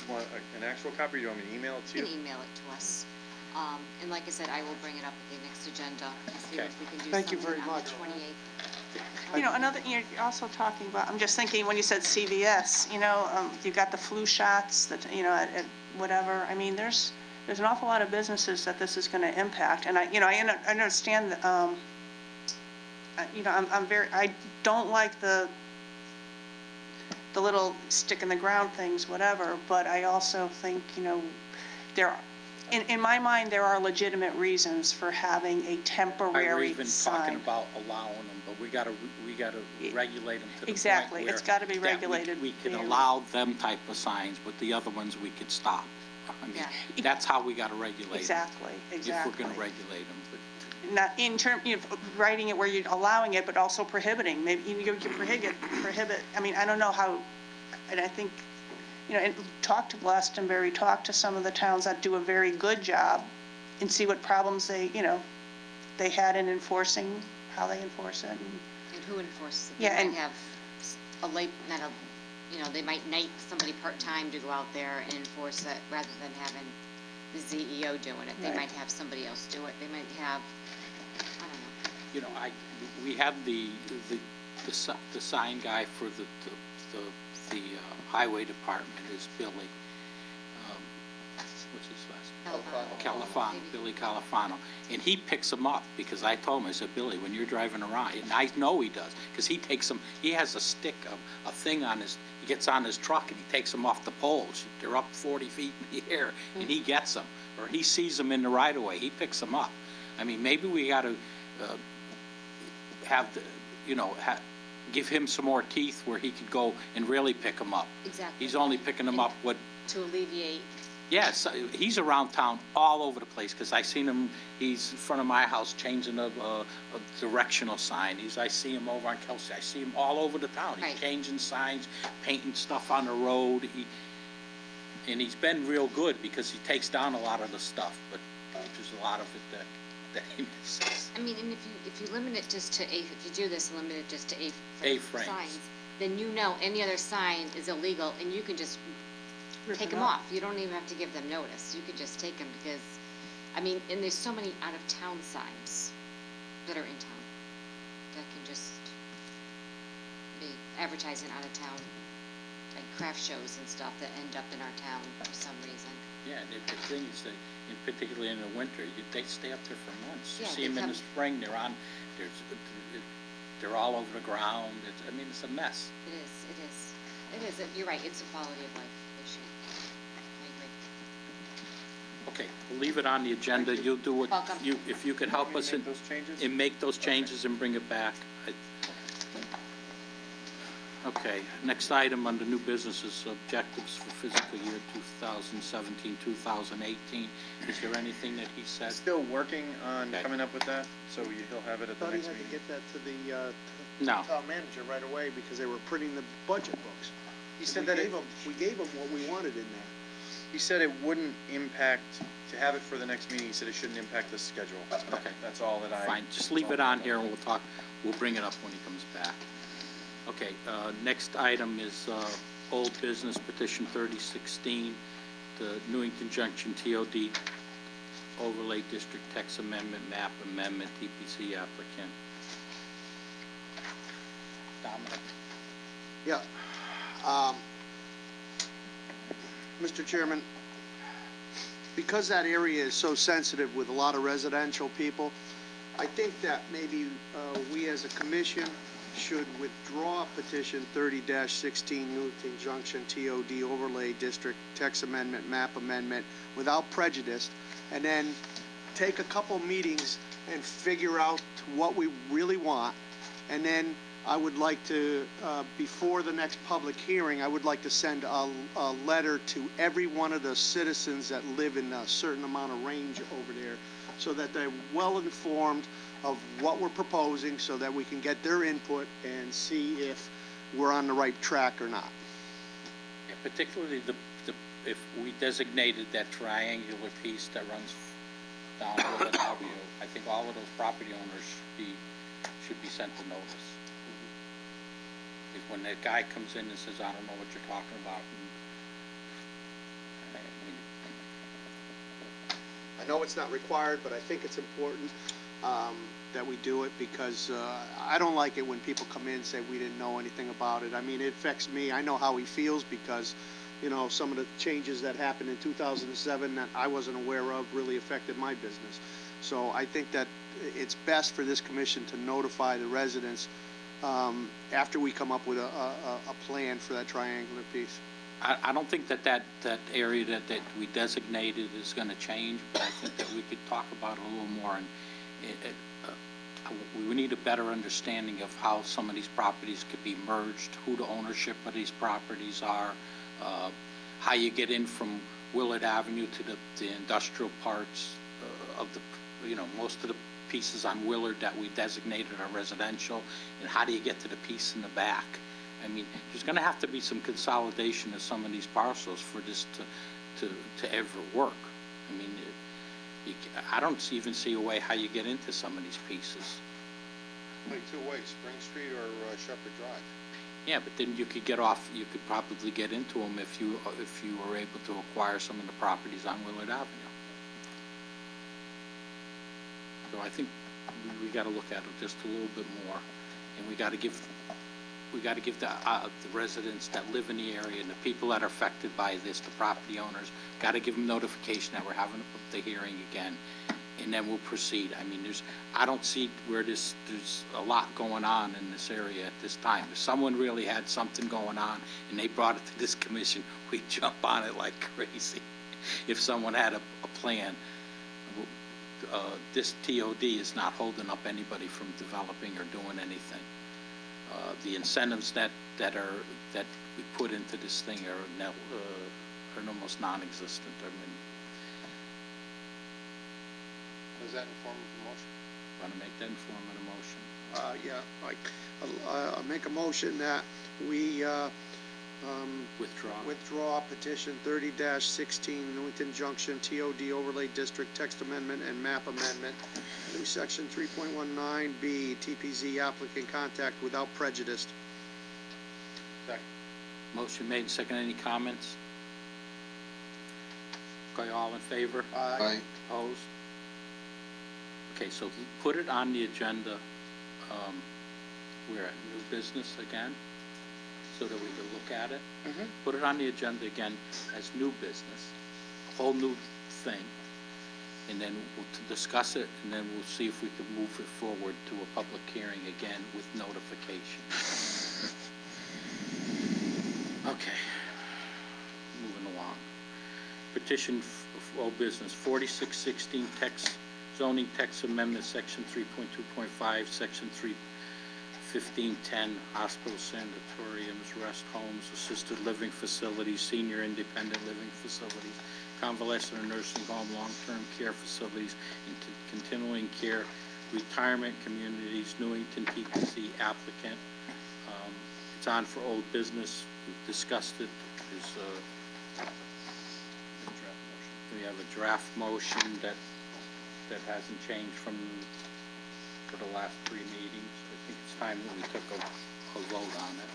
Want an actual copy, or do you want me to email it to You you? can email it to us. And like I said, I will bring it up at the next agenda, see Okay. if we can do Thank you something very on much. the 28th. You know, you're also talking about, I'm just thinking, when you said CVS, you know, you got the flu shots, that, you know, at whatever. I mean, there's an awful lot of businesses that this is going to impact. And I understand that, you know, I don't like the little stick in the ground things, whatever, but I also think, you know, in my mind, there are legitimate reasons for having a We're temporary even sign. talking about allowing them, but we gotta regulate them to the point Exactly, where it's gotta be that regulated we can fairly. allow them type of signs, but the other ones we could stop. I mean, Yeah. that's how we gotta regulate them. Exactly. If we're gonna regulate them, but Not in term, you know, writing it where you're allowing it, but also prohibiting. Maybe you can prohibit, I mean, I don't know how, and I think, you know, and talk to Glastonbury, talk to some of the towns that do a very good job and see what problems they had in enforcing, how they enforce it. And who enforces it? Yeah, They and- might have they might night somebody part-time to go out there and enforce it rather than having the ZEO doing it. They Right. might have somebody else do it. They might have, I don't know. you know, we have the sign guy for the highway department is Billy. What's his last name? Califano, Billy Califano. And he picks them up because I told him, I said, Billy, when you're driving around, and I know he does, because he takes them, he has a stick, a thing on his, he gets on his truck and he takes them off the poles. They're up 40 feet in the air and he gets them. Or he sees them in the right of way, he picks them up. I mean, maybe we got to have the, you know, give him some more teeth where he could go and really pick them up. Exactly. He's only picking them up To alleviate. yes, he's around town all over the place, because I seen him, he's in front of my house changing a directional sign. I see him over on Kelsey, I see him all over the town. He's Right. changing signs, painting stuff on the road. And he's been real good because he takes down a lot of the stuff, but there's a lot of it that he misses. I mean, and if you limit it just to if you do this, limit it just to A-frames. signs, then you know any other sign is illegal and you can just take it them up. off. You don't even have to give them notice. You could just take them because, I mean, and there's so many out-of-town signs that are in town that can just be advertising out of town, like craft shows and stuff that end up in our town for some reason. Yeah, and the thing is that, particularly in the winter, they stay up there for months. You Yeah, see they them in come- the spring, they're all over the ground. I mean, it's a mess. It is. You're right. It's a quality of life issue. I agree. Okay, we'll leave it on the agenda. You'll do what, Welcome. if you could help us Make those changes? and make those changes and bring it back. Okay, next item under new business is objectives for fiscal year 2017, 2018. Is there anything that he said? Still working on Okay. coming up with that, so he'll have it at the Thought he next had to meeting. get that to the No. town manager right away because they were printing the budget books. He And said we that gave him what we wanted in there. He said it wouldn't impact, to have it for the next meeting, he said it shouldn't impact the schedule. Okay. That's all that I. Fine, just leave it on here and we'll bring it up when he comes back. Okay, next item is, old business petition 3016, the Newington Junction TOD Overlay District Text Amendment, Map Amendment, TPC applicant. Dominic? Yeah. Mr. Chairman, because that area is so sensitive with a lot of residential people, I think that maybe we as a commission should withdraw petition 30-16 Newington Junction TOD Overlay District Text Amendment, Map Amendment without prejudice, and then take a couple meetings and figure out what we really want, and then I would like to, before the next public hearing, I would like to send a letter to every one of the citizens that live in a certain amount of range over there, so that they're well informed of what we're proposing, so that we can get their input and see if we're on the right track or not. Yeah, particularly if we designated that triangular piece that runs down Willard Avenue, I think all of those property owners should be sent a notice. Because when that guy comes in and says, I don't know what you're talking about, I know it's not required, but I think it's important that we do it, because I don't like it when people come in and say we didn't know anything about it. I mean, it affects me. I know how he feels, because, you know, some of the changes that happened in 2007 that I wasn't aware of really affected my business. So I think that it's best for this commission to notify the residents after we come up with a plan for that triangular piece. I don't think that area that we designated is going to change, but I think that we could talk about it a little more, and we need a better understanding of how some of these properties could be merged, who the ownership of these properties are, how you get in from Willard Avenue to the industrial parts of the, you know, most of the pieces on Willard that we designated are residential, and how do you get to the piece in the back? I mean, there's going to have to be some consolidation of some of these parcels for this to ever work. I mean, I don't even see a way how you get into some of these pieces. Only two ways, Spring Street or Shepherd Drive. Yeah, but then you could you could probably get into them if you were able to acquire some of the properties on Willard Avenue. So I think we got to look at it just a little bit more, and we got to give the residents that live in the area and the people that are affected by this, the property owners, got to give them notification that we're having the hearing again, and then we'll proceed. I mean, I don't see where there's a lot going on in this area at this time. If someone really had something going on and they brought it to this commission, we'd jump on it like crazy. If someone had a plan, this TOD is not holding up anybody from developing or doing anything. The incentives that we put into this thing are almost non-existent. I mean, Is that in form of a motion? Want to make that in form of a motion? Yeah, I'll make a motion that we withdraw petition 30-16 Newington Junction TOD Overlay District Text Amendment and Map Amendment, new section 3.19B, TPZ applicant contact without prejudice. Second. Motion made, second. Any comments? Okay, all in favor? Aye. Opposed? Okay, so put it on the agenda. We're at new business again, so that we can look at it. Put it on the agenda again as new business, a whole new thing, and then we'll discuss it, and then we'll see if we can move it forward to a public hearing again with notification. Okay, moving along. Petition for old business 4616 zoning text amendment, section 3.2.5, section 3.1510, hospital, sanatoriums, rest homes, assisted living facilities, senior independent living facilities, convalescent or nursing home, long-term care facilities, and continuing care, retirement communities, Newington TPC applicant. It's on for old business. We've discussed it. We have a draft motion that hasn't changed for the last 3 meetings. I think it's time that we took a vote on it.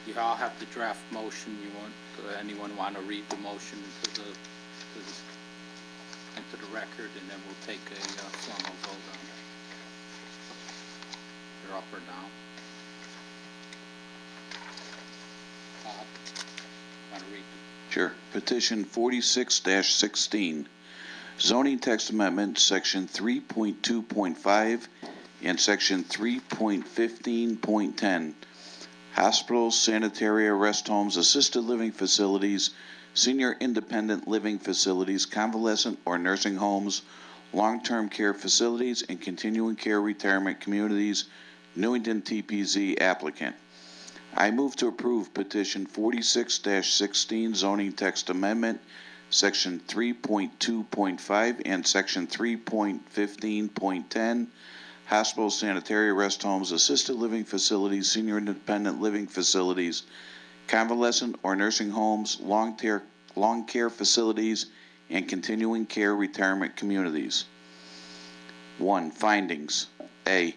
You all have the draft motion. Anyone want to read the motion into the record, and then we'll take a formal vote on it. You're up or down. Want to read it? Sure. Petition 46-16, zoning text amendment, section 3.2.5 and section 3.15.10. Hospitals, sanitary rest homes, assisted living facilities, senior independent living facilities, convalescent or nursing homes, long-term care facilities, and continuing care retirement communities, Newington TPZ applicant. I move to approve petition 46-16 zoning text amendment, section 3.2.5 and section 3.15.10, hospitals, sanitary rest homes, assisted living facilities, senior independent living facilities, convalescent or nursing homes, long care facilities, and continuing care retirement communities. 1. Findings. A.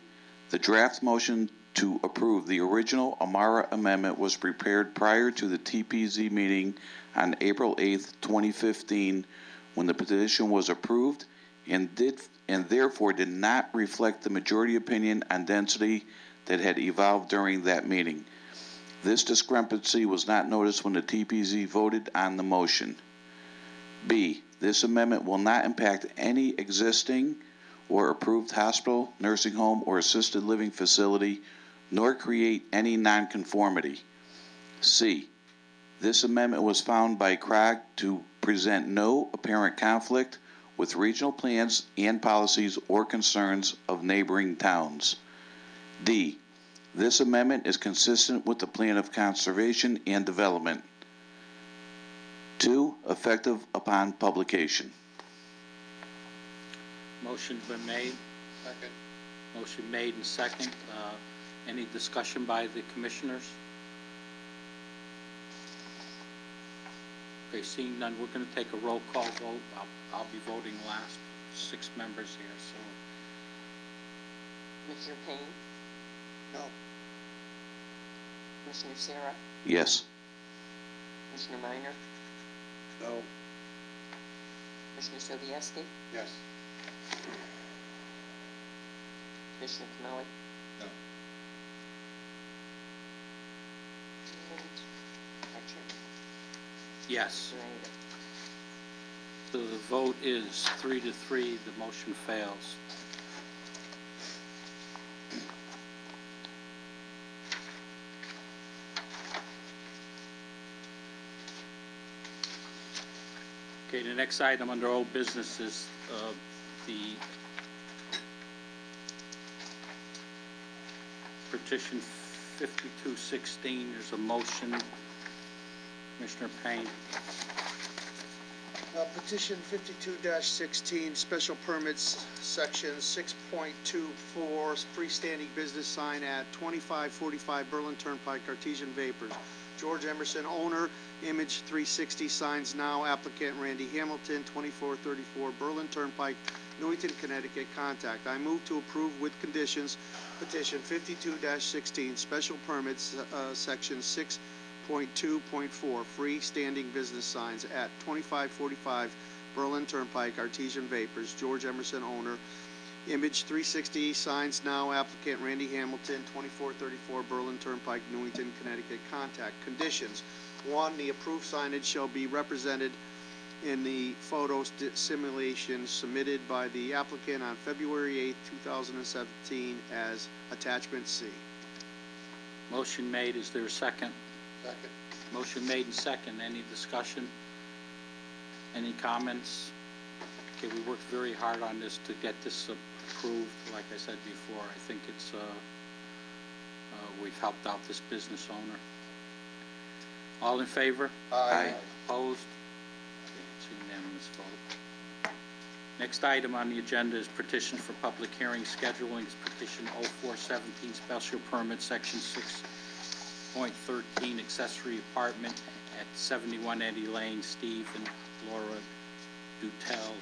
The draft motion to approve the original Amara amendment was prepared prior to the TPZ meeting on April 8th, 2015, when the petition was approved and therefore did not reflect the majority opinion on density that had evolved during that meeting. This discrepancy was not noticed when the TPZ voted on the motion. B. This amendment will not impact any existing or approved hospital, nursing home, or assisted living facility, nor create any nonconformity. C. This amendment was found by CROG to present no apparent conflict with regional plans and policies or concerns of neighboring towns. D. This amendment is consistent with the plan of conservation and development. 2. Effective upon publication. Motion's been made. Second. Motion made and second. Any discussion by the commissioners? Okay, seeing none, we're going to take a roll call vote. I'll be voting last. 6 members here, so. Commissioner Payne? No. Commissioner Sarah? Yes. Commissioner Minor? No. Commissioner Sobieski? Yes. Commissioner Kennelly? No. And Archer? Yes. Miranda? So the vote is 3-3. The motion fails. Okay, the next item under old business is the petition 5216. There's a motion. Commissioner Payne. Petition 52-16, special permits, section 6.24, freestanding business sign at 2545 Berlin Turnpike, Artesian Vapors. George Emerson, owner, Image 360 Signs Now, applicant Randy Hamilton, 2434 Berlin Turnpike, Newington, Connecticut. Contact. I move to approve with conditions petition 52-16, special permits, section 6.2.4, freestanding business signs at 2545 Berlin Turnpike, Artesian Vapors. George Emerson, owner, Image 360 Signs Now, applicant Randy Hamilton, 2434 Berlin Turnpike, Newington, Connecticut. Contact. Conditions. 1. The approved signage shall be represented in the photo simulation submitted by the applicant on February 8, 2017 as attachment C. Motion made. Is there a second? Second. Motion made and second. Any discussion? Any comments? Okay, we worked very hard on this to get this approved. Like I said before, I think it's we've helped out this business owner. All in favor? Aye. Opposed? Okay, it's a unanimous vote. Next item on the agenda is petition for public hearing scheduling. It's petition 0417, special permit, section 6.2.1, 6.13 accessory apartment at 71 Eddie Lane, Steve and Laura Dutel,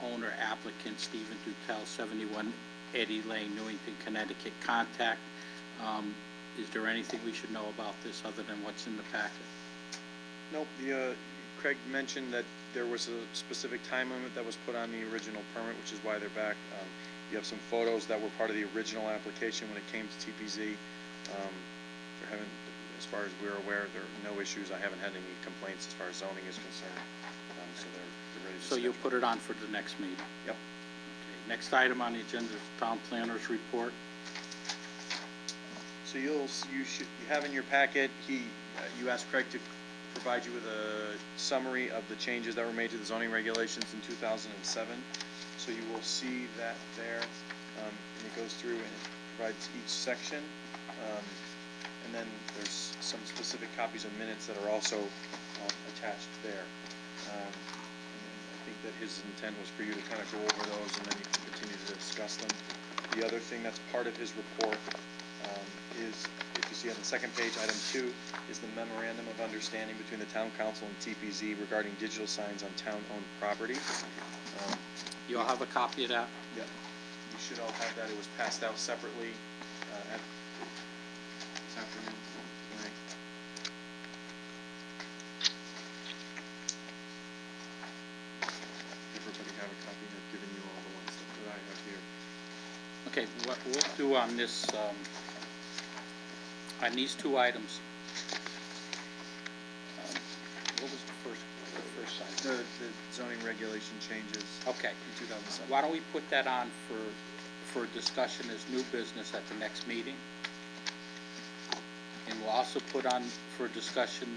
owner applicant Stephen Dutel, 71 Eddie Lane, Newington, Connecticut. Contact. Is there anything we should know about this other than what's in the packet? Nope, Craig mentioned that there was a specific time limit that was put on the original permit, which is why they're back. You have some photos that were part of the original application when it came to TPZ. There haven't, as far as we're aware, there are no issues. I haven't had any complaints as far as zoning is concerned. So they're ready to So you'll schedule. put it on for the next meeting? Yep. Okay. Next item on the agenda is town planner's report. So you have in your packet, you asked Craig to provide you with a summary of the changes that were made to the zoning regulations in 2007. So you will see that there, and it goes through and it provides each section. And then there's some specific copies of minutes that are also attached there. And I think that his intent was for you to kind of go over those and then you can continue to discuss them. The other thing that's part of his report is, if you see on the second page, item 2, is the memorandum of understanding between the town council and TPZ regarding digital signs on town-owned property. You all have a copy of that? Yep. You should all have that. It was passed out separately this afternoon. Tonight. Everybody have a copy? I've given you all the ones that I have here. Okay, what we'll do on this, on these two items, what was the first item? The zoning regulation changes Okay. in 2007. Why don't we put that on for discussion as new business at the next meeting? And we'll also put on for discussion,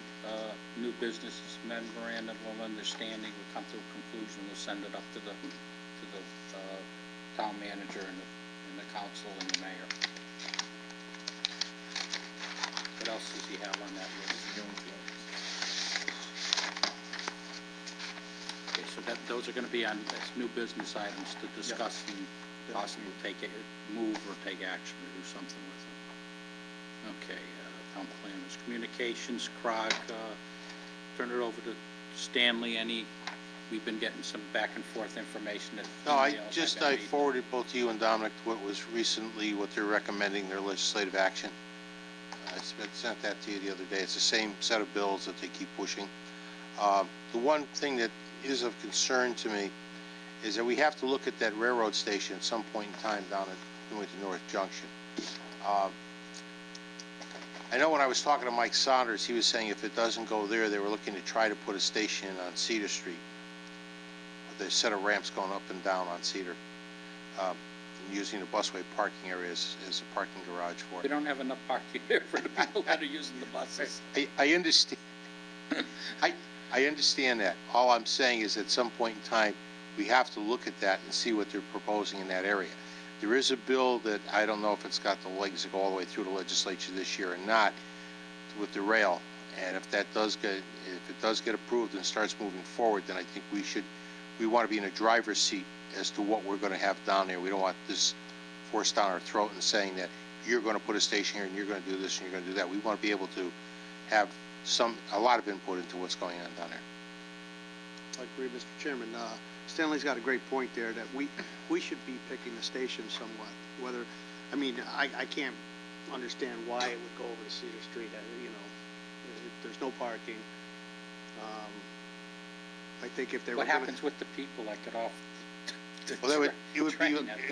new business memorandum of understanding. We'll come to a conclusion, we'll send it up to the town manager and the council and the mayor. What else does he have on that list? Okay, so those are gonna be on, as new business items to discuss and possibly move or take action or do something with them. Okay, town planners, communications, CROG, turn it over to Stanley. We've been getting some back and forth information that. No, I emails have been made. forwarded both you and Dominic what was recently, what they're recommending, their legislative action. I sent that to you the other day. It's the same set of bills that they keep pushing. The one thing that is of concern to me is that we have to look at that railroad station at some point in time down at Newington North Junction. I know when I was talking to Mike Saunders, he was saying if it doesn't go there, they were looking to try to put a station on Cedar Street with a set of ramps going up and down on Cedar, using the busway parking area as a parking garage for We it. don't have enough parking there for the people that are using the buses. I understand. I understand that. All I'm saying is at some point in time, we have to look at that and see what they're proposing in that area. There is a bill that I don't know if it's got the legs to go all the way through the legislature this year or not with the rail. And if it does get approved and starts moving forward, then I think we want to be in a driver's seat as to what we're going to have down there. We don't want this forced down our throat and saying that you're going to put a station here and you're going to do this and you're going to do that. We want to be able to have a lot of input into what's going on down there. I agree, Mr. Chairman. Stanley's got a great point there that we should be picking the station somewhat. Whether, I mean, I can't understand why it would go over to Cedar Street. There's no parking. I think if they were What happens with the people that get off the Well, it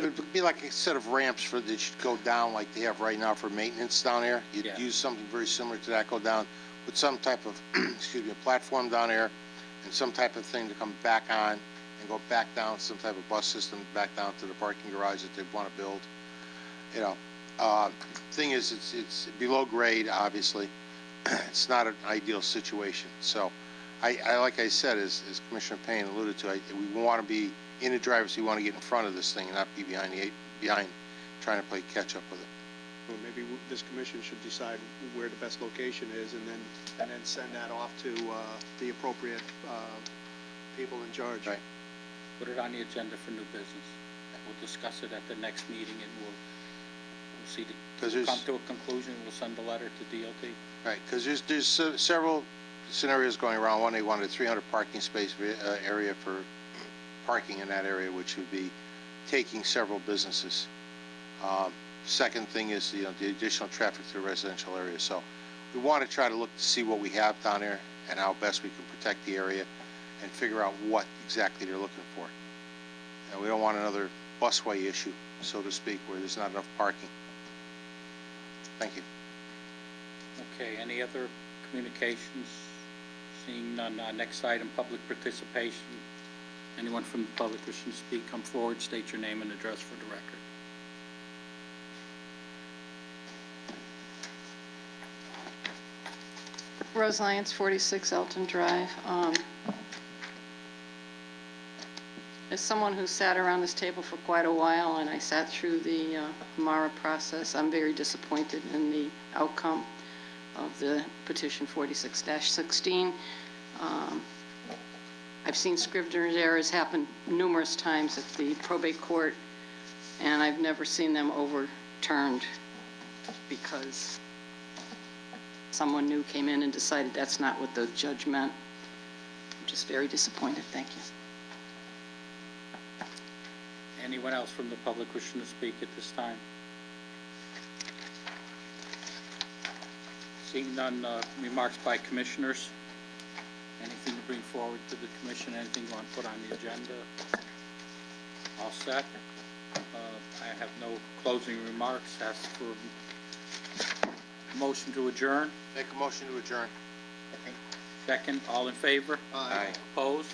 would be like a set of ramps that should go down like they have right now for maintenance down there. You'd use something very similar to that, go down with some type of, excuse me, a platform down there and some type of thing to come back on and go back down, some type of bus system back down to the parking garage that they want to build. You know, thing is, it's below grade, obviously. It's not an ideal situation. So, like I said, as Commissioner Payne alluded to, we want to be in the driver's seat. We want to get in front of this thing and not be behind trying to play catch up with it. Well, maybe this commission should decide where the best location is and then send that off to the appropriate people in charge. Right. Put it on the agenda for new business. We'll discuss it at the next meeting and we'll see, Because to there's- come to a conclusion, we'll send a letter to DOT. Right, because there's several scenarios going around. One, they wanted a 300 parking space area for parking in that area, which would be taking several businesses. Second thing is, the additional traffic through residential areas. So we want to try to look to see what we have down there and how best we can protect the area and figure out what exactly they're looking for. And we don't want another busway issue, so to speak, where there's not enough parking. Thank you. Okay, any other communications? Seeing none, next item, public participation. Anyone from the public wishing to speak, come forward, state your name and address for the record. Rose Lyons, 46 Elton Drive. As someone who sat around this table for quite a while, and I sat through the MARA process, I'm very disappointed in the outcome of the petition 46-16. I've seen Scrivener's errors happen numerous times at the probate court, and I've never seen them overturned because someone new came in and decided that's not what the judge meant. I'm just very disappointed. Thank you. Anyone else from the public wishing to speak at this time? Seeing none, remarks by commissioners. Anything to bring forward to the commission? Anything you want to put on the agenda? All set. I have no closing remarks. Ask for motion to adjourn. Make a motion to adjourn. Second, all in favor? Aye. Opposed?